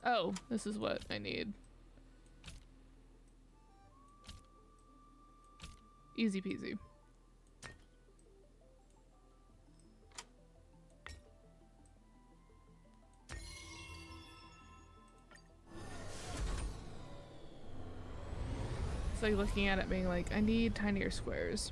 Oh, this is what I need. Easy peasy. It's like looking at it being like, I need tinier squares.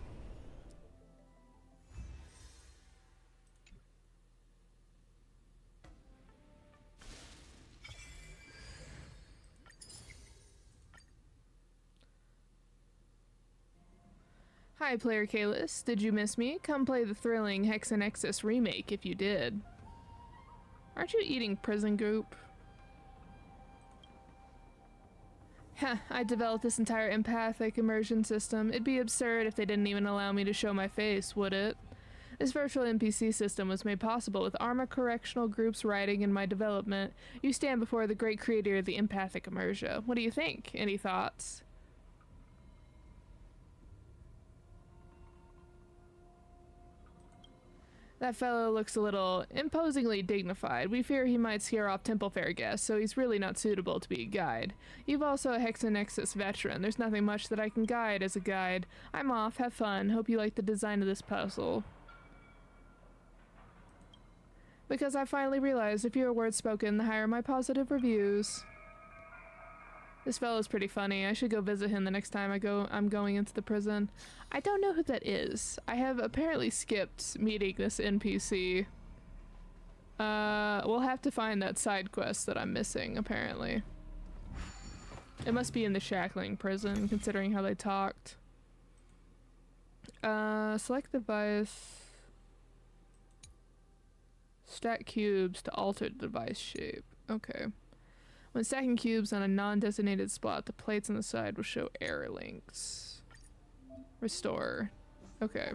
Hi, player Kalis. Did you miss me? Come play the thrilling Hexanexus remake if you did. Aren't you eating prison goop? Heh, I developed this entire empathic immersion system. It'd be absurd if they didn't even allow me to show my face, would it? This virtual NPC system was made possible with Arma Correctional Group's writing and my development. You stand before the great creator of the empathic immersion. What do you think? Any thoughts? That fellow looks a little imposingly dignified. We fear he might scare off Temple Fair guests, so he's really not suitable to be a guide. You've also a Hexanexus veteran. There's nothing much that I can guide as a guide. I'm off. Have fun. Hope you like the design of this puzzle. Because I finally realized the fewer words spoken, the higher my positive reviews. This fellow's pretty funny. I should go visit him the next time I'm going into the prison. I don't know who that is. I have apparently skipped meeting this NPC. We'll have to find that side quest that I'm missing, apparently. It must be in the Shackling prison, considering how they talked. Select device. Stack cubes to alter the device shape. Okay. When stacking cubes on a non-designated spot, the plates on the side will show error links. Restore. Okay.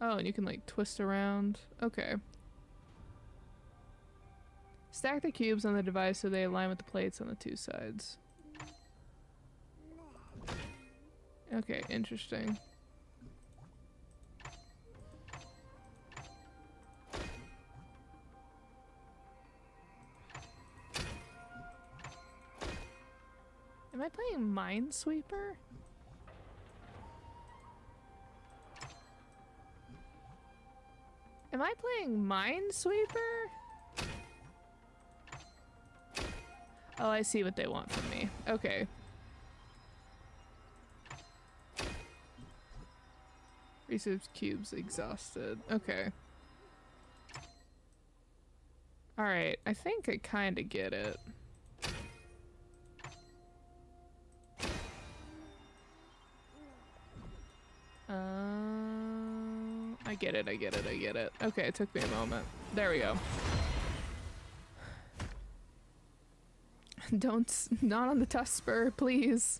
Oh, and you can like twist around. Okay. Stack the cubes on the device so they align with the plates on the 2 sides. Okay, interesting. Am I playing Minesweeper? Am I playing Minesweeper? Oh, I see what they want from me. Okay. Research cubes exhausted. Okay. Alright, I think I kinda get it. I get it, I get it, I get it. Okay, it took me a moment. There we go. Not on the tough spur, please.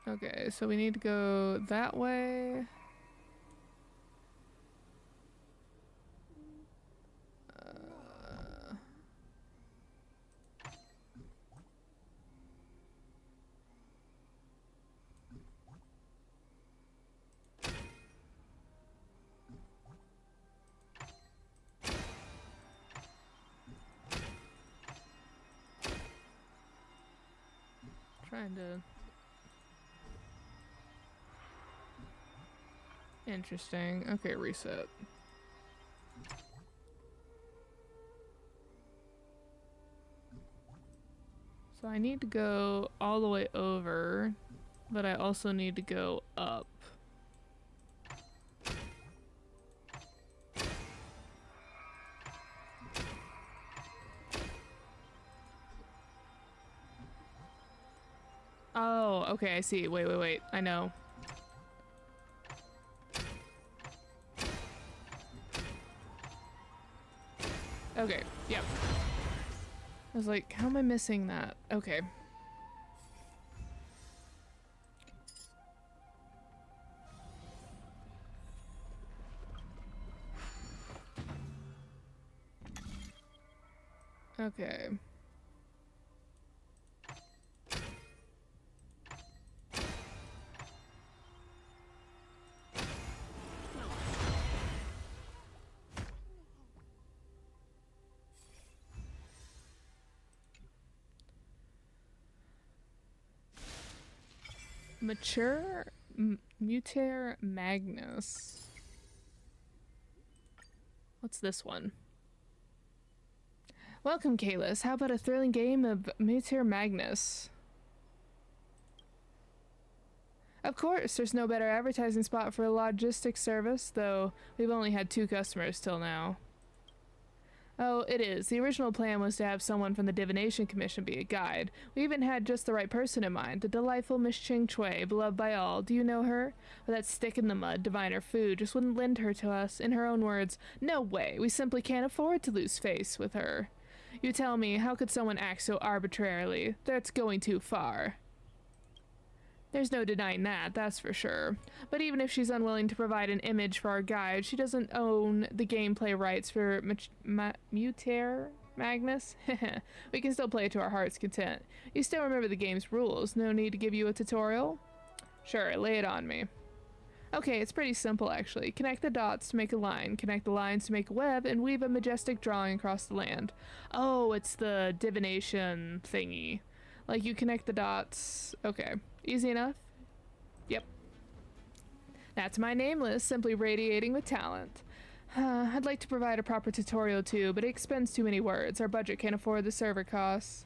Okay, so we need to go that way. Kinda interesting. Okay, reset. So I need to go all the way over, but I also need to go up. Oh, okay, I see. Wait. I know. Okay, yep. I was like, how am I missing that? Okay. Okay. Mature Muter Magnus. What's this one? Welcome, Kalis. How about a thrilling game of Muter Magnus? Of course, there's no better advertising spot for a logistics service, though we've only had 2 customers till now. Oh, it is. The original plan was to have someone from the Divination Commission be a guide. We even had just the right person in mind, the delightful Miss Ching Chui, beloved by all. Do you know her? With that stick in the mud, diviner food just wouldn't lend her to us. In her own words, no way, we simply can't afford to lose face with her. You tell me, how could someone act so arbitrarily? That's going too far. There's no denying that, that's for sure. But even if she's unwilling to provide an image for our guide, she doesn't own the gameplay rights for Muter Magnus. We can still play it to our heart's content. You still remember the game's rules. No need to give you a tutorial? Sure, lay it on me. Okay, it's pretty simple actually. Connect the dots to make a line, connect the lines to make a web, and weave a majestic drawing across the land. Oh, it's the divination thingy. Like you connect the dots. Okay. Easy enough? Yep. That's my name list, simply radiating with talent. I'd like to provide a proper tutorial too, but it expends too many words. Our budget can't afford the server costs.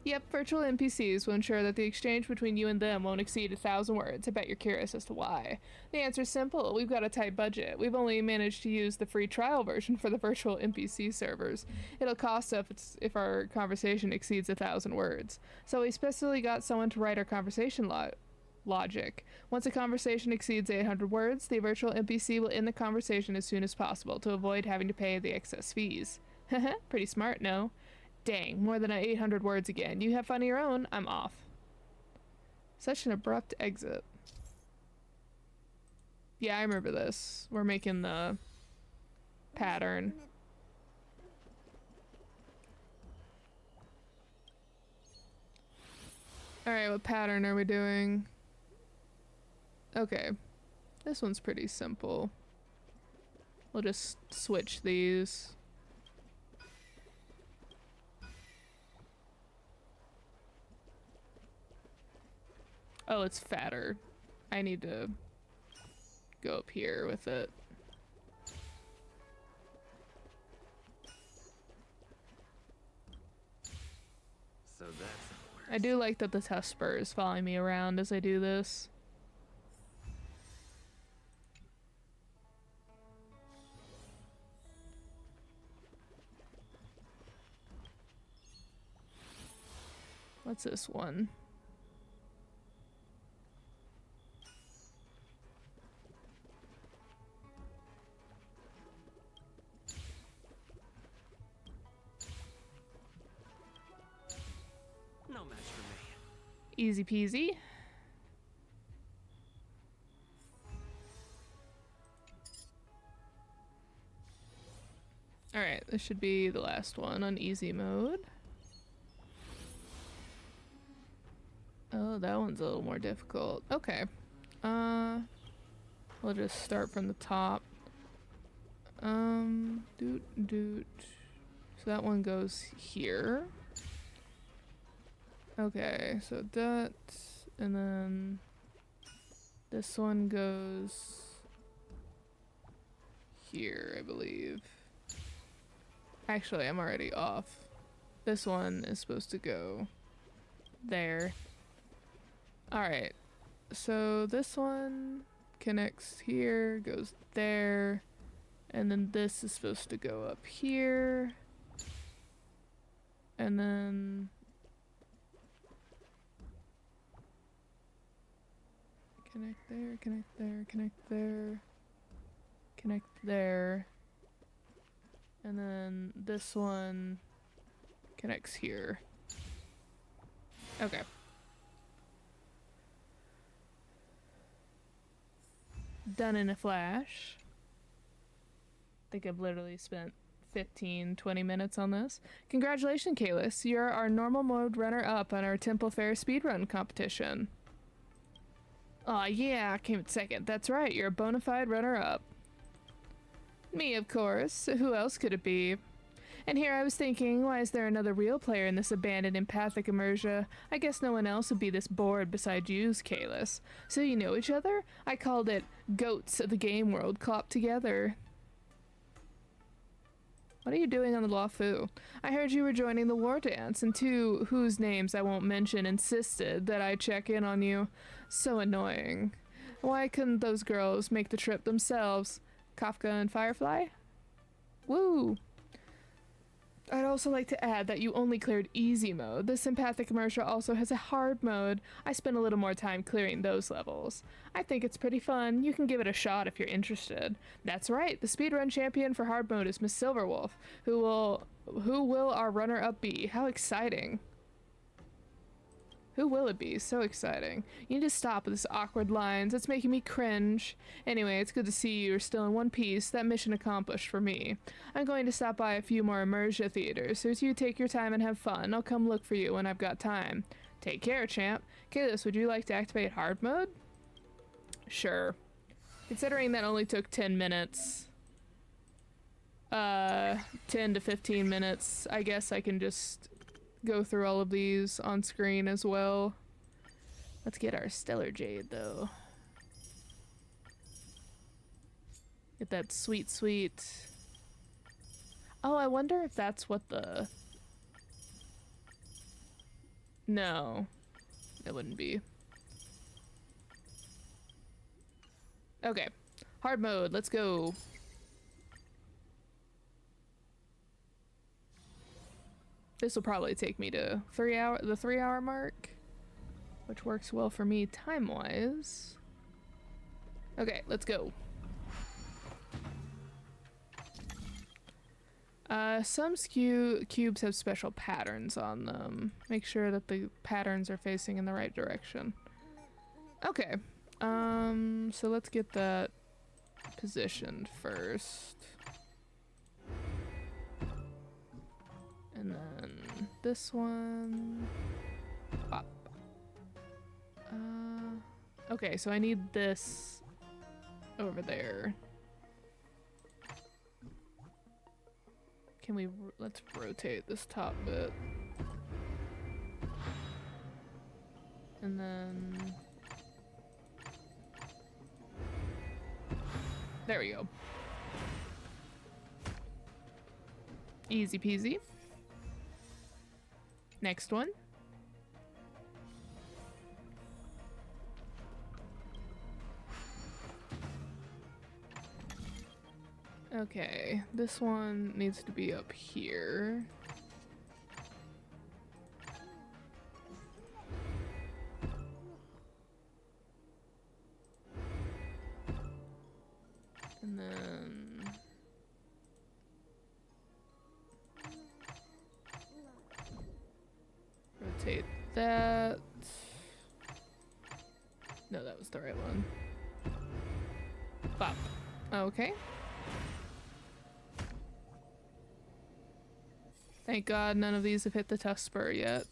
Yep, virtual NPCs will ensure that the exchange between you and them won't exceed 1,000 words. I bet you're curious as to why. The answer's simple. We've got a tight budget. We've only managed to use the free trial version for the virtual NPC servers. It'll cost us if our conversation exceeds 1,000 words. So we specifically got someone to write our conversation logic. Once a conversation exceeds 800 words, the virtual NPC will end the conversation as soon as possible to avoid having to pay the excess fees. Pretty smart, no? Dang, more than 800 words again. You have fun of your own, I'm off. Such an abrupt exit. Yeah, I remember this. We're making the pattern. Alright, what pattern are we doing? Okay. This one's pretty simple. We'll just switch these. Oh, it's fatter. I need to go up here with it. So that's how it works. I do like that the Tusper is following me around as I do this. What's this one? No match for me. Easy peasy. Alright, this should be the last one on easy mode. Oh, that one's a little more difficult. Okay. We'll just start from the top. Doot. So that one goes here. Okay, so that, and then this one goes here, I believe. Actually, I'm already off. This one is supposed to go there. Alright, so this one connects here, goes there, and then this is supposed to go up here, and then connect there, connect there, connect there, connect there, and then this one connects here. Okay. Done in a flash. I think I've literally spent 15-20 minutes on this. Congratulations, Kalis. You're our normal mode runner-up on our Temple Fair speedrun competition. Aw, yeah, I came in second. That's right, you're a bona fide runner-up. Me, of course. Who else could it be? And here I was thinking, why is there another real player in this abandoned empathic immersia? I guess no one else would be this bored beside yous, Kalis. So you know each other? I called it Goats of the Game World Clopped Together. What are you doing on the Lafu? I heard you were joining the war dance, and two whose names I won't mention insisted that I check in on you. So annoying. Why couldn't those girls make the trip themselves? Kafka and Firefly? Woo! I'd also like to add that you only cleared easy mode. This empathic immersia also has a hard mode. I spent a little more time clearing those levels. I think it's pretty fun. You can give it a shot if you're interested. That's right, the speedrun champion for hard mode is Miss Silverwolf. Who will our runner-up be? How exciting. Who will it be? So exciting. You need to stop with this awkward lines. It's making me cringe. Anyway, it's good to see you're still in one piece. That mission accomplished for me. I'm going to stop by a few more immersia theaters, so as you take your time and have fun, I'll come look for you when I've got time. Take care, champ. Kalis, would you like to activate hard mode? Sure. Considering that only took 10 minutes. 10 to 15 minutes, I guess I can just go through all of these on screen as well. Let's get our Stellar Jade though. Get that sweet, sweet. Oh, I wonder if that's what the... No, it wouldn't be. Okay, hard mode, let's go. This will probably take me to the 3 hour mark, which works well for me time-wise. Okay, let's go. Some cubes have special patterns on them. Make sure that the patterns are facing in the right direction. Okay, so let's get that positioned first. And then this one. Pop. Okay, so I need this over there. Can we, let's rotate this top bit. And then, there we go. Easy peasy. Next one. Okay, this one needs to be up here. And then rotate that. No, that was the right one. Bop. Okay. Thank God none of these have hit the tough spur yet.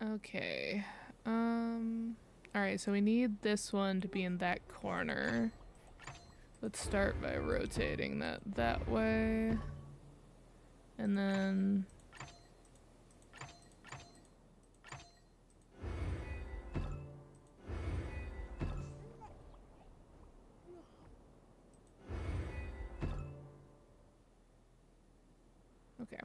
Okay. Alright, so we need this one to be in that corner. Let's start by rotating that way. And then... Okay.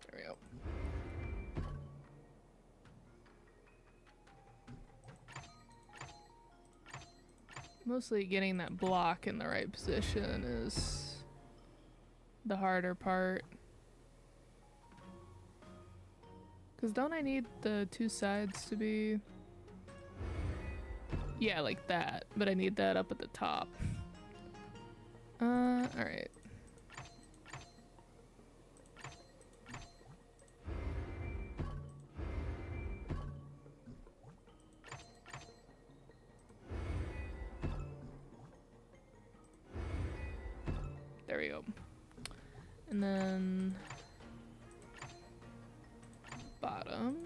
There we go. Mostly getting that block in the right position is the harder part. Because don't I need the two sides to be... Yeah, like that. But I need that up at the top. Alright. There we go. And then... bottom.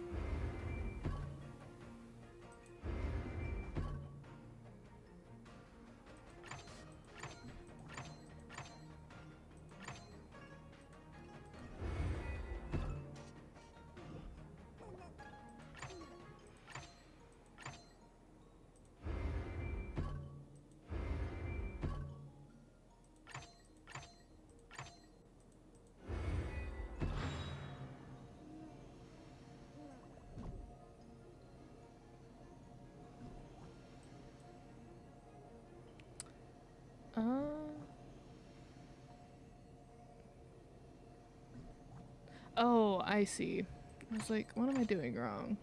Oh, I see. I was like, what am I doing wrong?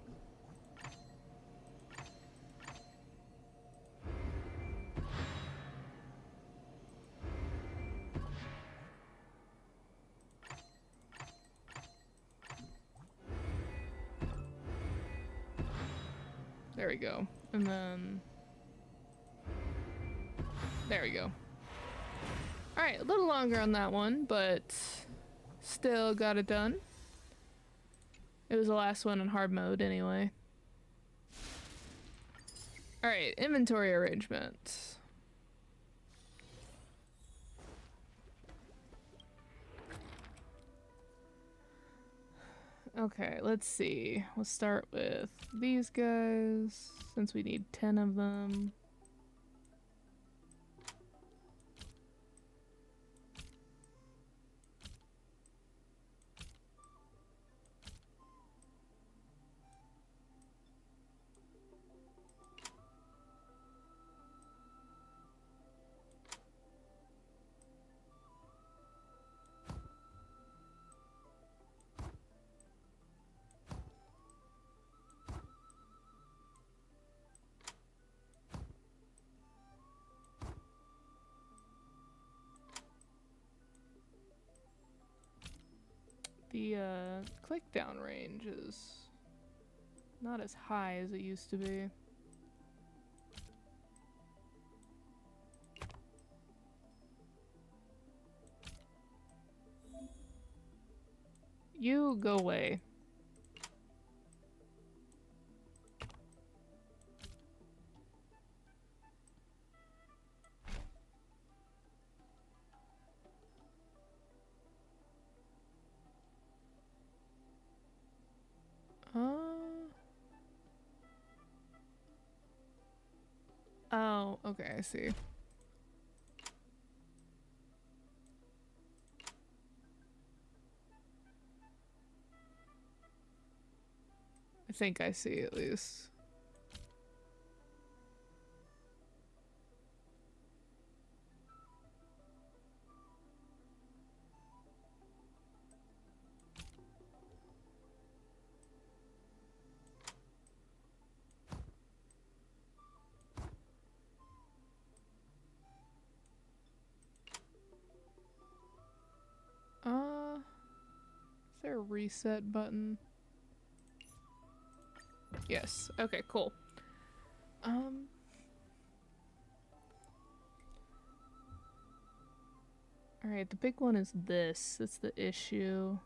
There we go. And then... there we go. Alright, a little longer on that one, but still got it done. It was the last one in hard mode anyway. Alright, inventory arrangement. Okay, let's see. We'll start with these guys, since we need 10 of them. The click down range is not as high as it used to be. You go away. Oh, okay, I see. I think I see at least. there a reset button? Yes. Okay, cool. Alright, the big one is this. That's the issue.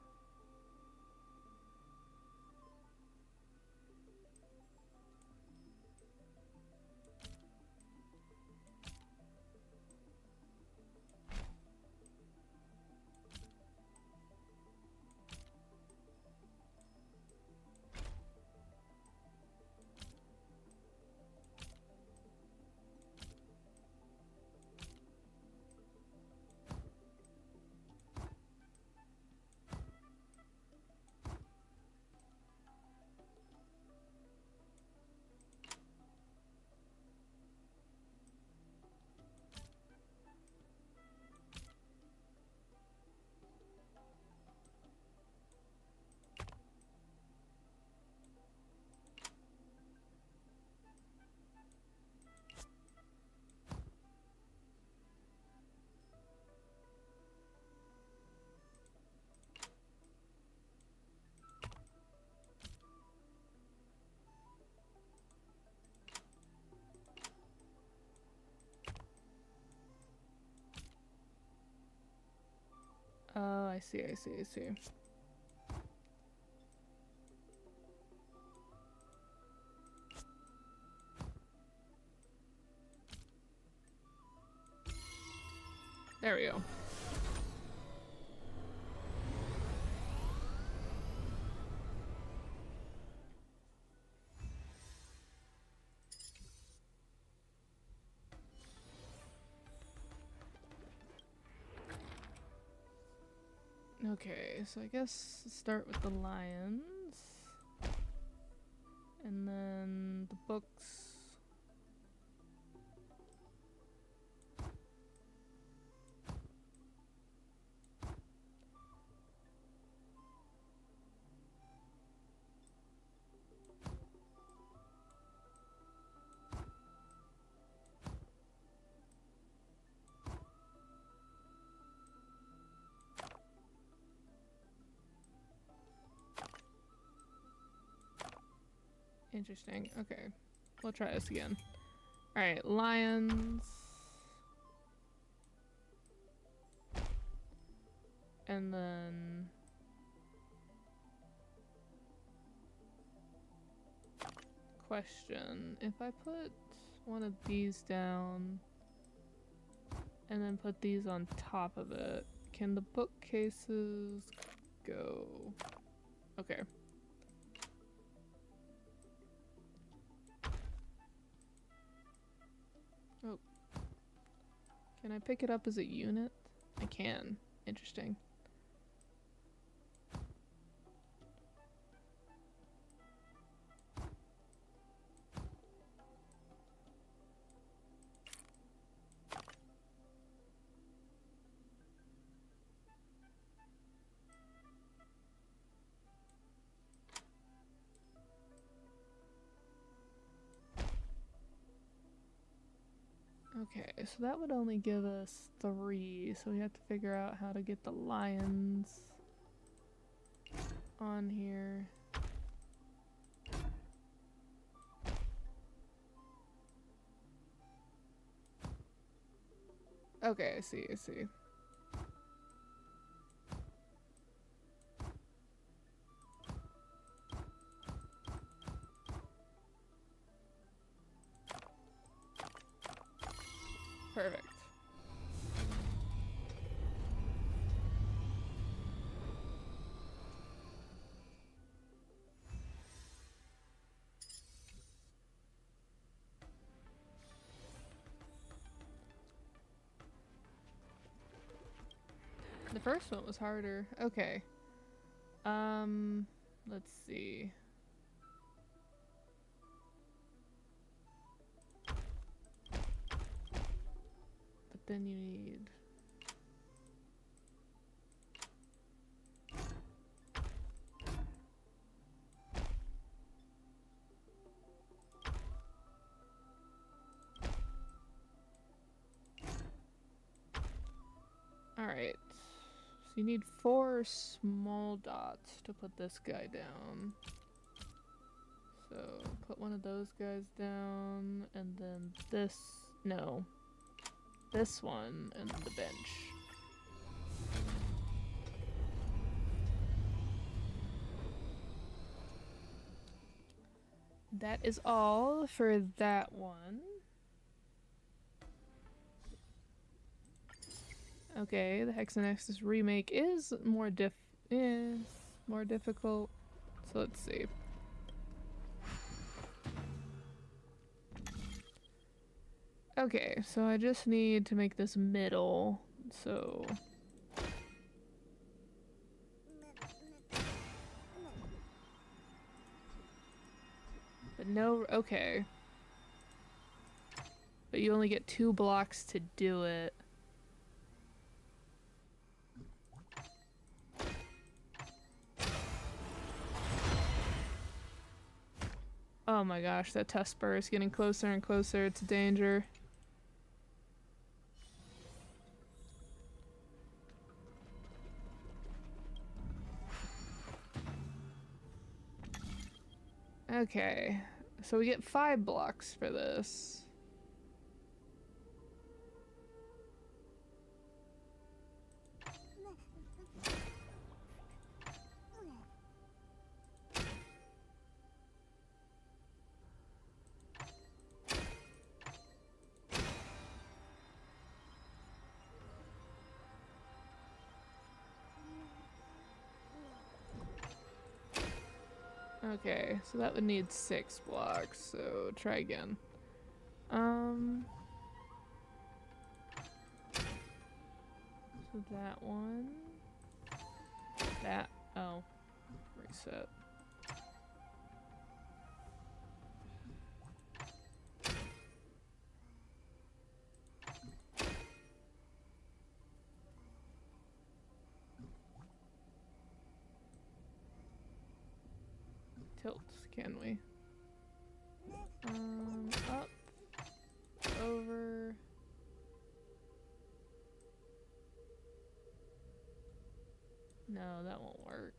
Oh, I see. There we go. Okay, so I guess start with the lions. And then the books. Interesting. Okay. We'll try this again. Alright, lions. And then... question. If I put one of these down and then put these on top of it, can the bookcases go? Okay. Oh. Can I pick it up as a unit? I can. Interesting. Okay, so that would only give us 3, so we have to figure out how to get the lions on here. Okay, I see. Perfect. The first one was harder. Okay. Let's see. But then you need... Alright. you need 4 small dots to put this guy down. So put one of those guys down, and then this, no, this one, and then the bench. That is all for that one. Okay, the Hexanexus remake is more difficult. So let's see. Okay, so I just need to make this middle. So but no, okay. But you only get 2 blocks to do it. Oh my gosh, that test spur is getting closer and closer. It's a danger. Okay, so we get 5 blocks for this. Okay, so that would need 6 blocks, so try again. So that one. That, oh, reset. Tilt, can we? Up, over. No, that won't work.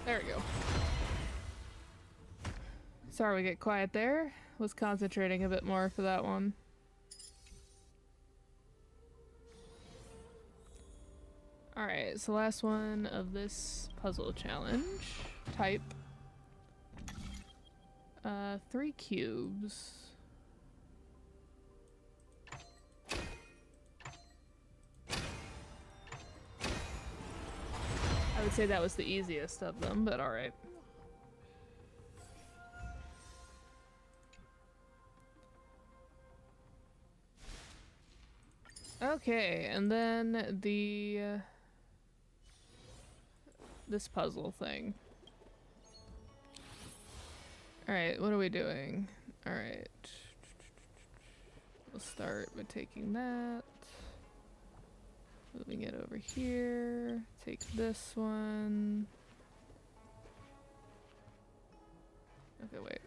There we go. Sorry we get quiet there. Was concentrating a bit more for that one. Alright, so last one of this puzzle challenge. Type. 3 cubes. I would say that was the easiest of them, but alright. Okay, and then the this puzzle thing. Alright, what are we doing? Alright. We'll start by taking that. Moving it over here. Take this one. Okay, wait.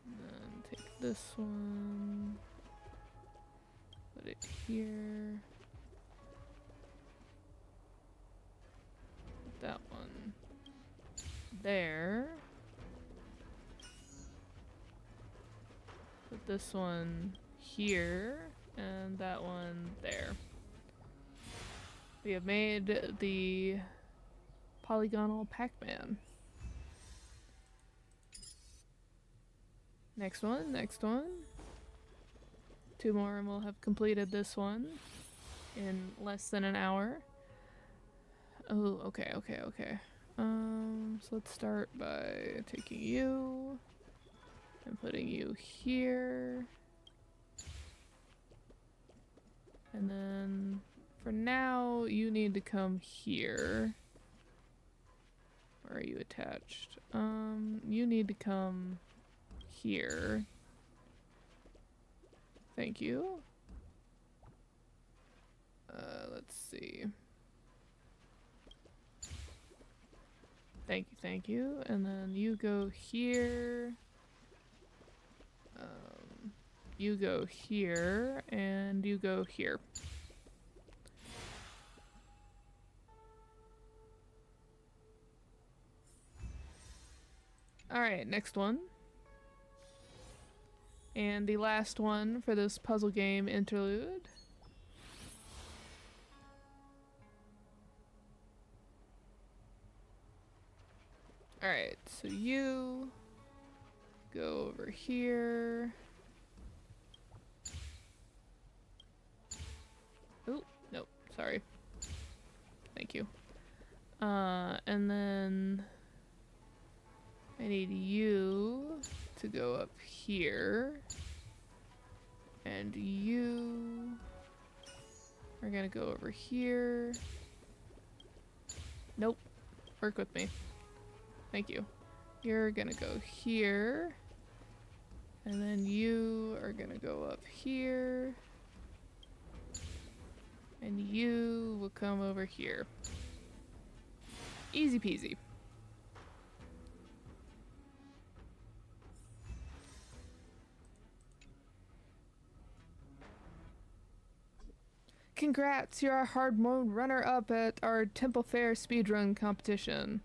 And then take this one. Put it here. Put that one there. Put this one here, and that one there. We have made the polygonal Pac-Man. Next one, next one. 2 more and we'll have completed this one in less than an hour. Oh, okay, okay, okay. So let's start by taking you and putting you here. And then for now, you need to come here. Where are you attached? You need to come here. Thank you. Let's see. Thank you. And then you go here. You go here, and you go here. Alright, next one. And the last one for this puzzle game interlude. Alright, so you go over here. Oh, nope, sorry. Thank you. And then I need you to go up here. And you are gonna go over here. Nope. Work with me. Thank you. You're gonna go here. And then you are gonna go up here. And you will come over here. Easy peasy. Congrats, you're our hard mode runner-up at our Temple Fair speedrun competition.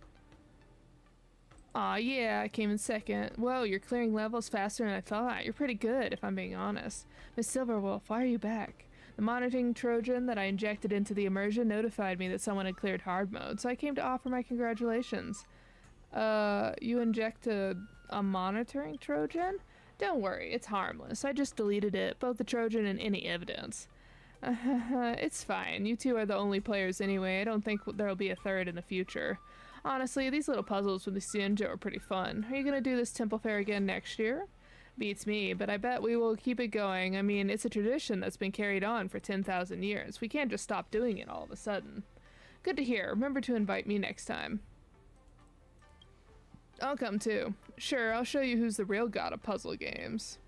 Aw, yeah, I came in second. Whoa, you're clearing levels faster than I thought. You're pretty good, if I'm being honest. Miss Silverwolf, why are you back? The monitoring Trojan that I injected into the immersion notified me that someone had cleared hard mode, so I came to offer my congratulations. You injected a monitoring Trojan? Don't worry, it's harmless. I just deleted it, both the Trojan and any evidence. It's fine. You two are the only players anyway. I don't think there'll be a third in the future. Honestly, these little puzzles with the Cienjo are pretty fun. Are you gonna do this Temple Fair again next year? Beats me, but I bet we will keep it going. I mean, it's a tradition that's been carried on for 10,000 years. We can't just stop doing it all of a sudden. Good to hear. Remember to invite me next time. I'll come too. Sure, I'll show you who's the real god of puzzle games.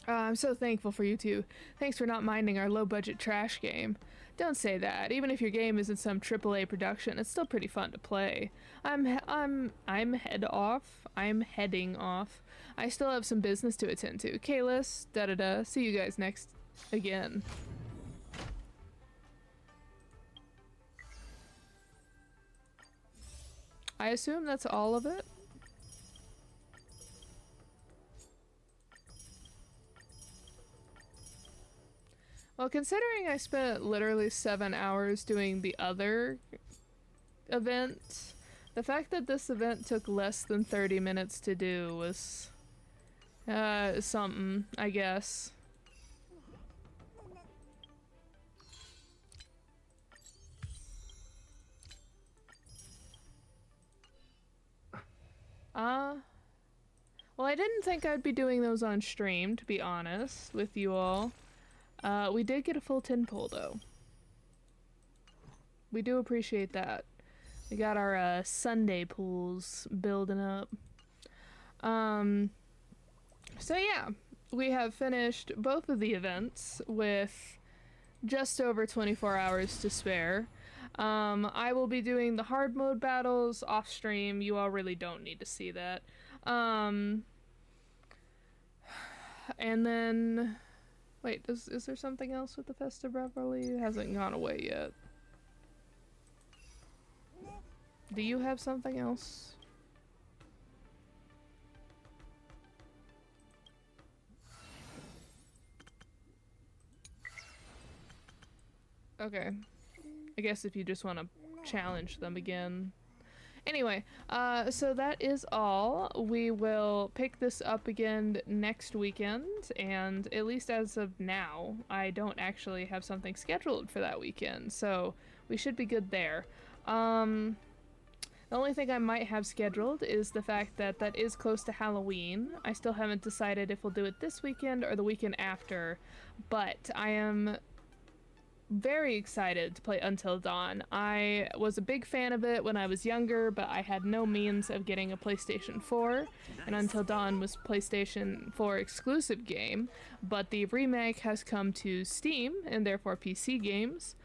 I'm so thankful for you two. Thanks for not minding our low-budget trash game. Don't say that. Even if your game isn't some AAA production, it's still pretty fun to play. I'm heading off. I still have some business to attend to. Kalis, da-da-da. See you guys next again. I assume that's all of it? Well, considering I spent literally 7 hours doing the other event, the fact that this event took less than 30 minutes to do was something, I guess. Well, I didn't think I'd be doing those on stream, to be honest with you all. We did get a full 10 pull though. We do appreciate that. We got our Sunday pools building up. So yeah, we have finished both of the events with just over 24 hours to spare. I will be doing the hard mode battles off stream. You all really don't need to see that. And then wait, is there something else with the Festive Revelry? It hasn't gone away yet. Do you have something else? Okay. I guess if you just want to challenge them again. Anyway, so that is all. We will pick this up again next weekend, and at least as of now, I don't actually have something scheduled for that weekend, so we should be good there. The only thing I might have scheduled is the fact that that is close to Halloween. I still haven't decided if we'll do it this weekend or the weekend after, but I am very excited to play Until Dawn. I was a big fan of it when I was younger, but I had no means of getting a PlayStation 4, and Until Dawn was PlayStation 4 exclusive game, but the remake has come to Steam, and therefore PC games.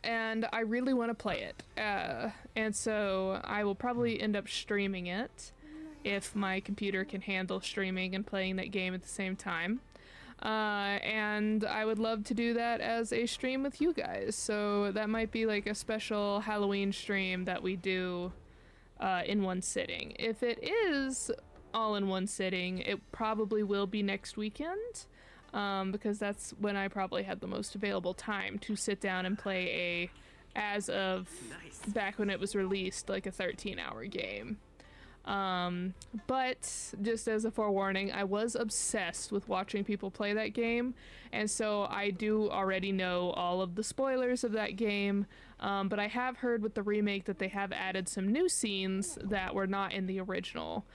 And I really want to play it, and so I will probably end up streaming it if my computer can handle streaming and playing that game at the same time. And I would love to do that as a stream with you guys, so that might be like a special Halloween stream that we do in one sitting. If it is all in one sitting, it probably will be next weekend. Because that's when I probably had the most available time to sit down and play as of back when it was released, like a 13-hour game. But just as a forewarning, I was obsessed with watching people play that game, and so I do already know all of the spoilers of that game, but I have heard with the remake that they have added some new scenes that were not in the original.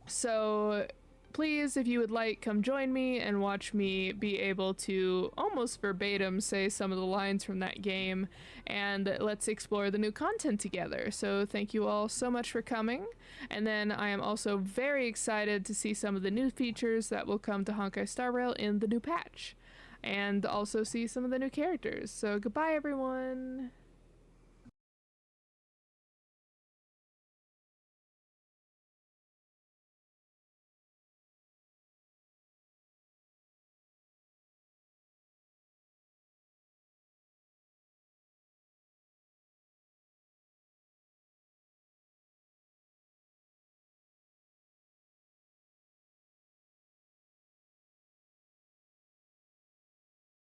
So please, if you would like, come join me and watch me be able to almost verbatim say some of the lines from that game, and let's explore the new content together. So thank you all so much for coming, and then I am also very excited to see some of the new features that will come to Honkai Star Rail in the new patch, and also see some of the new characters. So goodbye everyone!